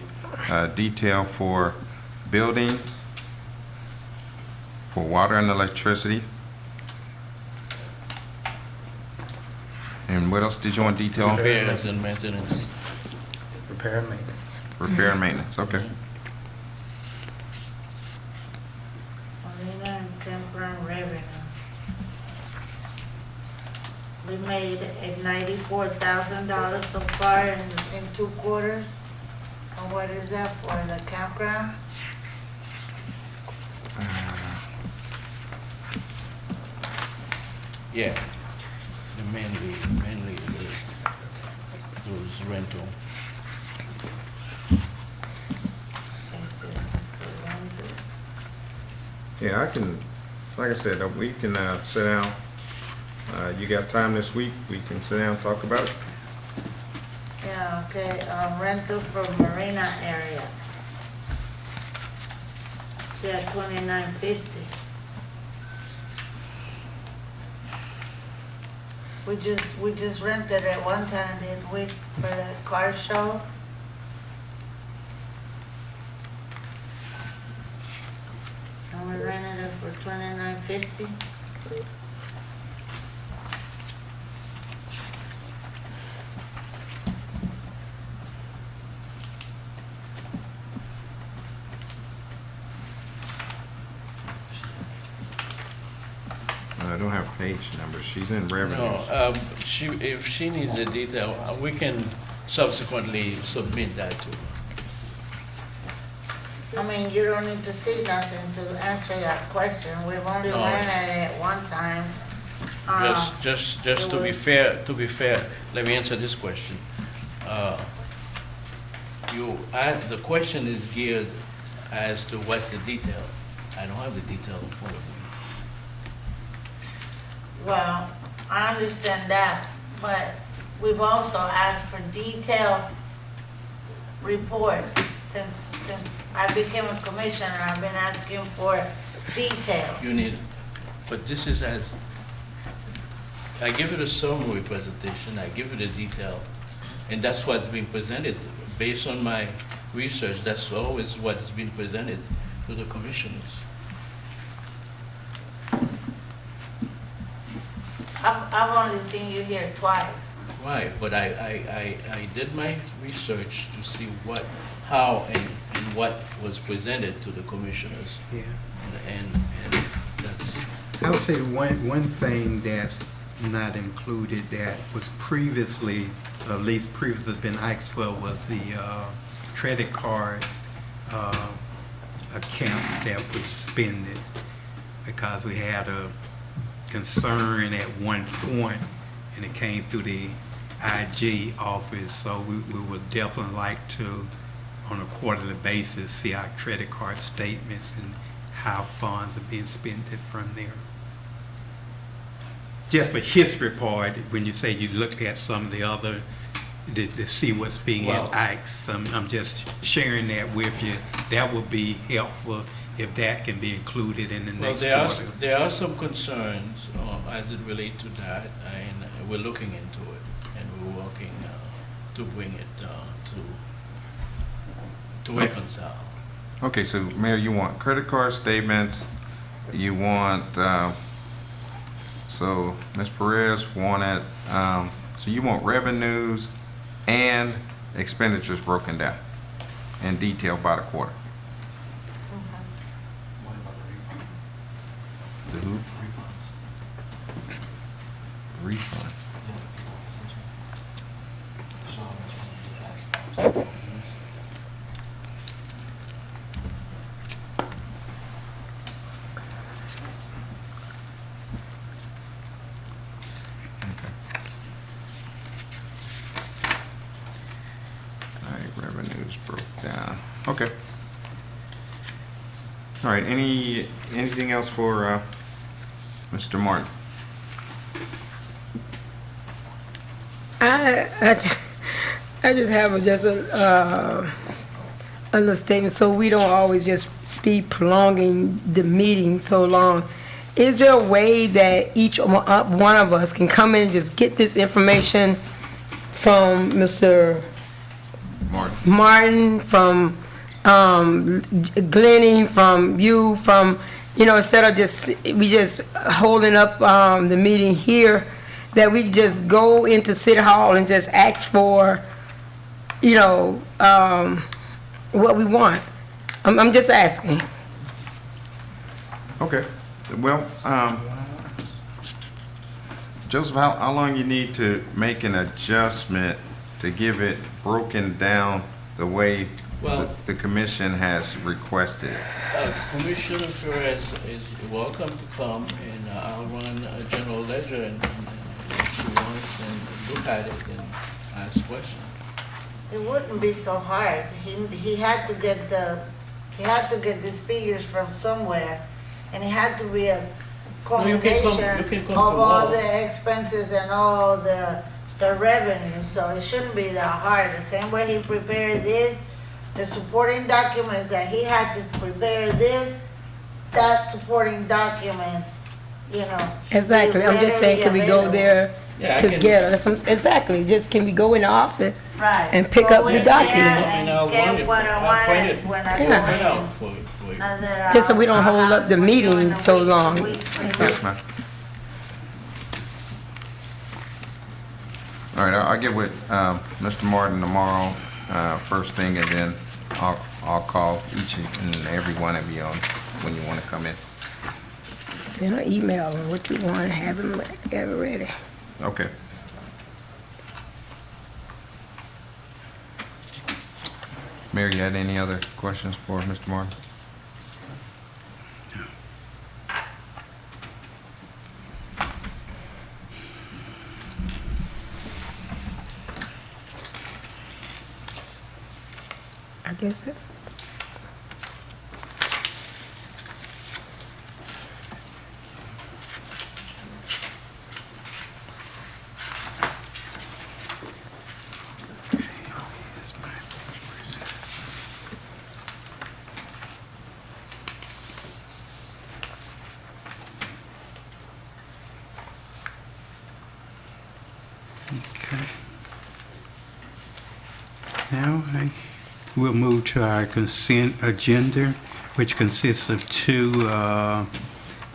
Speaker 5: detail for buildings, for water and electricity. And what else did you want detail?
Speaker 11: Repairs and maintenance.
Speaker 7: Repair and maintenance.
Speaker 5: Repair and maintenance, okay.
Speaker 8: Marina and campground revenue. We made $94,000 so far in 2 quarters. And what is that for, the campground?
Speaker 11: Yeah, mainly those rental.
Speaker 5: Yeah, I can, like I said, we can sit down. You got time this week, we can sit down and talk about it.
Speaker 8: Yeah, okay, rental from marina area. Yeah, $29.50. We just rented it one time, didn't we, for the car show? And we rented it for $29.50.
Speaker 5: I don't have page numbers, she's in revenues.
Speaker 11: No, if she needs the detail, we can subsequently submit that to her.
Speaker 8: I mean, you don't need to see nothing to answer that question. We've only
Speaker 11: No.
Speaker 8: rented it one time.
Speaker 11: Just
Speaker 8: it
Speaker 11: to be
Speaker 8: was-
Speaker 11: fair, let me answer this question. The question is geared as to what's the detail. I don't have the detail in front of me.
Speaker 8: Well, I understand that, but we've also asked for detailed reports. Since I became a commissioner, I've been asking for detail.
Speaker 11: You need, but this is I give you the summary presentation, I give you the detail, and that's what's being presented. Based on my research, that's always what's been presented to the commissioners.
Speaker 8: I've only seen you here twice.
Speaker 11: Right, but I did my research to see how and what was presented to the commissioners.
Speaker 1: Yeah.
Speaker 11: And that's,
Speaker 1: I would say one thing that's not included that was previously, at least previously been asked for, was the credit cards accounts that was spending, because we had a concern at one point, and it came through the IG office, so we would definitely like to, on a quarterly basis, see our credit card statements and how funds are being spent from there. Just for history part, when you say you look at some of the other, to see what's being asked, I'm just sharing that with you. That would be helpful if that can be included in the next quarter.
Speaker 11: there are some concerns as it relates to that, and we're looking into it, and we're working to bring it to reconcile.
Speaker 5: Okay, so Mayor, you want credit card statements, you want, so Ms. Perez wanted, so you want revenues and expenditures broken down in detail by the quarter. The who? Refunds. All right, revenues broke down. Okay. All right, anything else for Mr. Martin?
Speaker 2: I just have a little statement, so we don't always just be prolonging the meeting so long. Is there a way that each one of us can come in and just get this information from Mr. Martin, from Glennie, from you, from, instead of we just holding up the meeting here, that we just go into City Hall and just ask for, what we want. I'm just asking.
Speaker 5: Okay, well, Joseph, how long you need to make an adjustment to give it broken down the way the commission has requested?
Speaker 11: Commissioner Perez is welcome to come, and I'll run a general ledger and if she wants, and look at it and ask questions.
Speaker 8: It wouldn't be so hard. He had to get these figures from somewhere, and it had to be a combination of all the expenses and all the revenue, so it shouldn't be that hard. The same way he prepared this, the supporting documents that he had to prepare that supporting documents,
Speaker 2: Exactly, I'm just saying, can we go there
Speaker 11: Yeah,
Speaker 2: together? That's what, exactly, just can we go in the office
Speaker 8: Right.
Speaker 2: and pick up the documents?
Speaker 8: Get what I wanted when I go in.
Speaker 2: Just so we don't hold up the meeting so long.
Speaker 5: Yes, ma'am. All right, I'll get with Mr. Martin tomorrow, first thing, and then I'll call each and every one of you on when you want to come in.
Speaker 2: Send an email on what you want, have it ready.
Speaker 5: Okay. Mayor, you had any other questions for Mr. Martin?
Speaker 2: I guess that's.
Speaker 1: Okay. Now, we'll move to our consent agenda, which consists of two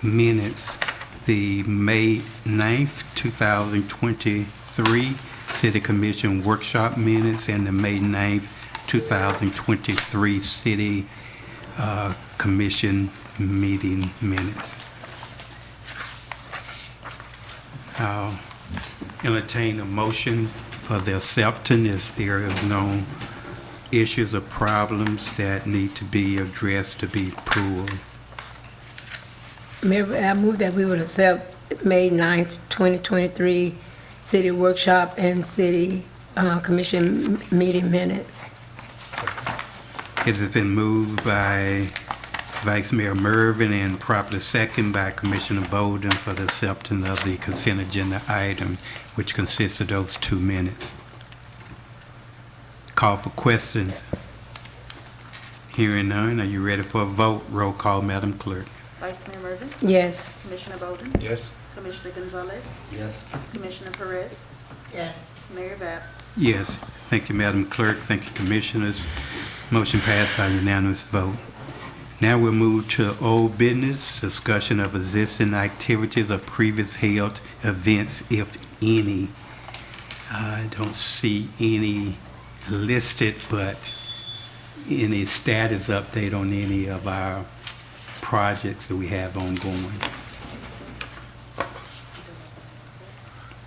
Speaker 1: minutes. The May 9th, 2023 City Commission Workshop minutes and the May 9th, 2023 City Commission meeting minutes. I'll entertain a motion for the acceptance if there is no issues or problems that need to be addressed to be pulled.
Speaker 2: Mayor, I move that we would accept May 9th, 2023 City Workshop and City Commission meeting minutes.
Speaker 1: It has been moved by Vice Mayor Mervin and properly second by Commissioner Bolden for the acceptance of the consent agenda item, which consists of those 2 minutes. Call for questions. Hearing none, are you ready for a vote? Roll call, Madam Clerk.
Speaker 4: Vice Mayor Mervin?
Speaker 2: Yes.
Speaker 4: Commissioner Bolden?
Speaker 7: Yes.
Speaker 4: Commissioner Gonzalez?
Speaker 18: Yes.
Speaker 4: Commissioner Perez?
Speaker 8: Yes.
Speaker 4: Mayor Bab?
Speaker 1: Yes. Thank you, Madam Clerk. Thank you, Commissioners. Motion passed by unanimous vote. Now we'll move to old business, discussion of existing activities of previous held events, if any. I don't see any listed, but any status update on any of our projects that we have ongoing.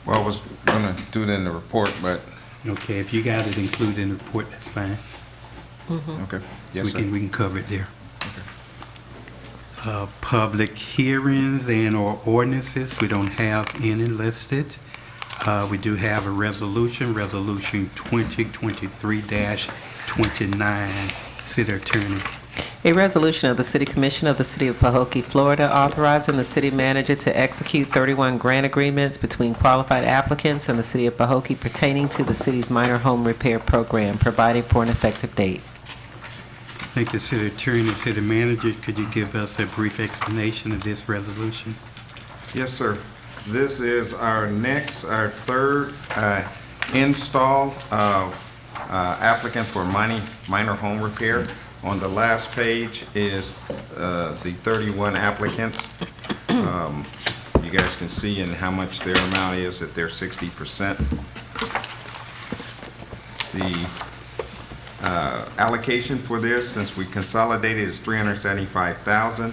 Speaker 5: Well, I was gonna do it in the report, but.
Speaker 1: Okay, if you got it included in the report, that's fine.
Speaker 5: Okay, yes, sir.
Speaker 1: We can cover it there. Public hearings and/or ordinances, we don't have any listed. We do have a resolution, Resolution 2023-29. City Attorney.
Speaker 9: A resolution of the City Commission of the City of Pahokee, Florida, authorizing the city manager to execute 31 grant agreements between qualified applicants and the City of Pahokee pertaining to the city's minor home repair program, providing for an effective date.
Speaker 1: Thank you, City Attorney. City Manager, could you give us a brief explanation of this resolution?
Speaker 5: Yes, sir. This is our third install of applicant for minor home repair. On the last page is the 31 applicants. You guys can see in how much their amount is, that they're 60%. The allocation for this, since we consolidated, is $375,000.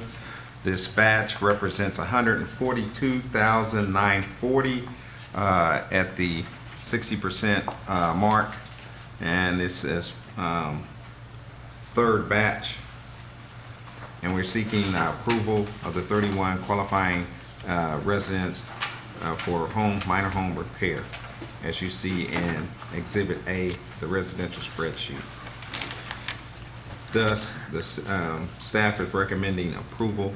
Speaker 5: This batch represents $142,940 at the 60% mark, and this is third batch, and we're seeking approval of the 31 qualifying residents for minor home repair, as you see in Exhibit A, the residential spreadsheet. Thus, the staff is recommending approval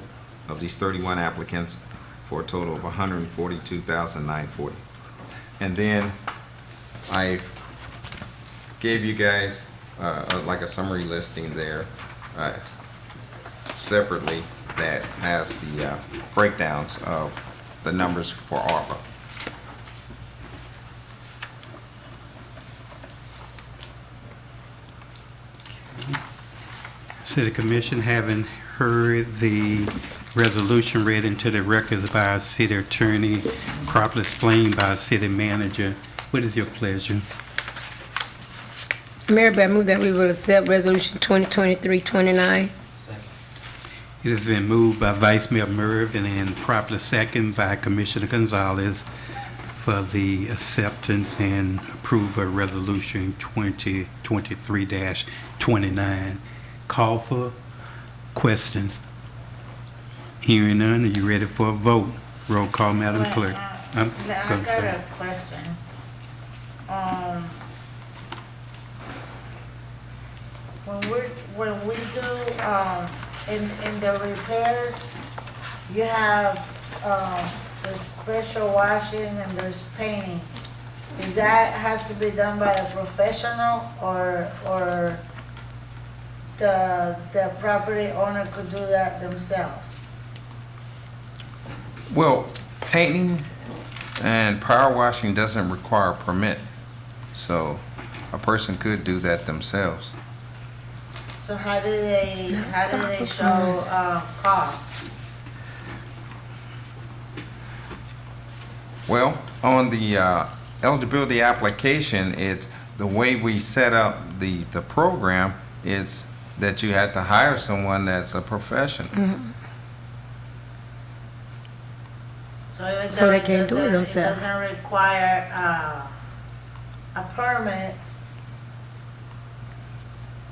Speaker 5: of these 31 applicants for a total of $142,940. And then I gave you guys like a summary listing there separately that has the breakdowns of the numbers for ARPA.
Speaker 1: City Commission, having heard the resolution read into the records by our City Attorney, properly explained by our City Manager, what is your pleasure?
Speaker 2: Mayor, I move that we will accept Resolution 2023-29.
Speaker 1: It has been moved by Vice Mayor Merv and properly second by Commissioner Gonzalez for the acceptance and approval of Resolution 2023-29. Call for questions. Hearing none, are you ready for a vote? Roll call, Madam Clerk.
Speaker 8: I got a question. When we do in the repairs, you have there's pressure washing and there's painting. Is that has to be done by a professional, or the property owner could do that themselves?
Speaker 5: Well, painting and power washing doesn't require a permit, so a person could do that themselves.
Speaker 8: So how do they show cost?
Speaker 5: Well, on the eligibility application, it's the way we set up the program. It's that you have to hire someone that's a professional.
Speaker 2: So they can't do it themselves.
Speaker 8: It doesn't require a permit.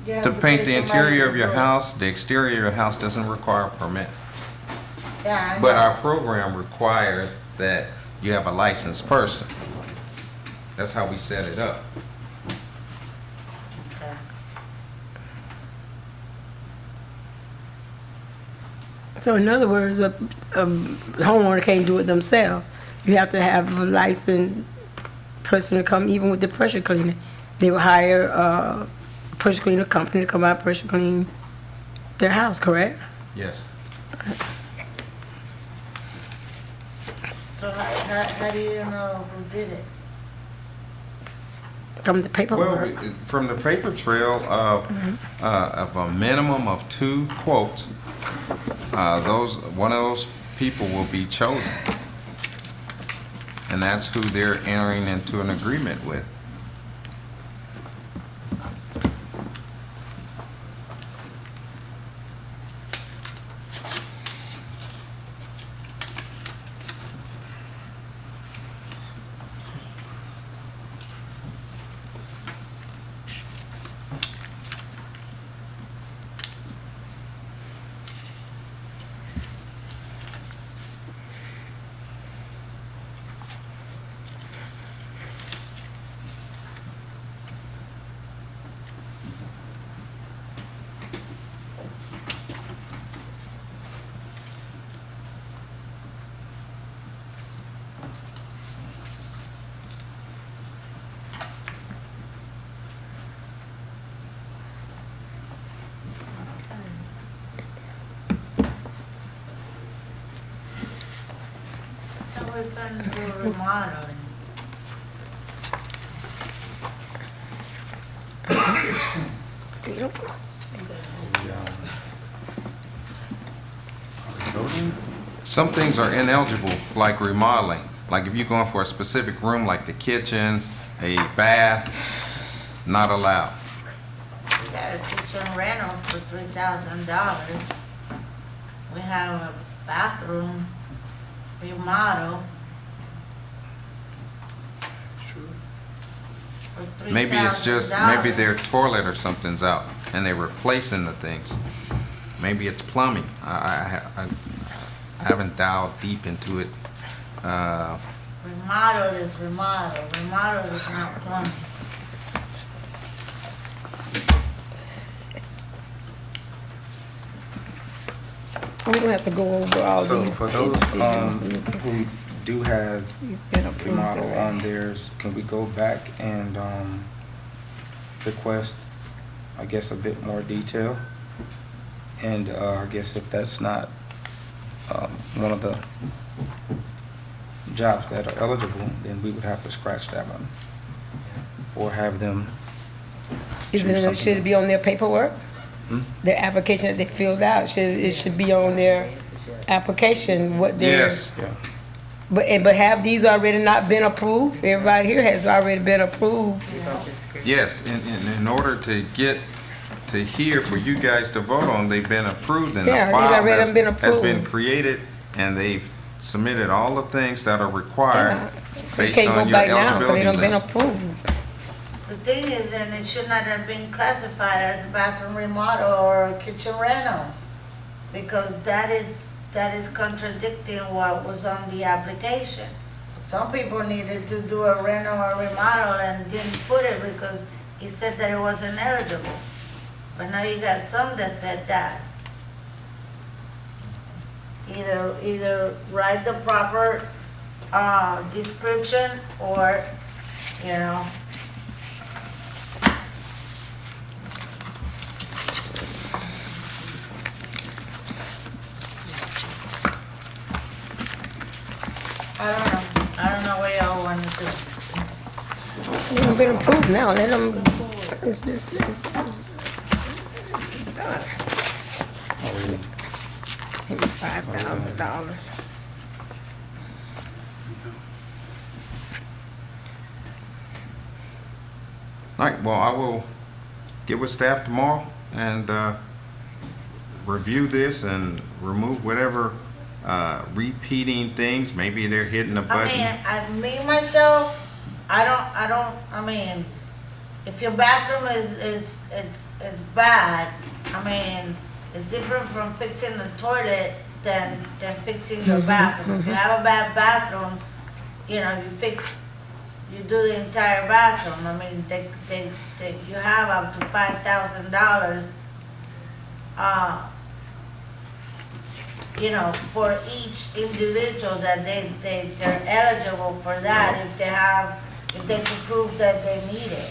Speaker 8: You have
Speaker 5: To paint
Speaker 8: pay
Speaker 5: the
Speaker 8: somebody
Speaker 5: interior
Speaker 8: to
Speaker 5: of your
Speaker 8: do it.
Speaker 5: house, the exterior of your house doesn't require a permit.
Speaker 8: Yeah, I
Speaker 5: But
Speaker 8: know.
Speaker 5: our program requires that you have a licensed person. That's how we set it up.
Speaker 8: Okay.
Speaker 2: So in other words, a homeowner can't do it themselves. You have to have a licensed person to come, even with the pressure cleaner. They will hire a pressure cleaner company to come out and pressure clean their house, correct?
Speaker 5: Yes.
Speaker 8: So how do you know who did it?
Speaker 2: From the
Speaker 5: Well,
Speaker 2: paperwork?
Speaker 5: from the paper trail of a minimum of 2 quotes, one of those people will be chosen. And that's who they're entering into an agreement with.
Speaker 8: So we're going to do remodeling.
Speaker 5: Some things are ineligible, like remodeling. Like if you're going for a specific room, like the kitchen, a bath, not allowed.
Speaker 8: We got a kitchen rental for $3,000. We have a bathroom remodel. For
Speaker 5: Maybe it's just,
Speaker 8: $3,000.
Speaker 5: maybe their toilet or something's out and they're replacing the things. Maybe it's plumbing. I haven't dialed deep into it.
Speaker 8: Remodel is remodel. Remodel is not plumbing.
Speaker 2: We don't have to go over all
Speaker 7: So
Speaker 2: these.
Speaker 7: for those who do have
Speaker 2: He's been approved
Speaker 7: remodel
Speaker 2: already.
Speaker 7: on theirs, can we go back and request, I guess, a bit more detail? And I guess if that's not one of the jobs that are eligible, then we would have to scratch that one. Or have them choose something
Speaker 2: Should it be on their paperwork? Their application that they filled out, it should be on their application, what their.
Speaker 5: Yes.
Speaker 7: Yeah.
Speaker 2: But have these already not been approved? Everybody here has already been approved.
Speaker 5: Yes, in order to get to here for you guys to vote on, they've been approved and the
Speaker 2: Yeah, these
Speaker 5: file
Speaker 2: already been
Speaker 5: has been
Speaker 2: approved.
Speaker 5: created and they've submitted all the things that are required
Speaker 2: So you
Speaker 5: based
Speaker 2: can't
Speaker 5: on
Speaker 2: go
Speaker 5: your
Speaker 2: back now, because
Speaker 5: eligibility
Speaker 2: they done been
Speaker 5: list.
Speaker 2: approved.
Speaker 8: The thing is, then it should not have been classified as a bathroom remodel or a kitchen rental, because that is contradicting what was on the application. Some people needed to do a rental or remodel and didn't put it because he said that it wasn't eligible. But now you got some that said that. Either write the proper description or, you know. I don't know what y'all want to do.
Speaker 2: They done been approved now, let them, it's done. Maybe $5,000.
Speaker 5: All right, well, I will get with staff tomorrow and review this and remove whatever repeating things. Maybe they're hitting a button.
Speaker 8: Me myself, I mean, if your bathroom is bad, I mean, it's different from fixing the toilet than fixing your bathroom. If you have a bad bathroom, you know, you do the entire bathroom. I mean, you have up to $5,000, you know, for each individual that they're eligible for that if they can prove that they need it.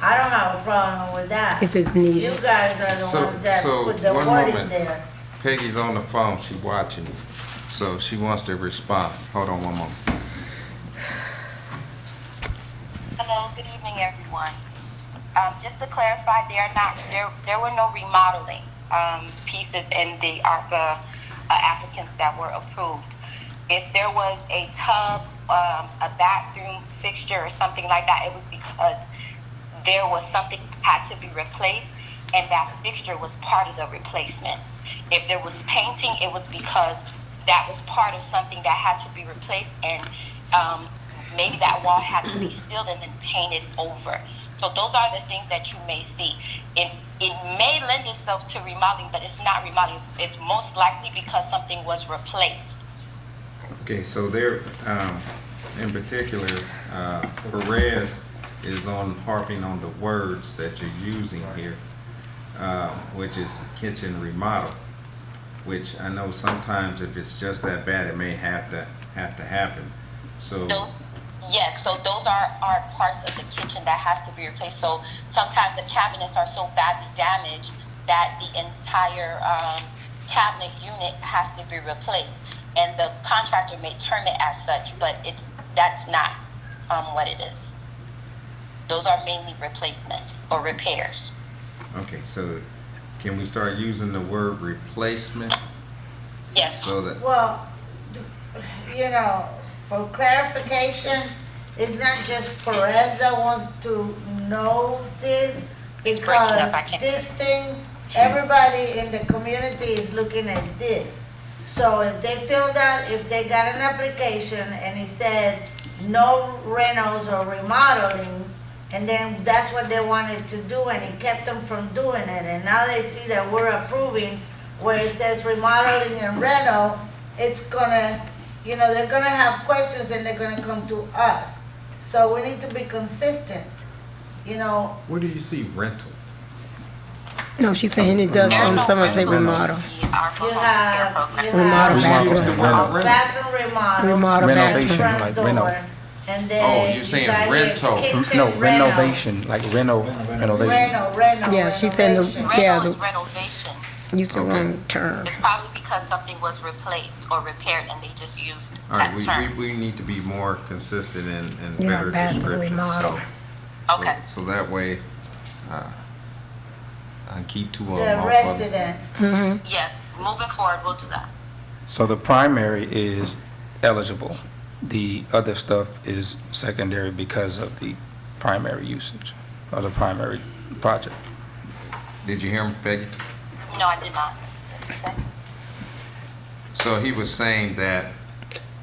Speaker 8: I don't have a problem with that.
Speaker 2: If it's needed.
Speaker 8: You guys are the ones that put the
Speaker 5: one
Speaker 8: word in
Speaker 5: moment.
Speaker 8: there.
Speaker 5: Peggy's on the phone, she's watching, so she wants to respond. Hold on one moment.
Speaker 13: Hello, good evening, everyone. Just to clarify, there were no remodeling pieces in the ARPA applicants that were approved. If there was a tub, a bathroom fixture or something like that, it was because there was something that had to be replaced, and that fixture was part of the replacement. If there was painting, it was because that was part of something that had to be replaced, and maybe that wall had to be sealed and then painted over. So those are the things that you may see. It may lend itself to remodeling, but it's not remodeling. It's most likely because something was replaced.
Speaker 5: Okay, so there, in particular, Perez is harping on the words that you're using here, which is kitchen remodel, which I know sometimes if it's just that bad, it may have to happen. So
Speaker 13: Yes, so those are parts of the kitchen that has to be replaced. So sometimes the cabinets are so badly damaged that the entire cabinet unit has to be replaced, and the contractor may term it as such, but that's not what it is. Those are mainly replacements or repairs.
Speaker 5: okay, so can we start using the word replacement?
Speaker 13: Yes.
Speaker 5: So that
Speaker 8: Well, for clarification, it's not just Perez that wants to know this, because this thing, everybody in the community is looking at this. So if they filled out, if they got an application and it says no rentals or remodeling, and then that's what they wanted to do, and it kept them from doing it, and now they see that we're approving where it says remodeling and rental, it's gonna, they're gonna have questions and they're gonna come to us. So we need to be consistent,
Speaker 5: where do you see rental?
Speaker 2: No, she's saying it does, some of say remodel.
Speaker 8: You have
Speaker 2: Remodel bathroom.
Speaker 8: bathroom remodel.
Speaker 2: Remodel
Speaker 18: Renovation,
Speaker 8: front
Speaker 18: like
Speaker 8: door,
Speaker 18: reno.
Speaker 8: And
Speaker 5: Oh,
Speaker 8: then
Speaker 5: you're saying
Speaker 8: you got your
Speaker 5: rental.
Speaker 8: kitchen
Speaker 18: No,
Speaker 8: reno.
Speaker 18: renovation, like renovation.
Speaker 8: Reno,
Speaker 2: Yeah, she's saying
Speaker 8: renovation.
Speaker 13: Rental is renovation.
Speaker 2: Use the wrong term.
Speaker 13: It's probably because something was replaced or repaired and they just used
Speaker 5: All
Speaker 13: that
Speaker 5: right,
Speaker 13: term.
Speaker 5: we need to be more consistent and
Speaker 2: Yeah,
Speaker 5: better
Speaker 2: bathroom
Speaker 5: description.
Speaker 2: remodel.
Speaker 13: Okay.
Speaker 5: So that way, I keep to
Speaker 8: The
Speaker 5: them.
Speaker 8: residents.
Speaker 13: Yes, moving forward, we'll do that.
Speaker 18: So the primary is eligible. The other stuff is secondary because of the primary usage or the primary project.
Speaker 5: Did you hear him, Peggy?
Speaker 13: No, I did not.
Speaker 5: So he was saying that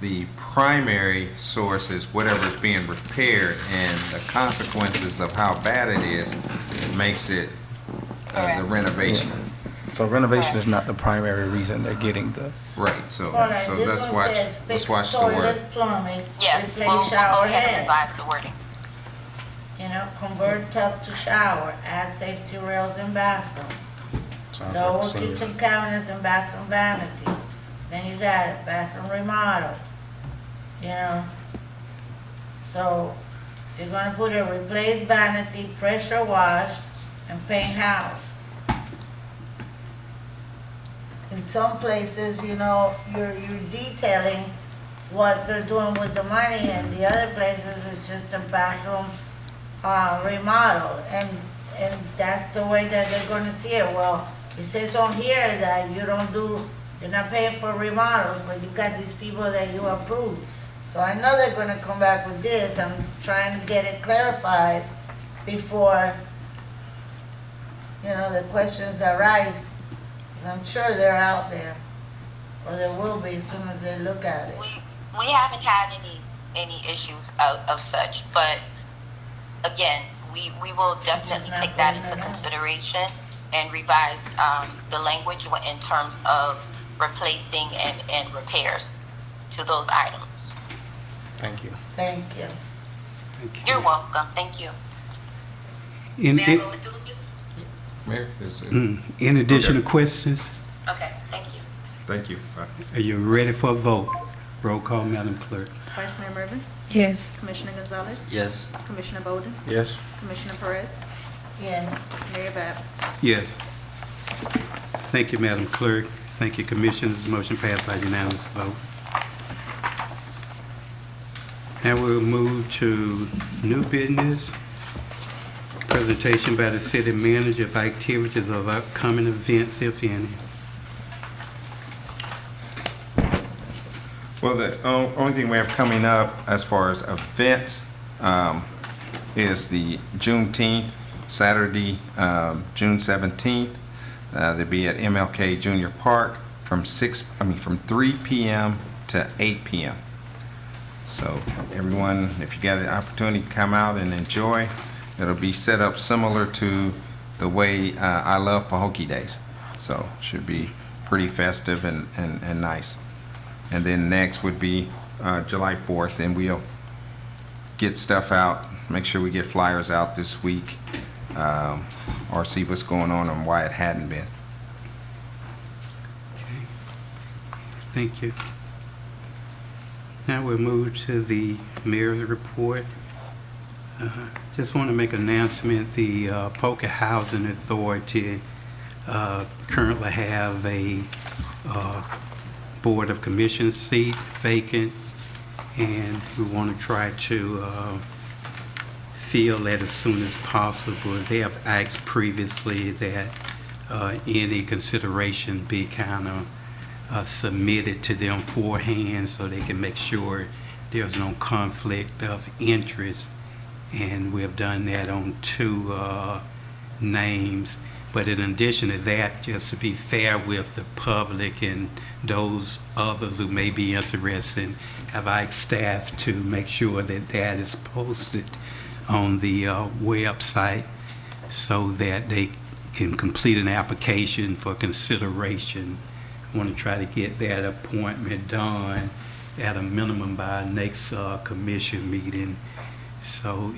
Speaker 5: the primary source is whatever's being repaired, and the consequences of how bad it is makes it the renovation.
Speaker 18: So renovation is not the primary reason they're getting the.
Speaker 5: Right, so
Speaker 8: Alright,
Speaker 5: so
Speaker 8: this
Speaker 5: let's
Speaker 8: one
Speaker 5: watch,
Speaker 8: says
Speaker 5: let's
Speaker 8: fix
Speaker 5: watch the word.
Speaker 8: toilet plumbing,
Speaker 13: Yes,
Speaker 8: replace
Speaker 13: we'll go
Speaker 8: shower
Speaker 13: ahead and
Speaker 8: head.
Speaker 13: revise the wording.
Speaker 8: Convert tub to shower, add safety rails in bathroom.
Speaker 18: Sounds
Speaker 8: Lower
Speaker 18: like a senior.
Speaker 8: kitchen cabinets and bathroom vanities. Then you got it, bathroom remodel. So you're gonna put a replace vanity, pressure wash, and paint house. In some places, you're detailing what they're doing with the money, and the other places is just a bathroom remodel, and that's the way that they're gonna see it. Well, it says on here that you're not paying for remodels, but you got these people that you approved. So I know they're gonna come back with this. I'm trying to get it clarified before, the questions arise. 'Cause I'm sure they're out there, or there will be as soon as they look at it.
Speaker 13: We haven't had any issues of such, but again, we will definitely take that into consideration and revise the language in terms of replacing and repairs to those items.
Speaker 18: Thank you.
Speaker 8: Thank you.
Speaker 13: You're welcome. Thank you.
Speaker 1: In,
Speaker 13: May I go, Mr. Lucas?
Speaker 5: Mayor, is it-
Speaker 1: in additional questions,
Speaker 13: Okay, thank you.
Speaker 5: Thank you.
Speaker 1: are you ready for a vote? Roll call, Madam Clerk.
Speaker 4: Vice Mayor Mervin,
Speaker 2: Yes.
Speaker 4: Commissioner Gonzalez,
Speaker 18: Yes.
Speaker 4: Commissioner Bowden,
Speaker 18: Yes.
Speaker 4: Commissioner Perez,
Speaker 8: Yes.
Speaker 4: Mayor Bab.
Speaker 1: Yes. Thank you, Madam Clerk. Thank you, Commissioners. Motion passed by unanimous vote. And we'll move to new business. Presentation by the city manager of activities of upcoming events, if any.
Speaker 5: Well, the only thing we have coming up as far as events is the Juneteenth, Saturday, June 17th. They'll be at MLK Junior Park from 3 p.m. to 8 p.m. So everyone, if you got an opportunity to come out and enjoy, it'll be set up similar to the way I Love Pahokee Days. So should be pretty festive and nice. And then next would be July 4th, and we'll get stuff out, make sure we get flyers out this week, or see what's going on and why it hadn't been.
Speaker 1: Thank you. Now we'll move to the mayor's report. Just want to make an announcement. The Pahokee Housing Authority currently have a Board of Commission seat vacant, and we want to try to fill that as soon as possible. They have asked previously that any consideration be kind of submitted to them beforehand so they can make sure there's no conflict of interest, and we have done that on 2 names. But in addition to that, just to be fair with the public and those others who may be interested, have asked staff to make sure that that is posted on the website so that they can complete an application for consideration. I want to try to get that appointment done at a minimum by our next commission meeting. So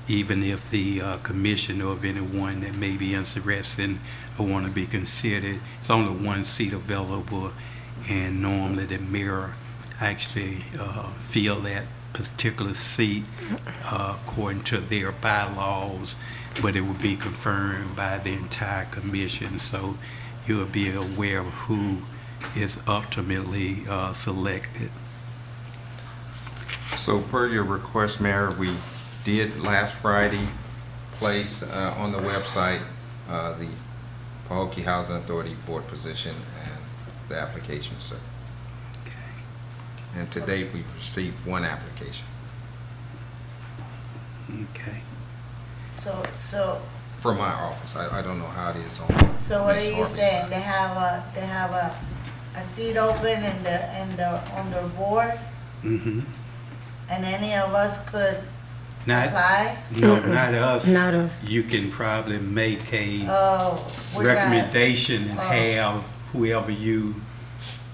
Speaker 1: even if the commission or if anyone that may be interested or want to be considered, it's only 1 seat available, and normally the mayor actually fill that particular seat according to their bylaws, but it will be confirmed by the entire commission, so you'll be aware of who is ultimately selected.
Speaker 5: So per your request, Mayor, we did last Friday place on the website the Pahokee Housing Authority Board position and the application, sir.
Speaker 1: Okay.
Speaker 5: And to date, we've received 1 application.
Speaker 1: Okay.
Speaker 8: So
Speaker 5: From my office. I don't know how it is on.
Speaker 8: So what are
Speaker 5: Ms.
Speaker 8: you
Speaker 5: Harvey's
Speaker 8: saying?
Speaker 5: side.
Speaker 8: They have a seat open on their board,
Speaker 1: Mm-hmm.
Speaker 8: and any of us could
Speaker 1: Not,
Speaker 8: apply?
Speaker 1: no, not us.
Speaker 2: Not us.
Speaker 1: You can probably make a
Speaker 8: Oh, we're not-
Speaker 1: recommendation and
Speaker 8: oh.
Speaker 1: have whoever you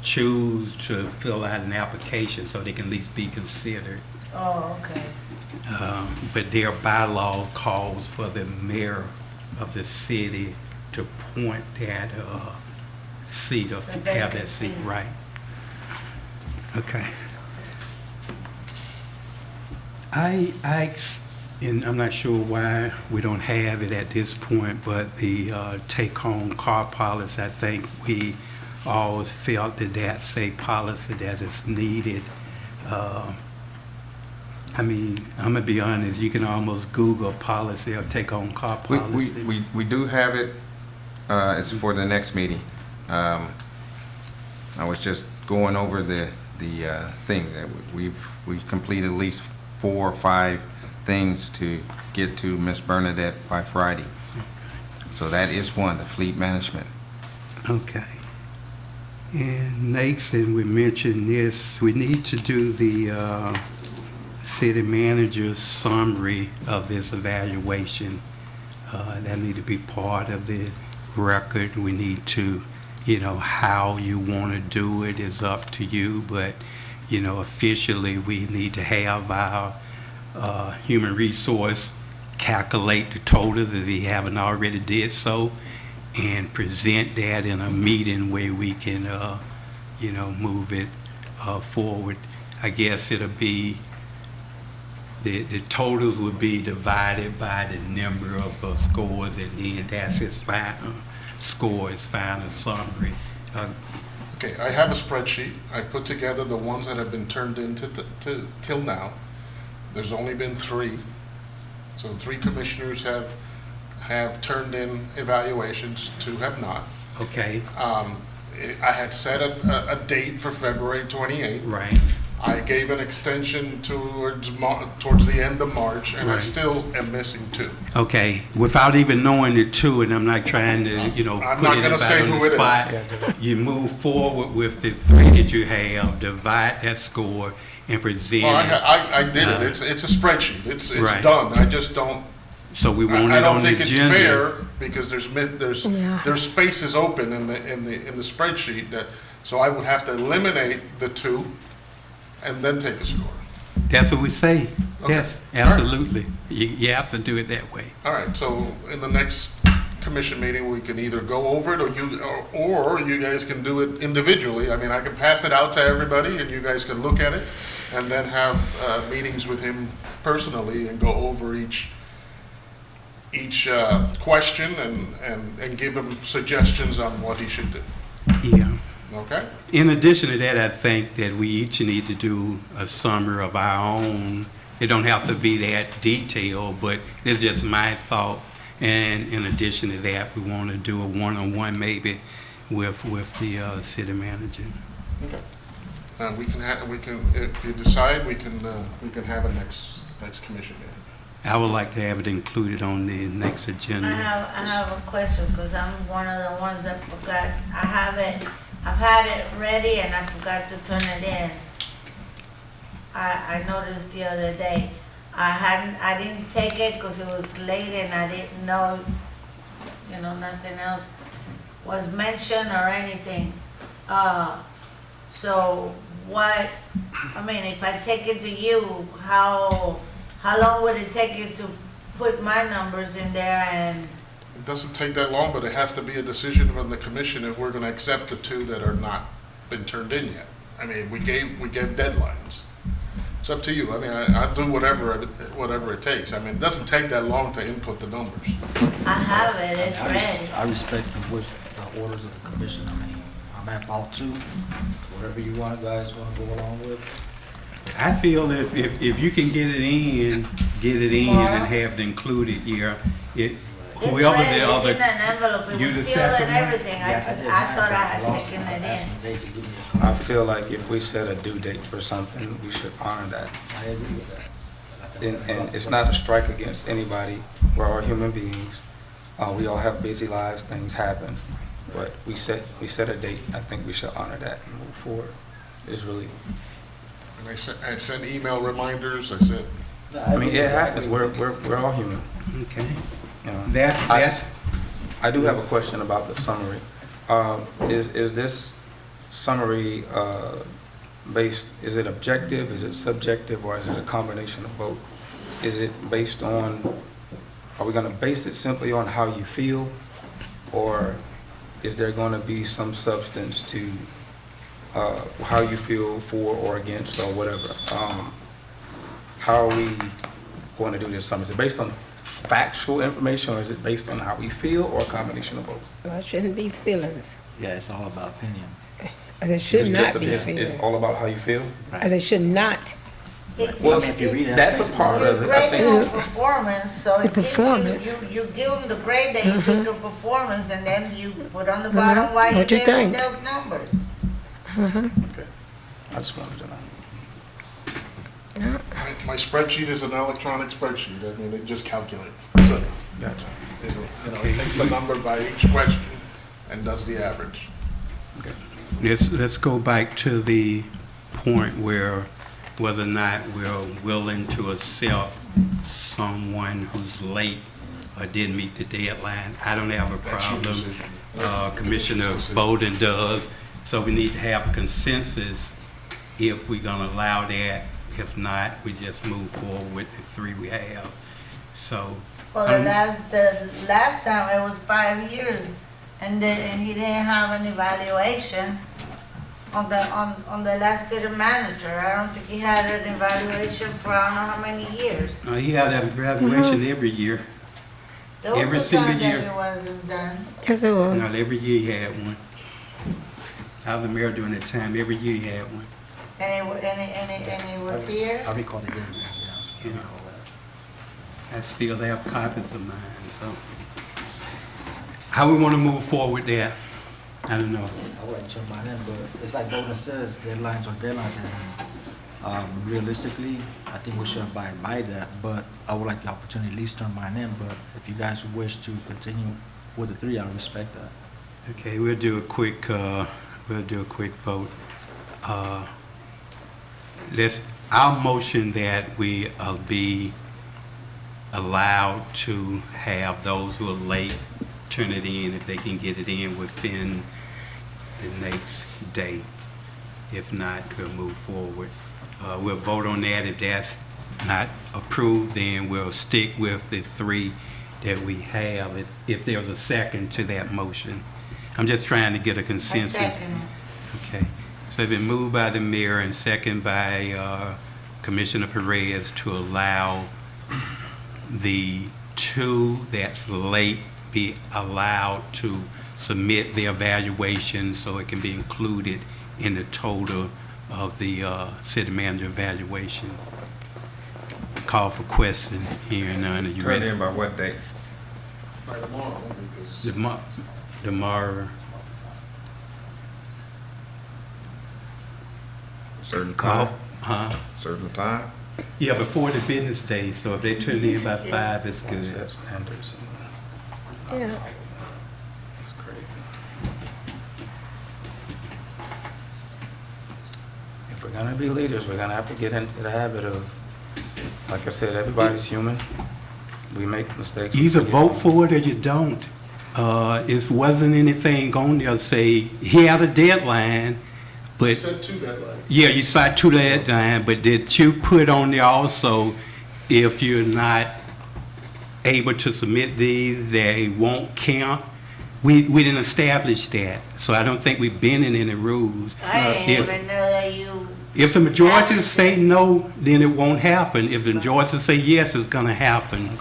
Speaker 1: choose to fill out an application so they can at least be considered.
Speaker 8: Oh, okay.
Speaker 1: But their bylaw calls for the mayor of the city to appoint that seat or
Speaker 8: The
Speaker 1: have
Speaker 8: vacant
Speaker 1: that seat,
Speaker 8: seat.
Speaker 1: right? Okay. I asked, and I'm not sure why we don't have it at this point, but the take-home car policy, I think we always felt that that's a policy that is needed. I mean, I'm gonna be honest, you can almost Google policy or take-home car policy.
Speaker 5: We do have it. It's for the next meeting. I was just going over the thing that we've completed at least 4 or 5 things to get to Miss Bernadette by Friday. So that is one, the fleet management.
Speaker 1: Okay. And next, and we mentioned this, we need to do the city manager's summary of his evaluation. That need to be part of the record. We need to, how you want to do it is up to you, but, officially, we need to have our human resource calculate the totals if he haven't already did so, and present that in a meeting where we can, move it forward. I guess it'll be, the totals would be divided by the number of scores, and then that's his final score, his final summary.
Speaker 3: Okay, I have a spreadsheet. I put together the ones that have been turned in till now. There's only been 3. So 3 commissioners have have turned in evaluations, 2 have not.
Speaker 1: Okay,
Speaker 3: I had set a date for February 28th.
Speaker 1: right.
Speaker 3: I gave an extension towards the end of March, and I
Speaker 1: Right.
Speaker 3: still am missing 2.
Speaker 1: Okay, without even knowing the two, and I'm not trying to,
Speaker 3: I'm
Speaker 1: put
Speaker 3: not gonna
Speaker 1: anybody
Speaker 3: say
Speaker 1: on the
Speaker 3: who it is.
Speaker 1: spot. You move forward with the 3 that you have, divide that score, and present
Speaker 3: Well,
Speaker 1: it.
Speaker 3: I did it. It's a spreadsheet. It's
Speaker 1: Right.
Speaker 3: done. I just don't.
Speaker 1: So we want
Speaker 3: I
Speaker 1: it
Speaker 3: don't
Speaker 1: on the
Speaker 3: think it's
Speaker 1: agenda.
Speaker 3: fair because there's
Speaker 2: Yeah.
Speaker 3: there's spaces open in the spreadsheet that, so I would have to eliminate the 2 and then take a score.
Speaker 1: That's what we say.
Speaker 3: Okay.
Speaker 1: Yes,
Speaker 3: All right.
Speaker 1: absolutely. You have to do it that way.
Speaker 3: All right, so in the next commission meeting, we can either go over it or you guys can do it individually. I mean, I can pass it out to everybody and you guys can look at it and then have meetings with him personally and go over each question and give him suggestions on what he should do.
Speaker 1: Yeah.
Speaker 3: Okay?
Speaker 1: In addition to that, I think that we each need to do a summary of our own. It don't have to be that detailed, but it's just my thought. And in addition to that, we want to do a one-on-one maybe with the city manager.
Speaker 3: Okay. We can, if you decide, we can have a next commission meeting.
Speaker 1: I would like to have it included on the next agenda.
Speaker 8: I have a question, because I'm one of the ones that forgot. I've had it ready and I forgot to turn it in. I noticed the other day. I didn't take it because it was late and I didn't know, nothing else was mentioned or anything. So what, if I take it to you, how long would it take you to put my numbers in there and?
Speaker 3: It doesn't take that long, but it has to be a decision from the commission if we're going to accept the 2 that are not been turned in yet. I mean, we gave deadlines. It's up to you. I mean, I'll do whatever it takes. I mean, it doesn't take that long to input the numbers.
Speaker 8: I have it, it's ready.
Speaker 14: I respect the orders of the commission. I mean, I'm at fault too. Whatever you guys want to go along with.
Speaker 1: I feel if you can get it in and have it included here, whoever
Speaker 8: It's ready,
Speaker 1: the other.
Speaker 8: it's in an envelope, it
Speaker 1: you
Speaker 8: was
Speaker 1: the
Speaker 8: sealed
Speaker 1: second
Speaker 8: and
Speaker 1: one?
Speaker 8: everything. I thought I had taken it in.
Speaker 18: I feel like if we set a due date for something, we should honor that.
Speaker 14: I agree with that.
Speaker 18: And it's not a strike against anybody. We're all human beings. We all have busy lives, things happen. But we set a date. I think we should honor that and move forward. It's really,
Speaker 3: And I sent email reminders. I said,
Speaker 18: I mean, it happens. We're all human.
Speaker 1: Okay.
Speaker 18: That's. I do have a question about the summary. Is this summary based? Is it objective? Is it subjective? Or is it a combination of both? Is it based on? Are we going to base it simply on how you feel, or is there going to be some substance to how you feel for or against or whatever? How are we going to do this summary? Is it based on factual information, or is it based on how we feel, or a combination of both?
Speaker 2: Well, it shouldn't be feelings.
Speaker 14: Yeah, it's all about opinion.
Speaker 2: As it should
Speaker 18: It's
Speaker 2: not
Speaker 18: just
Speaker 2: be feelings.
Speaker 18: It's all about how you feel?
Speaker 2: As it should not.
Speaker 18: Well,
Speaker 14: if you read it,
Speaker 18: that's a part of it. I
Speaker 8: You're grading
Speaker 18: think.
Speaker 8: on performance, so it gives
Speaker 2: performance.
Speaker 8: you give them the grade that you think of performance, and then you put on the bottom why you
Speaker 2: What you
Speaker 8: gave them
Speaker 2: think?
Speaker 8: those numbers.
Speaker 18: Okay. I just wanted to know.
Speaker 3: my spreadsheet is an electronic spreadsheet. I mean, it just calculates. So,
Speaker 18: Gotcha.
Speaker 3: it takes the number by each question and does the average.
Speaker 1: Let's go back to the point where whether or not we're willing to accept someone who's late or didn't meet the deadline. I don't have a problem. Commissioner Bowden does. So we need to have a consensus if we're gonna allow that. If not, we just move forward with the 3 we have. So.
Speaker 8: Well, the last time it was 5 years, and he didn't have an evaluation on the last city manager. I don't think he had an evaluation for I don't know how many years.
Speaker 1: He had an evaluation every year.
Speaker 8: There was
Speaker 1: Every
Speaker 8: no
Speaker 1: single
Speaker 8: time that
Speaker 1: year.
Speaker 8: it wasn't done.
Speaker 2: Yes, it was.
Speaker 1: Not every year he had one. I was the mayor during that time. Every year he had one.
Speaker 8: And it was here?
Speaker 14: I recall it, yeah. I
Speaker 1: Yeah.
Speaker 14: recall
Speaker 1: I still have copies of mine, so. How we want to move forward there? I don't know.
Speaker 14: I wouldn't turn mine in, but it's like Golden says, deadlines are deadlines, and realistically, I think we should abide by that, but I would like the opportunity to at least turn mine in, but if you guys wish to continue with the 3, I respect that.
Speaker 1: Okay, we'll do a quick vote. I'll motion that we be allowed to have those who are late turn it in if they can get it in within the next day. If not, we'll move forward. We'll vote on that. If that's not approved, then we'll stick with the 3 that we have. If there's a second to that motion. I'm just trying to get a consensus.
Speaker 8: A second.
Speaker 1: Okay. So it's been moved by the mayor and second by Commissioner Perez to allow the 2 that's late be allowed to submit their evaluation so it can be included in the total of the city manager evaluation. Call for question. Hearing none. Are you
Speaker 5: Turn
Speaker 1: ready?
Speaker 5: in by what date?
Speaker 3: By tomorrow, because
Speaker 1: Tomorrow.
Speaker 5: Certain
Speaker 1: Call.
Speaker 5: time? Certain time?
Speaker 1: Yeah, before the business day, so if they turn it in by 5, it's good.
Speaker 18: Standards.
Speaker 2: Yeah.
Speaker 18: That's great. If we're gonna be leaders, we're gonna have to get into the habit of, like I said, everybody's human. We make mistakes.
Speaker 1: You either vote for it or you don't. It wasn't anything on there say, he had a deadline,
Speaker 3: you
Speaker 1: but,
Speaker 3: said 2 deadlines.
Speaker 1: yeah, you said 2 deadline, but did you put on there also, if you're not able to submit these, they won't count? We didn't establish that, so I don't think we've been in any rules.
Speaker 8: I didn't
Speaker 1: If-
Speaker 8: even know that you.
Speaker 1: If the majority say no, then it won't happen. If the majority say yes, it's gonna happen.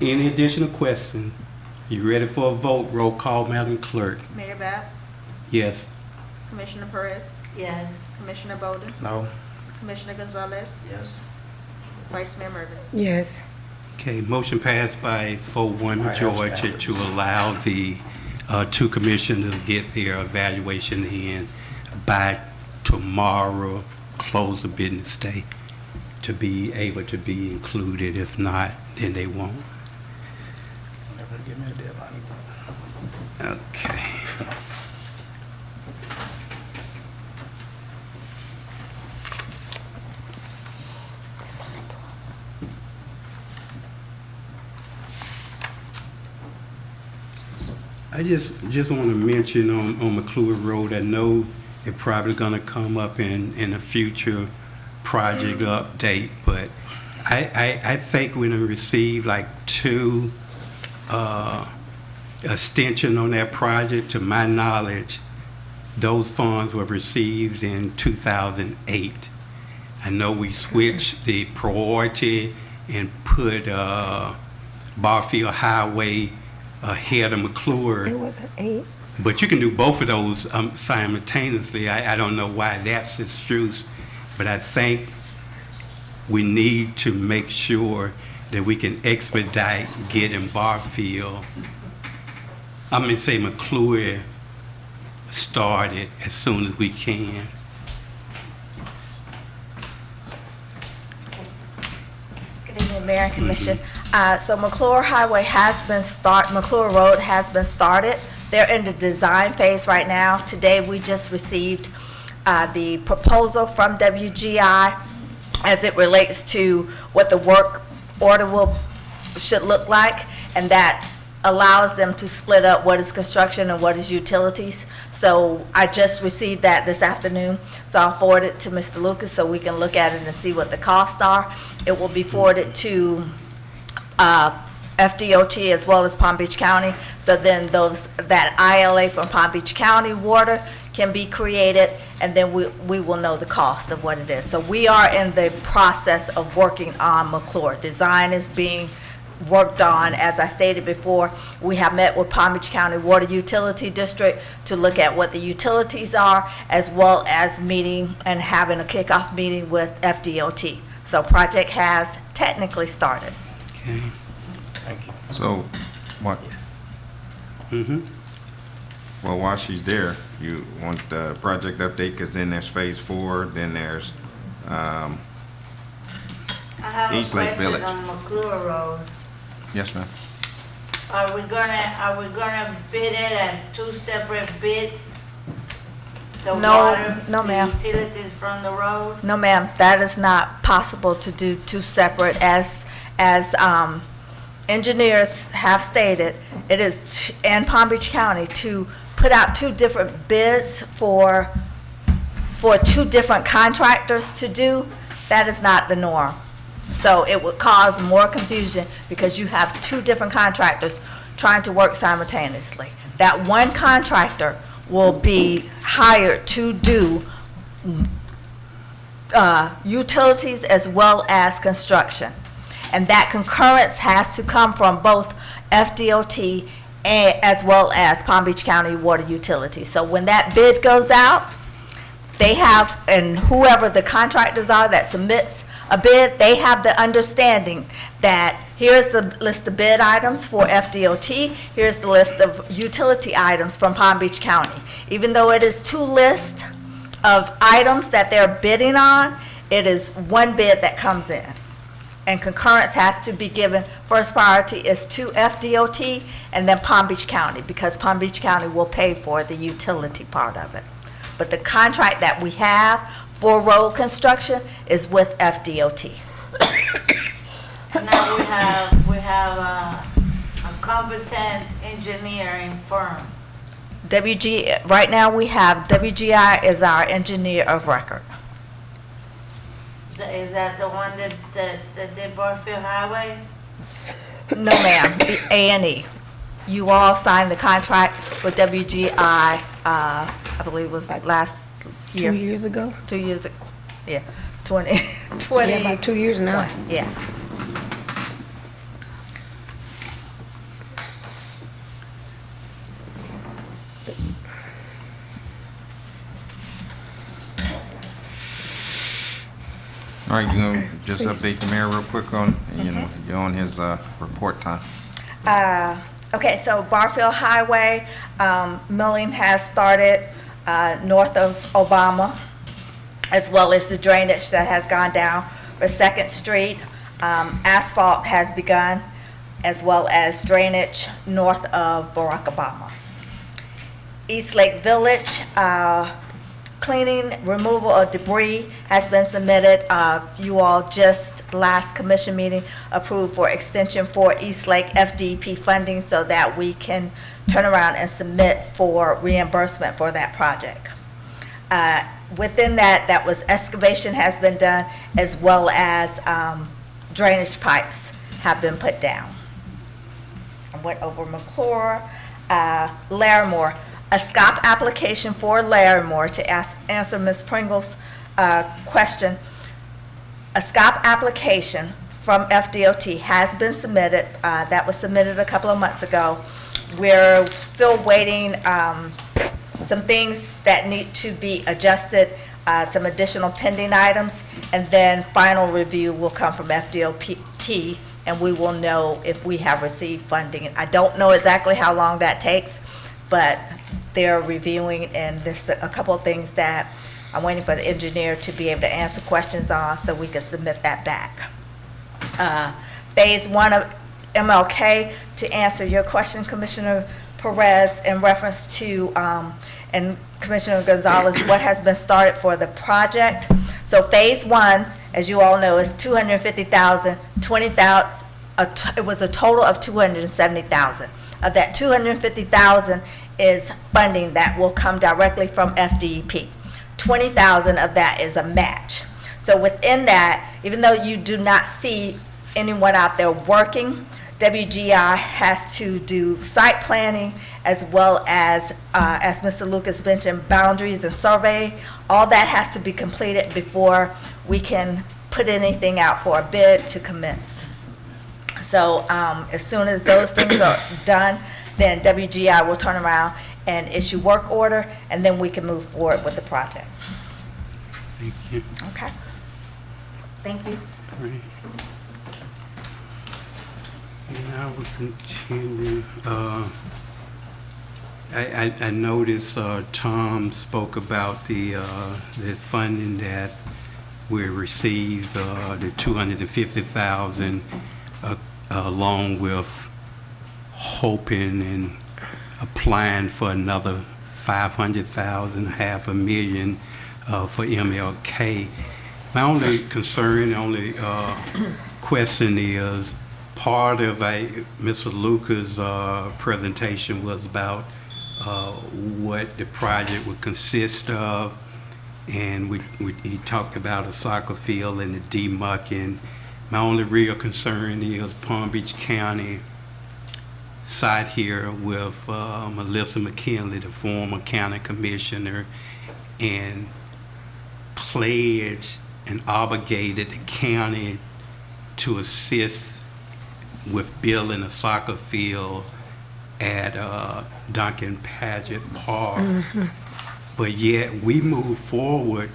Speaker 1: Any additional question? You ready for a vote? Roll call, Madam Clerk.
Speaker 4: Mayor Bab,
Speaker 1: Yes.
Speaker 4: Commissioner Perez,
Speaker 8: Yes.
Speaker 4: Commissioner Bowden,
Speaker 18: No.
Speaker 4: Commissioner Gonzalez,
Speaker 14: Yes.
Speaker 4: Vice Mayor Murphy.
Speaker 2: Yes.
Speaker 1: Okay, motion passed by 4-1 majority to allow the 2 commissioners to get their evaluation in by tomorrow, close the business day, to be able to be included. If not, then they won't.
Speaker 18: Never give me a deadline again.
Speaker 1: Okay. I just want to mention on McClure Road, I know it probably going to come up in a future project update, but I think we're going to receive like 2 extension on that project. To my knowledge, those funds were received in 2008. I know we switched the priority and put Barfield Highway ahead of McClure.
Speaker 2: It wasn't 8.
Speaker 1: But you can do both of those simultaneously. I don't know why that's the truth, but I think we need to make sure that we can expedite getting Barfield, McClure started as soon as we can.
Speaker 12: Good evening, Mayor and Commission. So McClure Highway McClure Road has been started. They're in the design phase right now. Today, we just received the proposal from WGI as it relates to what the work order should look like, and that allows them to split up what is construction and what is utilities. So I just received that this afternoon, so I'll forward it to Mr. Lucas so we can look at it and see what the costs are. It will be forwarded to FDOT as well as Palm Beach County, so then that ILA from Palm Beach County water can be created, and then we will know the cost of what it is. So we are in the process of working on McClure. Design is being worked on. As I stated before, we have met with Palm Beach County Water Utility District to look at what the utilities are, as well as meeting and having a kickoff meeting with FDOT. So project has technically started.
Speaker 1: Okay.
Speaker 7: Thank you.
Speaker 5: So, what,
Speaker 1: Mm-hmm.
Speaker 5: well, while she's there, you want the project update, because then there's phase 4, then there's,
Speaker 8: I have
Speaker 5: East
Speaker 8: a
Speaker 5: Lake
Speaker 8: question
Speaker 5: Village.
Speaker 8: on McClure Road.
Speaker 5: yes, ma'am?
Speaker 8: Are we gonna bid it as two separate bids? The
Speaker 12: No,
Speaker 8: water,
Speaker 12: no,
Speaker 8: the
Speaker 12: ma'am.
Speaker 8: utilities from the road?
Speaker 12: No, ma'am, that is not possible to do two separate. As engineers have stated, it is, in Palm Beach County, to put out two different bids for two different contractors to do. That is not the norm. So it would cause more confusion because you have two different contractors trying to work simultaneously. That one contractor will be hired to do utilities as well as construction. And that concurrence has to come from both FDOT as well as Palm Beach County Water Utilities. So when that bid goes out, they have, and whoever the contractors are that submits a bid, they have the understanding that here's the list of bid items for FDOT, here's the list of utility items from Palm Beach County. Even though it is two lists of items that they're bidding on, it is one bid that comes in. And concurrence has to be given, first priority is to FDOT and then Palm Beach County, because Palm Beach County will pay for the utility part of it. But the contract that we have for road construction is with FDOT.
Speaker 8: Now we have a competent engineering firm.
Speaker 12: Right now we have WGI as our engineer of record.
Speaker 8: Is that the one that did Barfield Highway?
Speaker 12: No, ma'am, the A&E. You all signed the contract with WGI, I believe it was last year.
Speaker 2: 2 years ago?
Speaker 12: 2 years, yeah, 20.
Speaker 2: Yeah, about 2 years now.
Speaker 12: Yeah.
Speaker 5: All right, you gonna just update the mayor real quick on, you're on his report time.
Speaker 12: Okay, so Barfield Highway, milling has started north of Obama, as well as the drainage that has gone down for 2nd Street. Asphalt has begun, as well as drainage north of Barack Obama. East Lake Village, cleaning, removal of debris has been submitted. You all just last commission meeting approved for extension for East Lake FDP funding so that we can turn around and submit for reimbursement for that project. Within that was excavation has been done, as well as drainage pipes have been put down. I went over McClure, Larimore. A SCOP application for Larimore, to answer Ms. Pringle's question. A SCOP application from FDOT has been submitted. That was submitted a couple of months ago. We're still waiting some things that need to be adjusted, some additional pending items, and then final review will come from FDOT, and we will know if we have received funding. I don't know exactly how long that takes, but they're reviewing, and there's a couple of things that I'm waiting for the engineer to be able to answer questions on so we can submit that back. Phase 1 of MLK, to answer your question, Commissioner Perez, in reference to, and Commissioner Gonzalez, what has been started for the project. So phase 1, as you all know, is $250,000, $20,000, it was a total of $270,000. Of that $250,000 is funding that will come directly from FDEP. $20,000 of that is a match. So within that, even though you do not see anyone out there working, WGI has to do site planning, as well as Mr. Lucas mentioned, boundaries and survey. All that has to be completed before we can put anything out for a bid to commence. So as soon as those things are done, then WGI will turn around and issue work order, and then we can move forward with the project.
Speaker 1: Thank you.
Speaker 12: Okay. Thank you.
Speaker 1: Right. And I will continue. I noticed Tom spoke about the funding that we received, the $250,000, along with hoping and applying for another $500,000, $500,000 for MLK. My only concern, only question is, part of Mr. Luca's presentation was about what the project would consist of, and he talked about a soccer field and the demucking. My only real concern is Palm Beach County sat here with Melissa McKinley, the former county commissioner, and pledged and obligated the county to assist with building a soccer field at Duncan Paget Park. But yet we move forward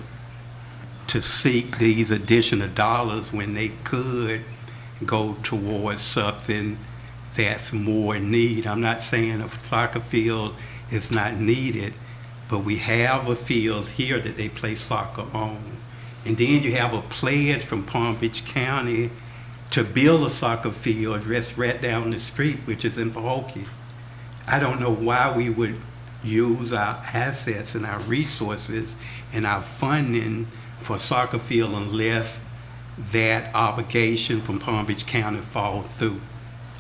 Speaker 1: to seek these additional dollars when they could go towards something that's more in need. I'm not saying a soccer field is not needed, but we have a field here that they play soccer on. And then you have a pledge from Palm Beach County to build a soccer field right down the street, which is in Pahokee. I don't know why we would use our assets and our resources and our funding for soccer field unless that obligation from Palm Beach County falls through.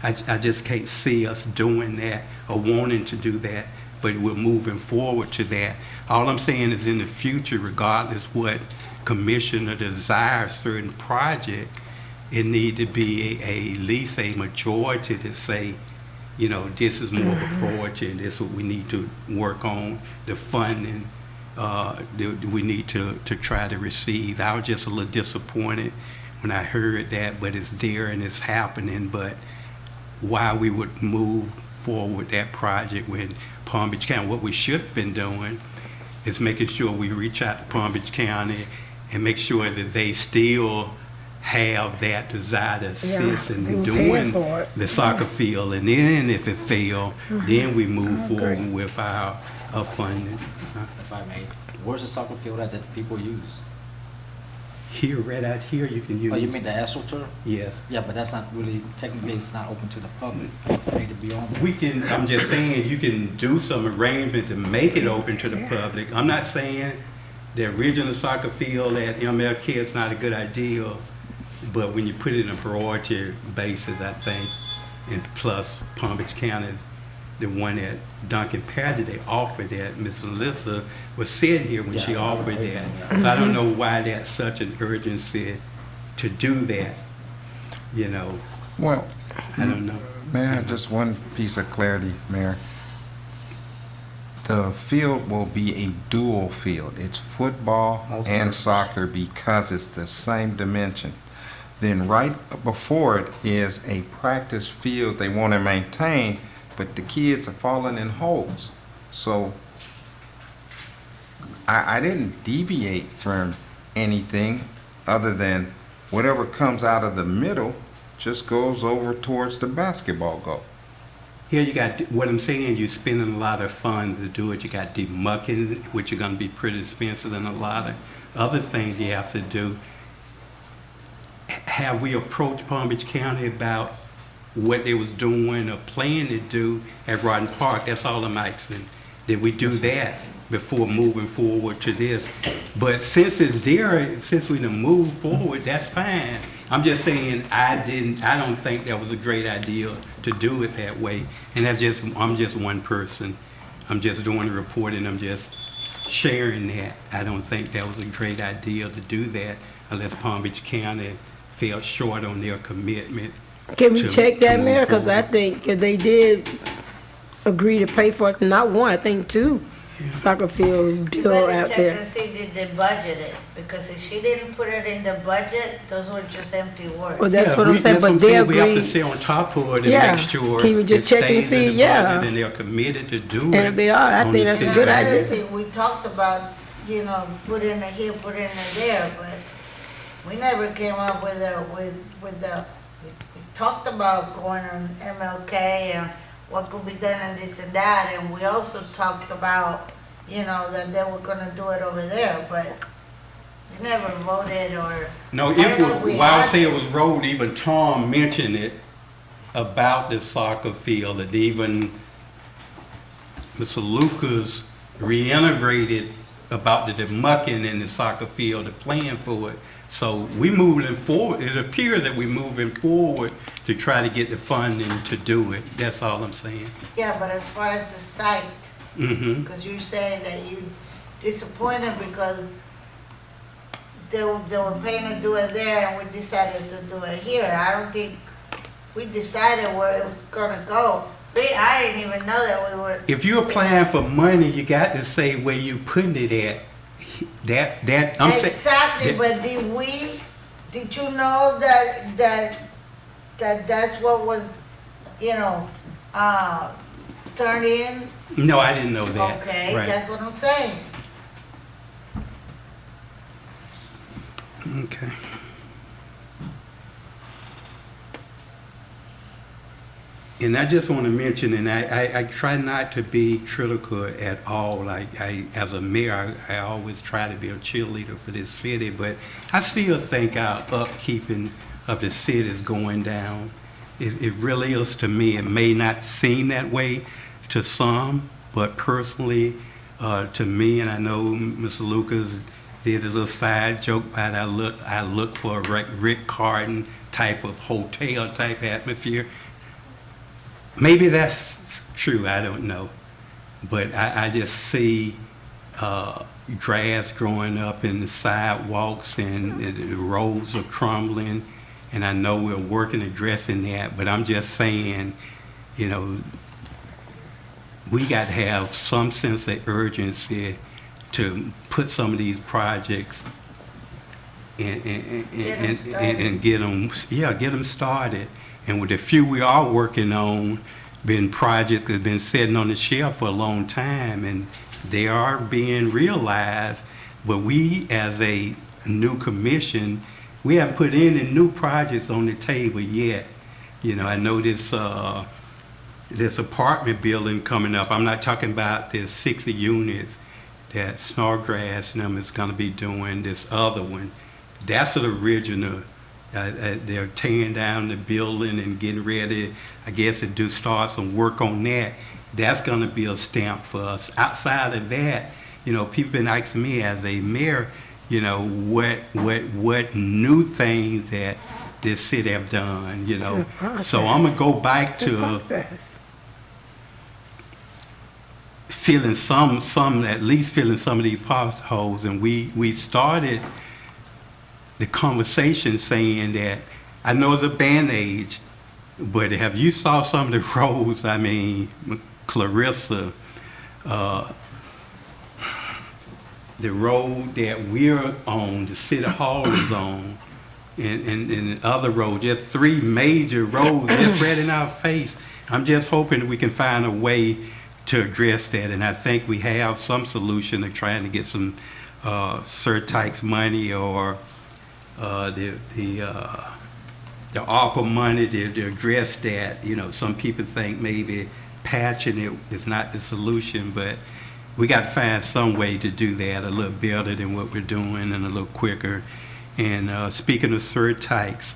Speaker 1: I just can't see us doing that or wanting to do that, but we're moving forward to that. All I'm saying is in the future, regardless what commissioner desires certain project, it need to be at least a majority to say, you know, this is more of a priority and this is what we need to work on, the funding we need to try to receive. I was just a little disappointed when I heard that, but it's there and it's happening. But why we would move forward with that project when Palm Beach County, what we should have been doing is making sure we reach out to Palm Beach County and make sure that they still have that desire to assist in doing the soccer field. And then if it fails, then we move forward with our funding.
Speaker 14: If I may, where's the soccer field that people use?
Speaker 1: Here, right out here, you can use.
Speaker 14: Oh, you mean the AstroTurf?
Speaker 1: Yes.
Speaker 14: Yeah, but that's not really, technically, it's not open to the public. It need to be on.
Speaker 1: We can, I'm just saying, you can do some arrangement to make it open to the public. I'm not saying the original soccer field at MLK is not a good idea, but when you put it in a priority basis, I think, and plus Palm Beach County, the one at Duncan Paget, they offered that. Ms. Melissa was sitting here when she offered that. So I don't know why that's such an urgency to do that, you know.
Speaker 5: Well,
Speaker 1: I don't know.
Speaker 5: Mayor, just one piece of clarity, Mayor. The field will be a dual field. It's football and soccer because it's the same dimension. Then right before it is a practice field they want to maintain, but the kids are falling in holes. So I didn't deviate from anything other than whatever comes out of the middle just goes over towards the basketball goal.
Speaker 1: Here you got, what I'm saying, you're spending a lot of funds to do it. You got demucking, which are going to be pretty expensive, and a lot of other things you have to do. Have we approached Palm Beach County about what they was doing or planning to do at Rotten Park? That's all I'm asking. Did we do that before moving forward to this? But since it's there, since we done moved forward, that's fine. I'm just saying I don't think that was a great idea to do it that way. And I'm just one person. I'm just doing the reporting. I'm just sharing that. I don't think that was a great idea to do that unless Palm Beach County fell short on their commitment.
Speaker 2: Can we check that, Mayor? Because I think they did agree to pay for it, not one, I think two soccer field deal out
Speaker 8: Check
Speaker 2: there.
Speaker 8: and see did they budget it, because if she didn't put it in the budget, those were just empty words.
Speaker 2: Well, that's what I'm saying,
Speaker 1: that's
Speaker 2: but they
Speaker 1: We have to
Speaker 2: agreed.
Speaker 1: stay on top of it and
Speaker 2: Yeah.
Speaker 1: make sure
Speaker 2: Can we just
Speaker 1: it
Speaker 2: check and
Speaker 1: stays
Speaker 2: see?
Speaker 1: in the
Speaker 2: Yeah.
Speaker 1: budget and they're committed to do it.
Speaker 2: And if they are, I
Speaker 1: on
Speaker 2: think
Speaker 1: the
Speaker 2: that's a
Speaker 1: city
Speaker 2: good
Speaker 1: budget.
Speaker 2: idea.
Speaker 8: Everything we talked about, you know, put in it here, put in it there, but We never came up with we talked about going on MLK and what could be done and this and that, and we also talked about, that they were gonna do it over there, but we never voted or.
Speaker 1: No,
Speaker 8: we
Speaker 1: while I
Speaker 8: had
Speaker 1: say it was road, even Tom mentioned it about the soccer field, and even Mr. Lucas reiterated about the mucking in the soccer field, the plan for it. So we moving forward. It appears that we're moving forward to try to get the funding to do it. That's all I'm saying.
Speaker 8: Yeah, but as far as the site,
Speaker 1: Mm-hmm.
Speaker 8: because you're saying that you disappointed because they were paying to do it there and we decided to do it here. I don't think we decided where it was gonna go. I didn't even know that we were.
Speaker 1: If you're applying for money, you got to say where you putting it at. I'm saying.
Speaker 8: Exactly, but did you know that's what was, turned in?
Speaker 1: No, I didn't know that.
Speaker 8: Okay,
Speaker 1: Right.
Speaker 8: that's what I'm saying.
Speaker 1: Okay. And I just want to mention, and I try not to be critical at all. As a mayor, I always try to be a cheerleader for this city, but I still think our upkeeping of the city is going down. It really is to me. It may not seem that way to some, but personally, to me, and I know Mr. Lucas did a little side joke about I look for a Rick Carden type of hotel type atmosphere. Maybe that's true, I don't know. But I just see grass growing up in the sidewalks and the roads are crumbling. And I know we're working addressing that, but I'm just saying, we got to have some sense of urgency to put some of these projects and get them started. And with the few we are working on, been projects that have been sitting on the shelf for a long time, and they are being realized. But we, as a new commission, we haven't put any new projects on the table yet. I know this apartment building coming up. I'm not talking about the 60 units that Snodgrass and them is going to be doing. This other one, that's the original. They're tearing down the building and getting ready, I guess, to start some work on that. That's going to be a stamp for us. Outside of that, people been asking me as a mayor, what new things that this city have done, So I'm gonna go back to filling at least filling some of these potholes, and we started the conversation saying that I know it's a Band-Aid, but have you saw some of the roads? I mean, Clarissa, the road that we're on, the city hall is on, and other roads, just 3 major roads just right in our face. I'm just hoping that we can find a way to address that, and I think we have some solution to trying to get some surtax money or the ARPA money to address that. Some people think maybe patching it is not the solution, but we got to find some way to do that a little better than what we're doing and a little quicker. And speaking of surtax,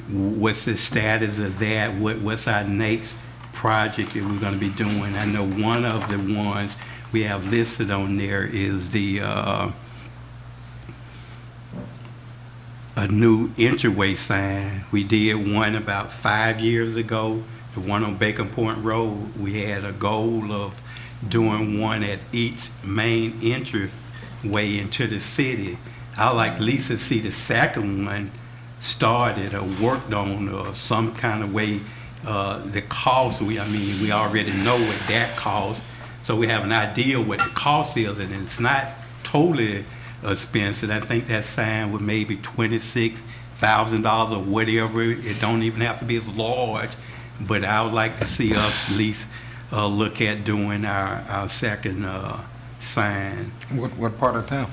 Speaker 1: what's the status of that? What's our next project that we're going to be doing? I know one of the ones we have listed on there is a new entryway sign. We did one about 5 years ago, the one on Bacon Point Road. We had a goal of doing one at each main entryway into the city. I like at least to see the second one started or worked on or some kind of way. The cost, we already know what that costs, so we have an idea what the cost is, and it's not totally expensive. I think that sign was maybe $26,000 or whatever. It don't even have to be as large, but I would like to see us at least look at doing our second sign.
Speaker 5: What part of town?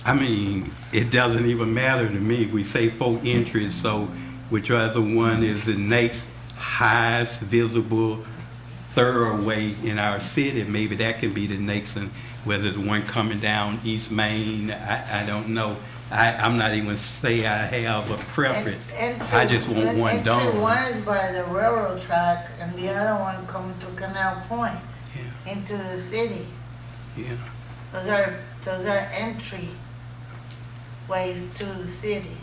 Speaker 1: I mean, it doesn't even matter to me. We say 4 entries, so whichever one is the next highest visible thoroughway in our city, maybe that can be the next one, whether the one coming down East Main, I don't know. I'm not even say I have a preference. I just want one done.
Speaker 8: One is by the railroad track and the other one coming to Canal Point into the city.
Speaker 1: Yeah.
Speaker 8: Those are entry ways to the city.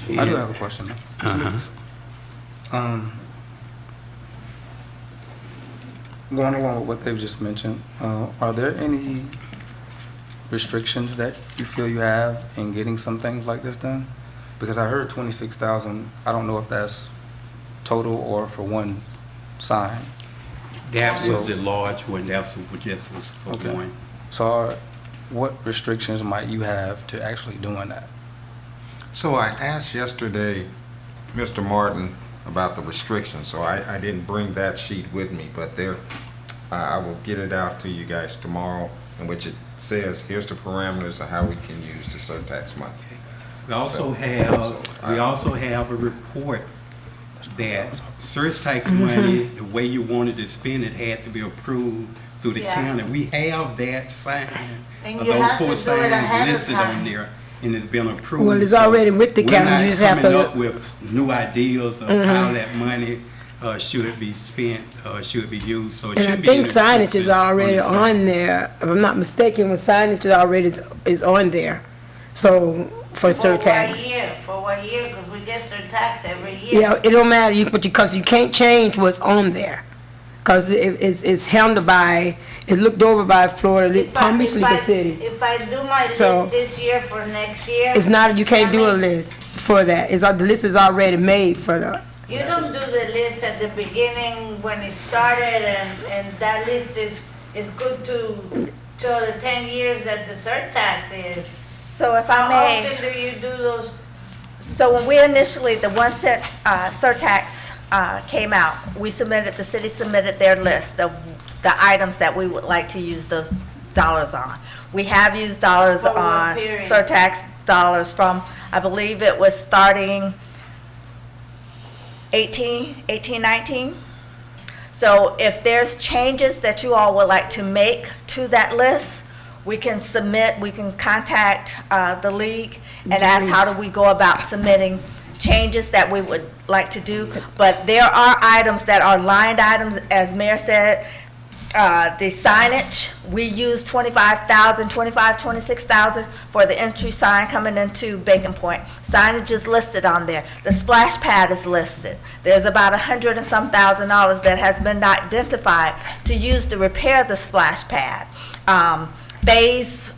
Speaker 18: I do have a question. Going along with what they've just mentioned, are there any restrictions that you feel you have in getting some things like this done? Because I heard 26,000. I don't know if that's total or for one sign.
Speaker 1: That was the large one. That's what just was for one.
Speaker 18: So, what restrictions might you have to actually doing that?
Speaker 5: So I asked yesterday Mr. Martin about the restrictions, so I didn't bring that sheet with me, but there, I will get it out to you guys tomorrow, in which it says, here's the parameters of how we can use the surtax money.
Speaker 1: We also have a report that surtax money, the way you wanted to spend it, had to be approved through the county. We have that sign, those 4 signs listed on there, and it's been approved.
Speaker 2: Well, it's already with the county. You just have to
Speaker 1: We're not coming up with new ideas of how that money should be spent, should be used. So it
Speaker 2: And I
Speaker 1: should be.
Speaker 2: think signage is already on there. If I'm not mistaken, when signage is already is on there. So for surtax.
Speaker 8: For what year? Because we get surtax every year.
Speaker 2: Yeah, it don't matter, because you can't change what's on there. Because it's handled by, it's looked over by Florida, Palm Beach Legal City.
Speaker 8: If I do my list this year for next year.
Speaker 2: It's not, you can't do a list for that. The list is already made for the.
Speaker 8: You don't do the list at the beginning when it started, and that list is good to the 10 years that the surtax is.
Speaker 12: So if I may.
Speaker 8: How often do you do those?
Speaker 12: So when we initially, the 1 cent surtax came out, the city submitted their list of the items that we would like to use those dollars on. We have used dollars on surtax dollars from, I believe it was starting 19. So if there's changes that you all would like to make to that list, we can contact the league and ask how do we go about submitting changes that we would like to do. But there are items that are lined items, as Mayor said. The signage, we use 26,000 for the entry sign coming into Bacon Point. Signage is listed on there. The splash pad is listed. There's about $100 and some thousand that has been identified to use to repair the splash pad. Phase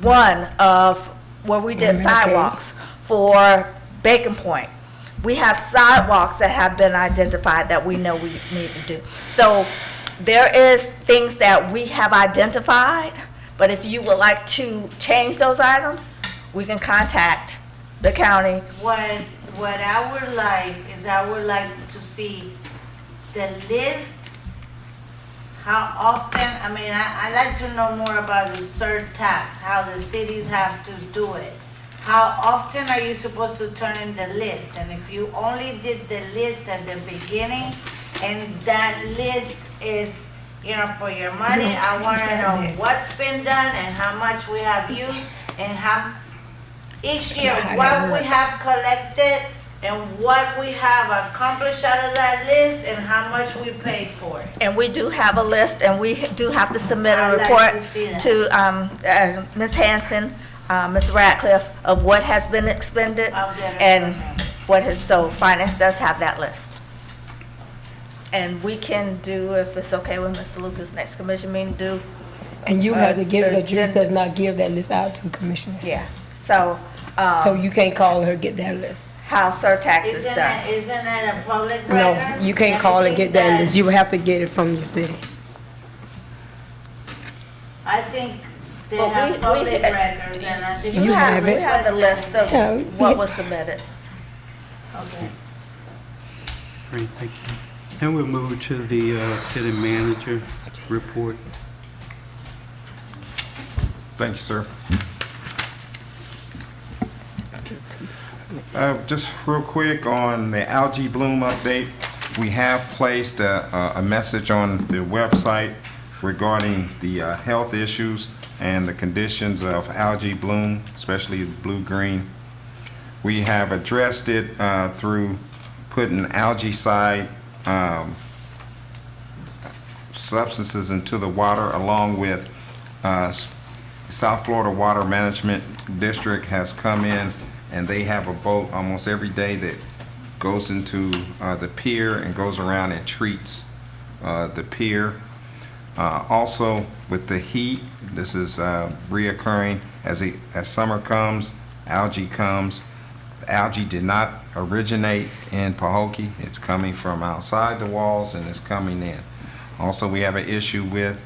Speaker 12: 1 of where we did sidewalks for Bacon Point. We have sidewalks that have been identified that we know we need to do. So there is things that we have identified, but if you would like to change those items, we can contact the county.
Speaker 8: What I would like is to see the list. How often, I'd like to know more about the surtax, how the cities have to do it. How often are you supposed to turn in the list? And if you only did the list at the beginning, and that list is, for your money, I want to know what's been done and how much we have used, and how, each year, what we have collected, and what we have accomplished out of that list, and how much we paid for it.
Speaker 12: And we do have a list, and we do have to submit a report to Ms. Hanson, Mr. Ratcliffe, of what has been expended and what has, so finance does have that list. And we can do, if it's okay with Mr. Lucas, next commission meeting, do.
Speaker 2: And you have to give, the juice does not give that list out to commissioners.
Speaker 12: Yeah, so.
Speaker 2: So you can't call her, get that list.
Speaker 12: How surtax is done.
Speaker 8: Isn't it a public record?
Speaker 2: No, you can't call and get that list. You will have to get it from your city.
Speaker 8: I think they have public records, and I think
Speaker 12: we have the list of what was submitted.
Speaker 8: Okay.
Speaker 1: Great, thank you. And we'll move to the city manager report.
Speaker 5: Thank you, sir. Just real quick on the algae bloom update, we have placed a message on the website regarding the health issues and the conditions of algae bloom, especially blue-green. We have addressed it through putting algaecide substances into the water, along with South Florida Water Management District has come in, and they have a boat almost every day that goes into the pier and goes around and treats the pier. Also, with the heat, this is reoccurring as summer comes, algae comes. Algae did not originate in Pahokee. It's coming from outside the walls and it's coming in. Also, we have an issue with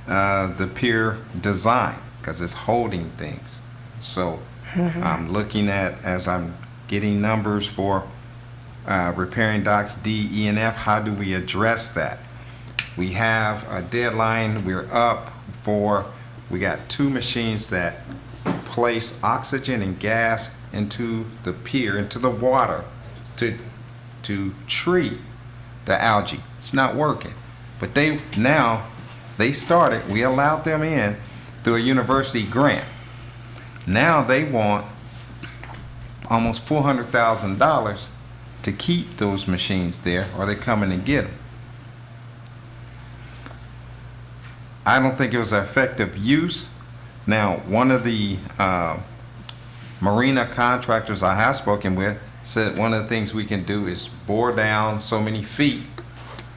Speaker 5: the pier design because it's holding things. So I'm looking at, as I'm getting numbers for repairing docks D, E, and F, how do we address that? We have a deadline. We're up for, we got 2 machines that place oxygen and gas into the pier, into the water to treat the algae. It's not working. But they started, we allowed them in through a university grant. Now they want almost $400,000 to keep those machines there, or they're coming and get them. I don't think it was effective use. Now, one of the marina contractors I have spoken with said one of the things we can do is bore down so many feet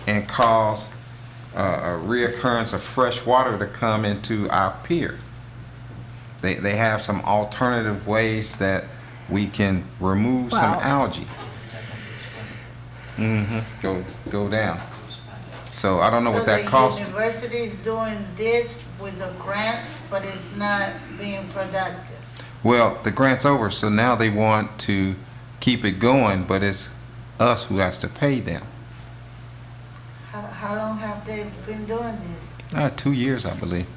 Speaker 5: and cause a reoccurrence of fresh water to come into our pier. They have some alternative ways that we can remove some algae. Go down. So I don't know what that costs.
Speaker 8: So the university is doing this with a grant, but it's not being productive.
Speaker 5: Well, the grant's over, so now they want to keep it going, but it's us who has to pay them.
Speaker 8: How long have they been doing this?
Speaker 5: 2 years, I believe.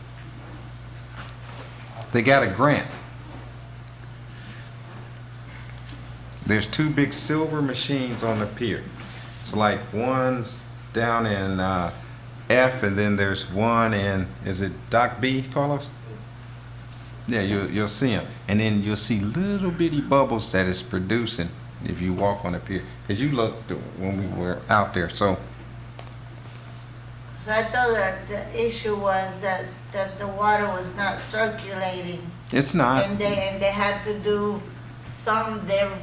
Speaker 5: They got a grant. There's 2 big silver machines on the pier. It's like one's down in F, and then there's one in, is it Dock B, Carlos? Yeah, you'll see them. And then you'll see little bitty bubbles that it's producing if you walk on the pier. Because you looked when we were out there. So
Speaker 8: I thought that the issue was that the water was not circulating.
Speaker 5: it's not.
Speaker 8: And they had to do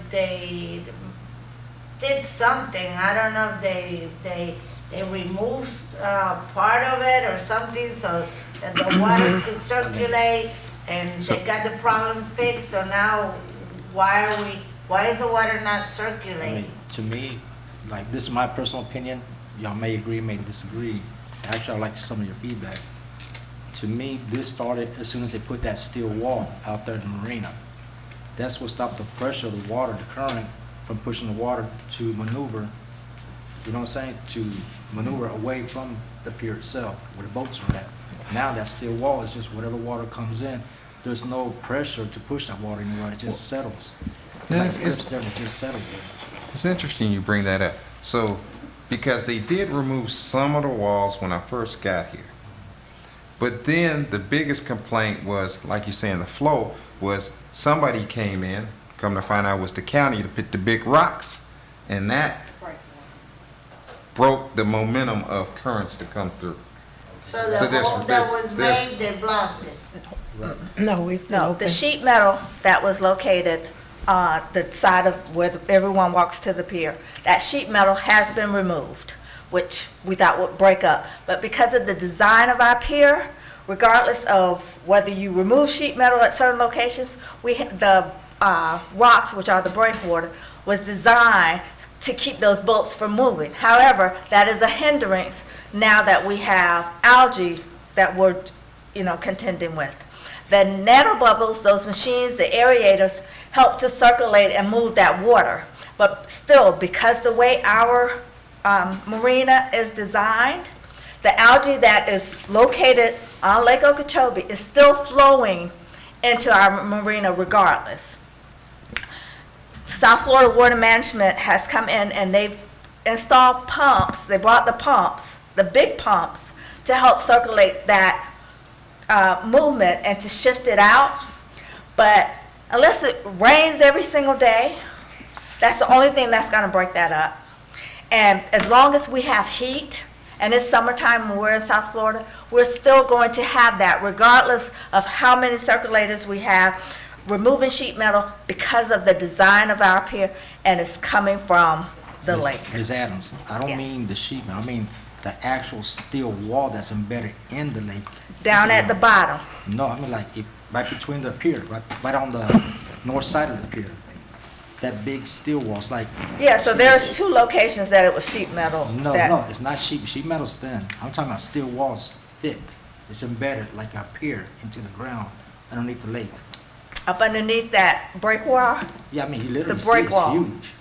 Speaker 8: they did something. I don't know if they removed part of it or something so that the water could circulate, and they got the problem fixed. So now why is the water not circulating?
Speaker 14: To me, like, this is my personal opinion. Y'all may agree, may disagree. Actually, I'd like some of your feedback. To me, this started as soon as they put that steel wall out there in the marina. That's what stopped the pressure of the water, the current, from pushing the water to maneuver, you know what I'm saying, to maneuver away from the pier itself, where the boats are at. Now that steel wall is just whatever water comes in, there's no pressure to push that water anywhere, it just settles.
Speaker 5: Yeah,
Speaker 14: Like strips there, it just settles there.
Speaker 5: It's interesting you bring that up. So, because they did remove some of the walls when I first got here. But then the biggest complaint was, like you're saying, the flow was somebody came in, come to find out it was the county, to put the big rocks, and that broke the momentum of currents to come through.
Speaker 8: So the hole that was made, they blocked it.
Speaker 2: No, it's still
Speaker 12: No,
Speaker 2: open.
Speaker 12: the sheet metal that was located the side of where everyone walks to the pier, that sheet metal has been removed, which we thought would break up. But because of the design of our pier, regardless of whether you remove sheet metal at certain locations, the rocks, which are the breakwater, was designed to keep those boats from moving. However, that is a hindrance now that we have algae that we're, contending with. The nanobubbles, those machines, the aerators, help to circulate and move that water. But still, because the way our marina is designed, the algae that is located on Lake Okeechobee is still flowing into our marina regardless. South Florida Water Management has come in and they've installed pumps. They brought the pumps, the big pumps, to help circulate that movement and to shift it out. But unless it rains every single day, that's the only thing that's going to break that up. And as long as we have heat, and it's summertime and we're in South Florida, we're still going to have that regardless of how many circulators we have. We're moving sheet metal because of the design of our pier, and it's coming from the lake.
Speaker 14: Ms. Adams, I don't mean the sheet metal, I mean the actual steel wall that's embedded in the lake.
Speaker 12: Down at the bottom.
Speaker 14: No, I mean like right between the pier, right on the north side of the pier. That big steel wall's like.
Speaker 12: Yeah, so there's 2 locations that it was sheet metal.
Speaker 14: No, it's not sheet. Sheet metal's thin. I'm talking about steel walls thick. It's embedded like a pier into the ground underneath the lake.
Speaker 12: Up underneath that breakwater?
Speaker 14: Yeah, I mean, you literally
Speaker 12: The break
Speaker 14: see
Speaker 12: wall.
Speaker 14: it's huge.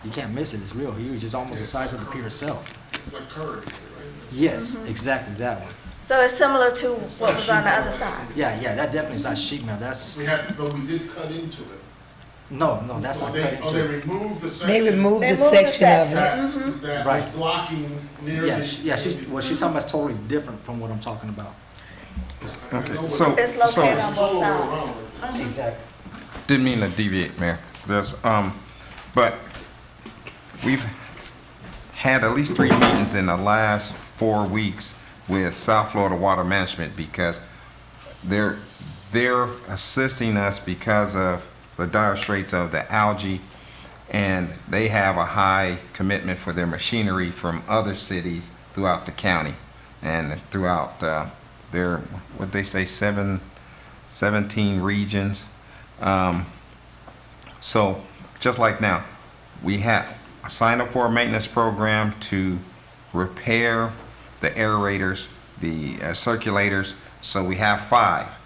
Speaker 14: You can't miss it. It's real huge. It's almost the size of the pier itself.
Speaker 3: It's like curved, right?
Speaker 14: Yes, exactly that one.
Speaker 12: So it's similar to what was on the other side?
Speaker 14: Yeah, that definitely is not sheet metal. That's
Speaker 3: But we did cut into it.
Speaker 14: no, that's not cut
Speaker 3: They
Speaker 14: into it.
Speaker 3: removed the section.
Speaker 2: They removed the section of it.
Speaker 3: That was
Speaker 14: Right.
Speaker 3: blocking near
Speaker 14: Yeah,
Speaker 3: the.
Speaker 14: she's talking about totally different from what I'm talking about.
Speaker 5: Okay, so,
Speaker 12: It's located on
Speaker 5: so,
Speaker 12: both sides.
Speaker 14: Exactly.
Speaker 5: didn't mean to deviate, Mayor. But we've had at least 3 meetings in the last 4 weeks with South Florida Water Management because they're assisting us because of the dire straits of the algae, and they have a high commitment for their machinery from other cities throughout the county and throughout their, what they say, 17 regions. So just like now, we have signed up for a maintenance program to repair the aerators, the circulators, so we have 5.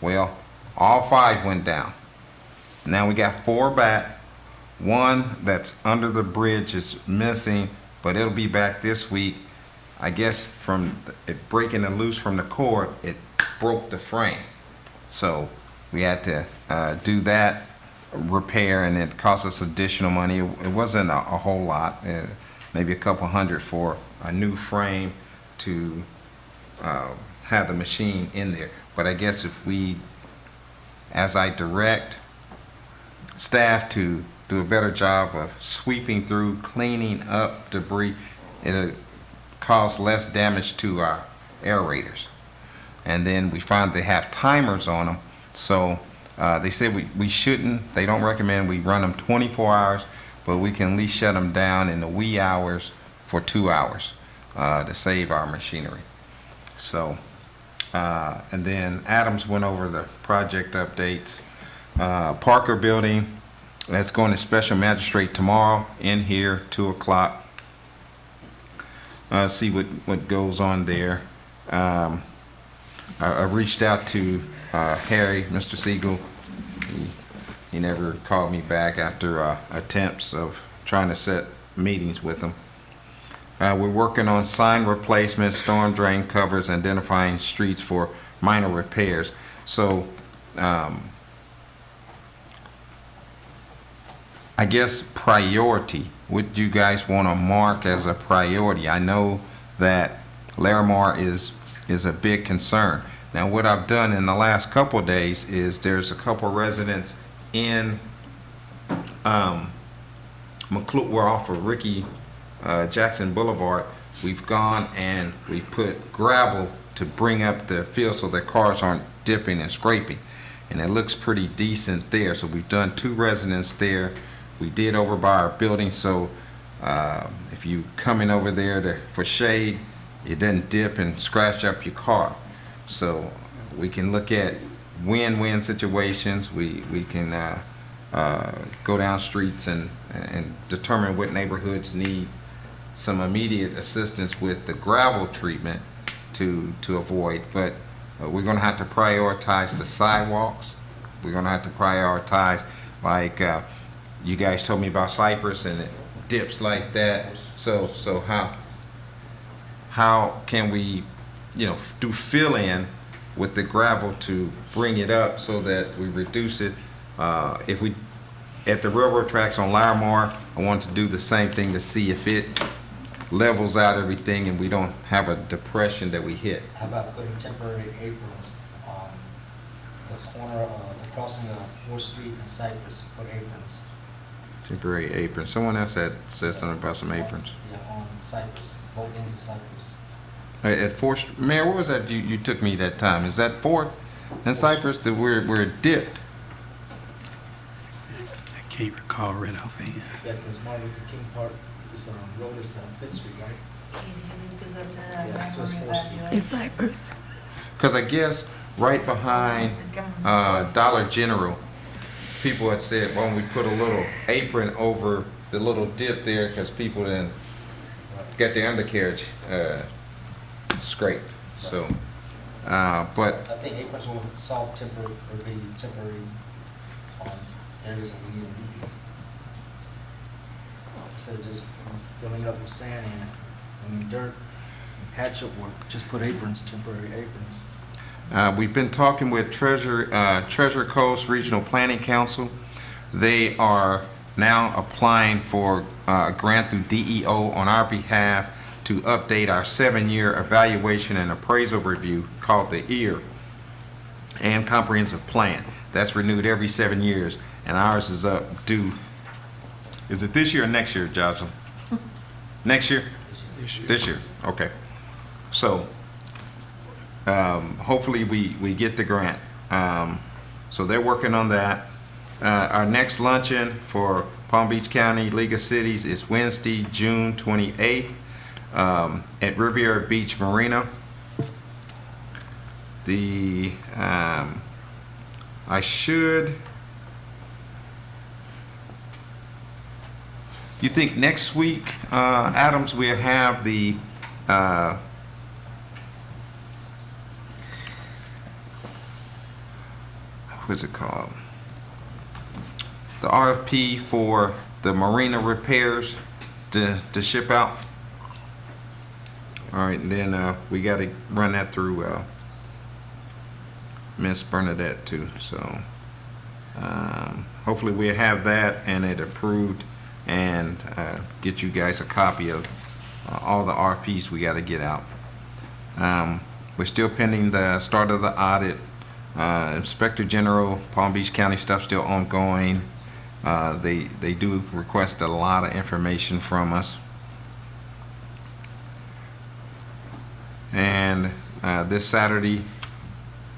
Speaker 5: Well, all 5 went down. Now we got 4 back. 1 that's under the bridge is missing, but it'll be back this week. I guess from it breaking it loose from the cord, it broke the frame. So we had to do that repair, and it cost us additional money. It wasn't a whole lot, maybe a couple hundred for a new frame to have the machine in there. But I guess if we, as I direct staff to do a better job of sweeping through, cleaning up debris, it'll cause less damage to our aerators. And then we find they have timers on them, so they said we shouldn't, they don't recommend we run them 24 hours, but we can at least shut them down in the wee hours for 2 hours to save our machinery. So, and then Adams went over the project updates. Parker Building, that's going to special magistrate tomorrow in here, 2 o'clock. See what goes on there. I reached out to Harry, Mr. Siegel. He never called me back after attempts of trying to set meetings with him. We're working on sign replacement, storm drain covers, identifying streets for minor repairs. So I guess priority, what do you guys want to mark as a priority? I know that Larimar is a big concern. Now what I've done in the last couple of days is there's a couple residents in McClure, we're off of Ricky Jackson Boulevard. We've gone and we've put gravel to bring up the field so their cars aren't dipping and scraping, and it looks pretty decent there. So we've done 2 residents there. We did over by our building, so if you coming over there for shade, it doesn't dip and scratch up your car. So we can look at win-win situations. We can go down streets and determine what neighborhoods need some immediate assistance with the gravel treatment to avoid. But we're going to have to prioritize the sidewalks. We're going to have to prioritize, like you guys told me about Cypress, and it dips like that. So how can we do fill in with the gravel to bring it up so that we reduce it. If we, at the railroad tracks on Larimore, I want to do the same thing to see if it levels out everything and we don't have a depression that we hit.
Speaker 14: How about putting temporary aprons on the corner of the crossing of 4th Street and Cypress, put aprons?
Speaker 5: Temporary aprons. Someone else had said something about some aprons.
Speaker 14: Yeah, on Cypress, both ends of Cypress.
Speaker 5: At 4th, Mayor, what was that you took me that time? Is that 4th and Cypress that where it dipped?
Speaker 1: I can't recall right offhand.
Speaker 14: Yeah, because Martin Luther King Park, this road is 5th Street, right? Yeah, so it's 4th Street.
Speaker 2: It's Cypress.
Speaker 5: Because I guess right behind Dollar General, people had said, well, we put a little apron over the little dip there because people then got their undercarriage scraped. So, but
Speaker 14: I think aprons will solve temporary on areas that we need to be. Instead of just filling it up with sand and dirt and patch up work, just put aprons, temporary aprons.
Speaker 5: we've been talking with Treasure Coast Regional Planning Council. They are now applying for a grant through DEO on our behalf to update our 7-year evaluation and appraisal review called the EAR and comprehensive plan. That's renewed every 7 years, and ours is up due. Is it this year or next year, Jocelyn? Next year? This year. Okay. So hopefully we get the grant. So they're working on that. Our next luncheon for Palm Beach County League of Cities is Wednesday, June 28th. At Riviera Beach Marina. You think next week, Adams, we'll have the what's it called? The RFP for the marina repairs to ship out. All right, and then we got to run that through Miss Bernadette too. So hopefully we'll have that and it approved and get you guys a copy of all the RFPs we got to get out. We're still pending the start of the audit. Inspector General, Palm Beach County stuff still ongoing. They do request a lot of information from us. And this Saturday,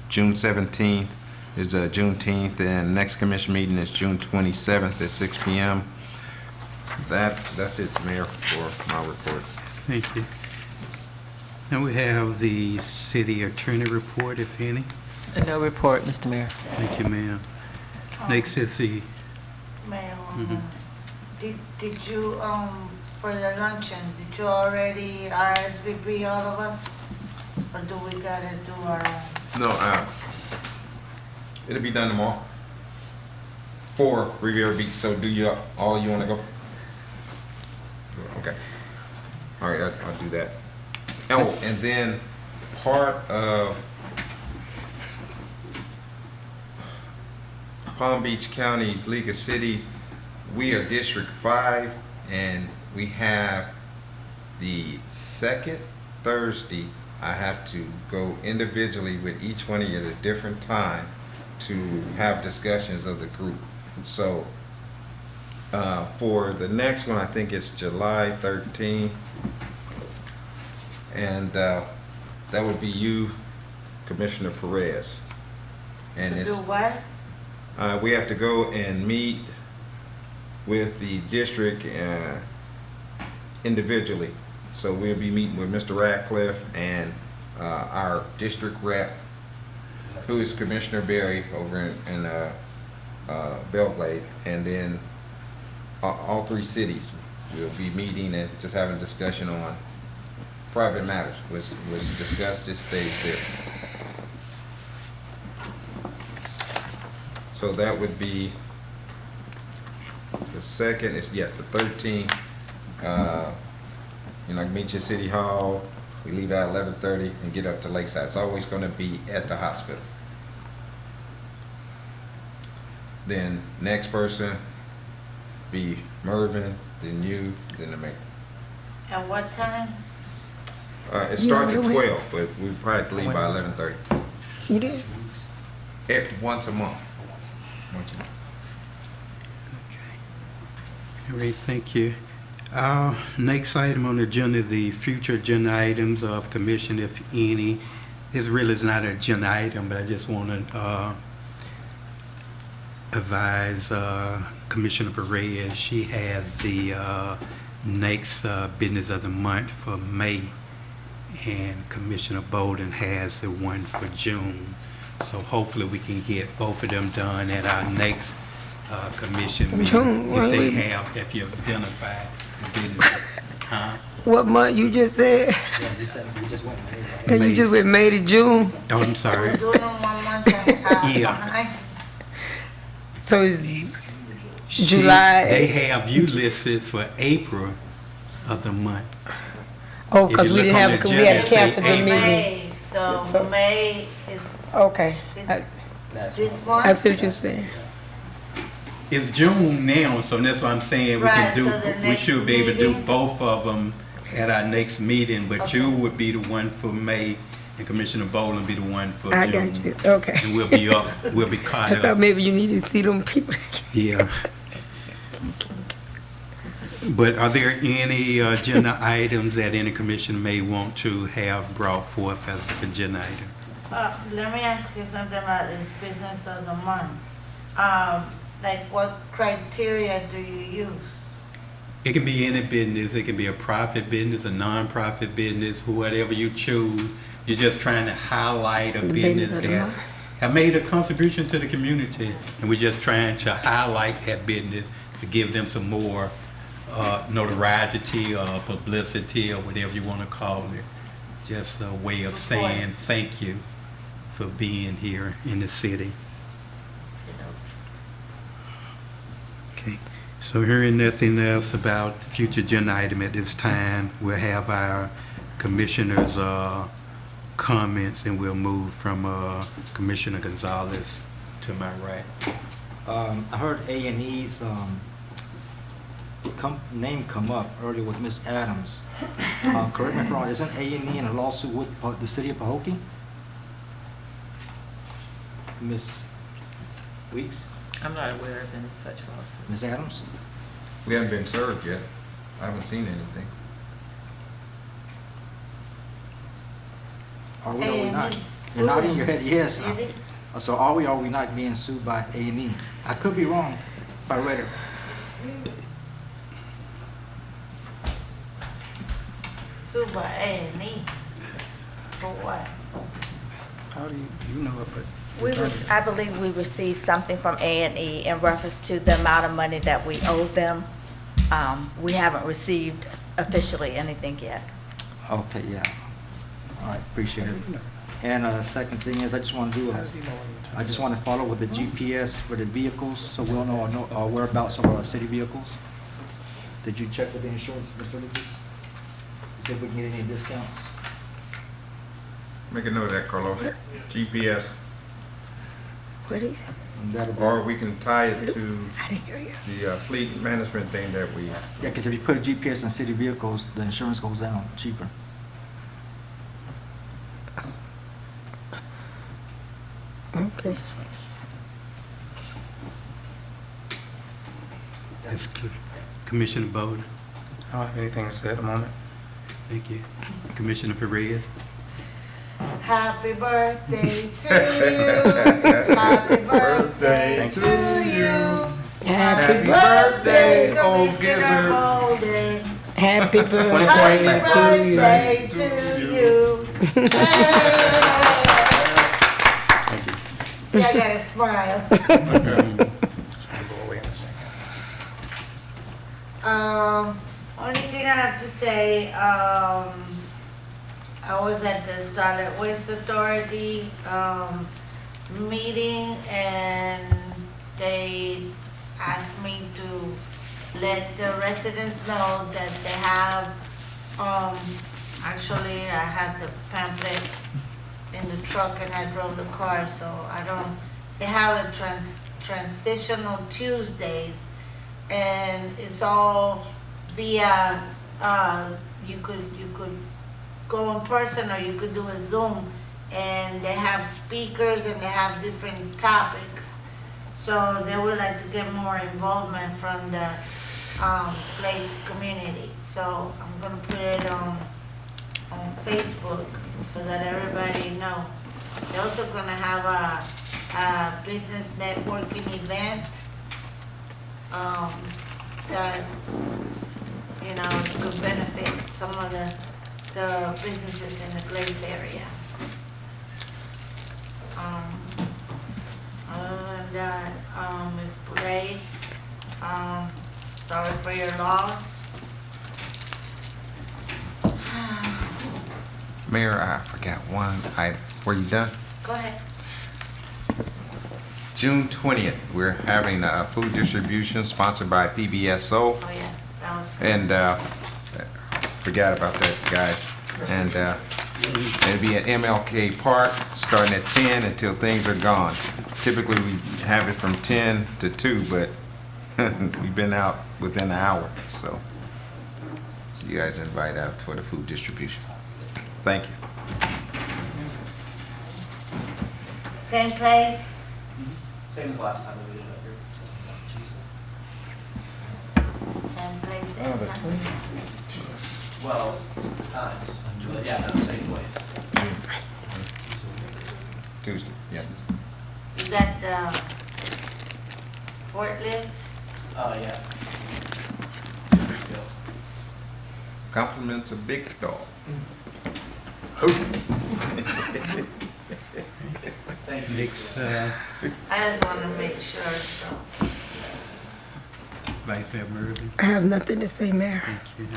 Speaker 5: June 17th, is Juneteenth, and next commission meeting is June 27th at 6 p.m. That's it, Mayor, for my report.
Speaker 1: Thank you. Now we have the city attorney report, if any.
Speaker 9: No report, Mr. Mayor.
Speaker 1: Thank you, ma'am. Next is the,
Speaker 8: Ma'am, did you, for the luncheon, did you already RSVP all of us? Or do we gotta do our own?
Speaker 5: No, it'll be done tomorrow for Riviera Beach. So do you all you want to go? Okay. All right, I'll do that. Oh, and then part of Palm Beach County's League of Cities, we are District 5, and we have the second Thursday. I have to go individually with each one of you at a different time to have discussions of the group. So for the next one, I think it's July 13th, and that would be you, Commissioner Perez. And
Speaker 8: To
Speaker 5: it's
Speaker 8: do what?
Speaker 5: we have to go and meet with the district individually. So we'll be meeting with Mr. Radcliffe and our district rep, who is Commissioner Berry over in Belgrade, and then all three cities will be meeting and just having a discussion on private matters. Was discussed, it stays there. So that would be the second. Is yes, the 13th. You know, meet you at City Hall. We leave at 11:30 and get up to Lakeside. It's always going to be at the hospital. Then next person be Mervin, then you, then the mayor.
Speaker 8: At what time?
Speaker 5: It starts at 12, but we probably leave by 11:30.
Speaker 2: You did?
Speaker 5: Once a month. Once a month.
Speaker 1: All right, thank you. Next item on the agenda, the future agenda items of commission, if any. This really is not an agenda item, but I just want to advise Commissioner Perez. She has the next business of the month for May, and Commissioner Bolden has the one for June. So hopefully we can get both of them done at our next commission meeting, if you identify the business. Huh?
Speaker 2: What month you just said?
Speaker 14: Yeah, we just went
Speaker 2: And you just went May to June?
Speaker 1: Oh, I'm sorry.
Speaker 8: We're doing them 1 month
Speaker 1: Yeah.
Speaker 8: behind.
Speaker 2: So it's July.
Speaker 1: They have you listed for April of the month.
Speaker 2: Oh,
Speaker 1: If
Speaker 2: because
Speaker 1: you
Speaker 2: we
Speaker 1: look
Speaker 2: didn't
Speaker 1: on
Speaker 2: have,
Speaker 1: the
Speaker 2: we had to
Speaker 1: agenda, it say
Speaker 2: cancel the
Speaker 1: April.
Speaker 2: meeting.
Speaker 8: May, so May is
Speaker 2: Okay.
Speaker 8: this month.
Speaker 2: I see what you're saying.
Speaker 1: It's June now, so that's what I'm saying. We
Speaker 8: Right,
Speaker 1: can do,
Speaker 8: so the
Speaker 1: we
Speaker 8: next
Speaker 1: should be able to do
Speaker 8: meeting?
Speaker 1: both of them at our next meeting, but you would be the one for May, and Commissioner Bolden be the one for June.
Speaker 2: I got you. Okay.
Speaker 1: And we'll be up, we'll be caught
Speaker 2: I
Speaker 1: up.
Speaker 2: thought maybe you needed to see them people.
Speaker 1: Yeah. But are there any agenda items that any commission may want to have brought forth as an agenda item?
Speaker 8: Let me ask you something about this business of the month. Like what criteria do you use?
Speaker 1: It can be any business. It can be a profit business, a non-profit business, whatever you choose. You're just trying to highlight a
Speaker 2: The
Speaker 1: business
Speaker 2: business of the
Speaker 1: that
Speaker 2: month.
Speaker 1: have made a contribution to the community, and we're just trying to highlight that business to give them some more notoriety or publicity or whatever you want to call it. Just a way of saying thank you for being here in the city. Okay, so hearing nothing else about the future agenda item at this time, we'll have our commissioners' comments, and we'll move from Commissioner Gonzalez to my right.
Speaker 14: I heard A&E's name come up earlier with Ms. Adams. Correct me if I'm wrong, isn't A&E in a lawsuit with the city of Pahokee? Ms. Weeks?
Speaker 9: I'm not aware of any such lawsuit.
Speaker 14: Ms. Adams?
Speaker 5: We haven't been served yet. I haven't seen anything.
Speaker 14: Are we or we not?
Speaker 8: A&E
Speaker 14: You're nodding your head, yes.
Speaker 8: City?
Speaker 14: So are we or are we not being sued by A&E? I could be wrong if I read it.
Speaker 8: Sued by A&E. For what?
Speaker 18: How do you know it, but.
Speaker 12: I believe we received something from A&E in reference to the amount of money that we owe them. We haven't received officially anything yet.
Speaker 14: Okay, yeah. All right, appreciate it. And second thing is, I just want to follow with the GPS for the vehicles, so we'll know our whereabouts of our city vehicles. Did you check with the insurance, Mr. Lucas? See if we can get any discounts?
Speaker 5: Make a note of that, Carlos. GPS.
Speaker 2: What is?
Speaker 5: Or we can tie it to
Speaker 2: I didn't hear you.
Speaker 5: the fleet management thing that we.
Speaker 14: Yeah, because if you put a GPS on city vehicles, the insurance goes down cheaper.
Speaker 2: Okay.
Speaker 1: That's clear. Commissioner Bowden.
Speaker 18: I don't have anything to say at the moment.
Speaker 1: Thank you. Commissioner Perez.
Speaker 8: Happy birthday to you. Happy birthday to you.
Speaker 2: Happy
Speaker 8: birthday,
Speaker 5: oh,
Speaker 8: Commissioner
Speaker 5: Gizzard.
Speaker 8: Bolden.
Speaker 2: Happy birthday
Speaker 8: Happy
Speaker 2: to
Speaker 8: birthday to you. See, I gotta smile. Only thing I have to say, I was at the Solid Waste Authority, meeting, and they asked me to let the residents know that they have, Actually, I had the pamphlet in the truck and I drove the car, so I don't, they have a transitional Tuesdays, and it's all via, you could go in person or you could do a Zoom, and they have speakers and they have different topics. So they would like to get more involvement from the Glades community. So I'm gonna put it on Facebook so that everybody know. They're also gonna have a business networking event that, you know, could benefit some of the businesses in the Glades area. Other than that, Ms. Boulay, sorry for your loss.
Speaker 5: Mayor, I forgot one. Were you done?
Speaker 8: Go ahead.
Speaker 5: June 20th, we're having a food distribution sponsored by PBSO.
Speaker 8: Oh, yeah, that was.
Speaker 5: And forgot about that, guys. And it'll be at MLK Park, starting at 10 until things are gone. Typically, we have it from 10 to 2, but we've been out within an hour, so you guys are invited out for the food distribution. Thank you.
Speaker 8: Same place?
Speaker 10: Same as last time we did it up here.
Speaker 8: Same place,
Speaker 5: Oh,
Speaker 8: same
Speaker 5: the
Speaker 8: time?
Speaker 10: Well, the times, but yeah, no, same place.
Speaker 5: Tuesday, yeah.
Speaker 8: You got the forklift?
Speaker 10: Oh, yeah.
Speaker 5: Compliments a big dog.
Speaker 10: Thank you.
Speaker 1: Next,
Speaker 8: I just want to make sure, so.
Speaker 1: Vice Mayor Murphy.
Speaker 2: I have nothing to say, Mayor.
Speaker 1: Thank you.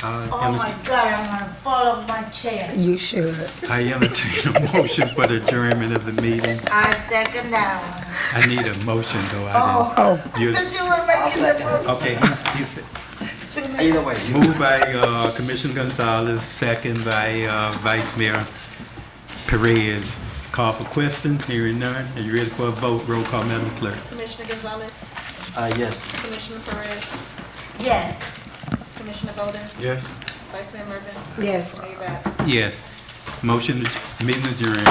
Speaker 8: Oh my God, I'm gonna fall off my chair.
Speaker 2: You should.
Speaker 1: I entertain a motion for the adjournment of the meeting.
Speaker 8: I second that one.
Speaker 1: I need a motion, though.
Speaker 8: Oh,
Speaker 1: You-
Speaker 8: did you were making the motion?
Speaker 1: Okay, he's
Speaker 14: Either way.
Speaker 1: moved by Commissioner Gonzalez, second by Vice Mayor Perez. Call for question, hearing none. Are you ready for a vote? Roll call, Madam Clerk.
Speaker 21: Commissioner Gonzalez,
Speaker 14: Yes.
Speaker 21: Commissioner Perez,
Speaker 8: Yes.
Speaker 21: Commissioner Golden,
Speaker 1: Yes.
Speaker 21: Vice Mayor Mervin.
Speaker 2: Yes.
Speaker 21: Mayor Bab.
Speaker 1: Yes. Motion, meeting adjourned.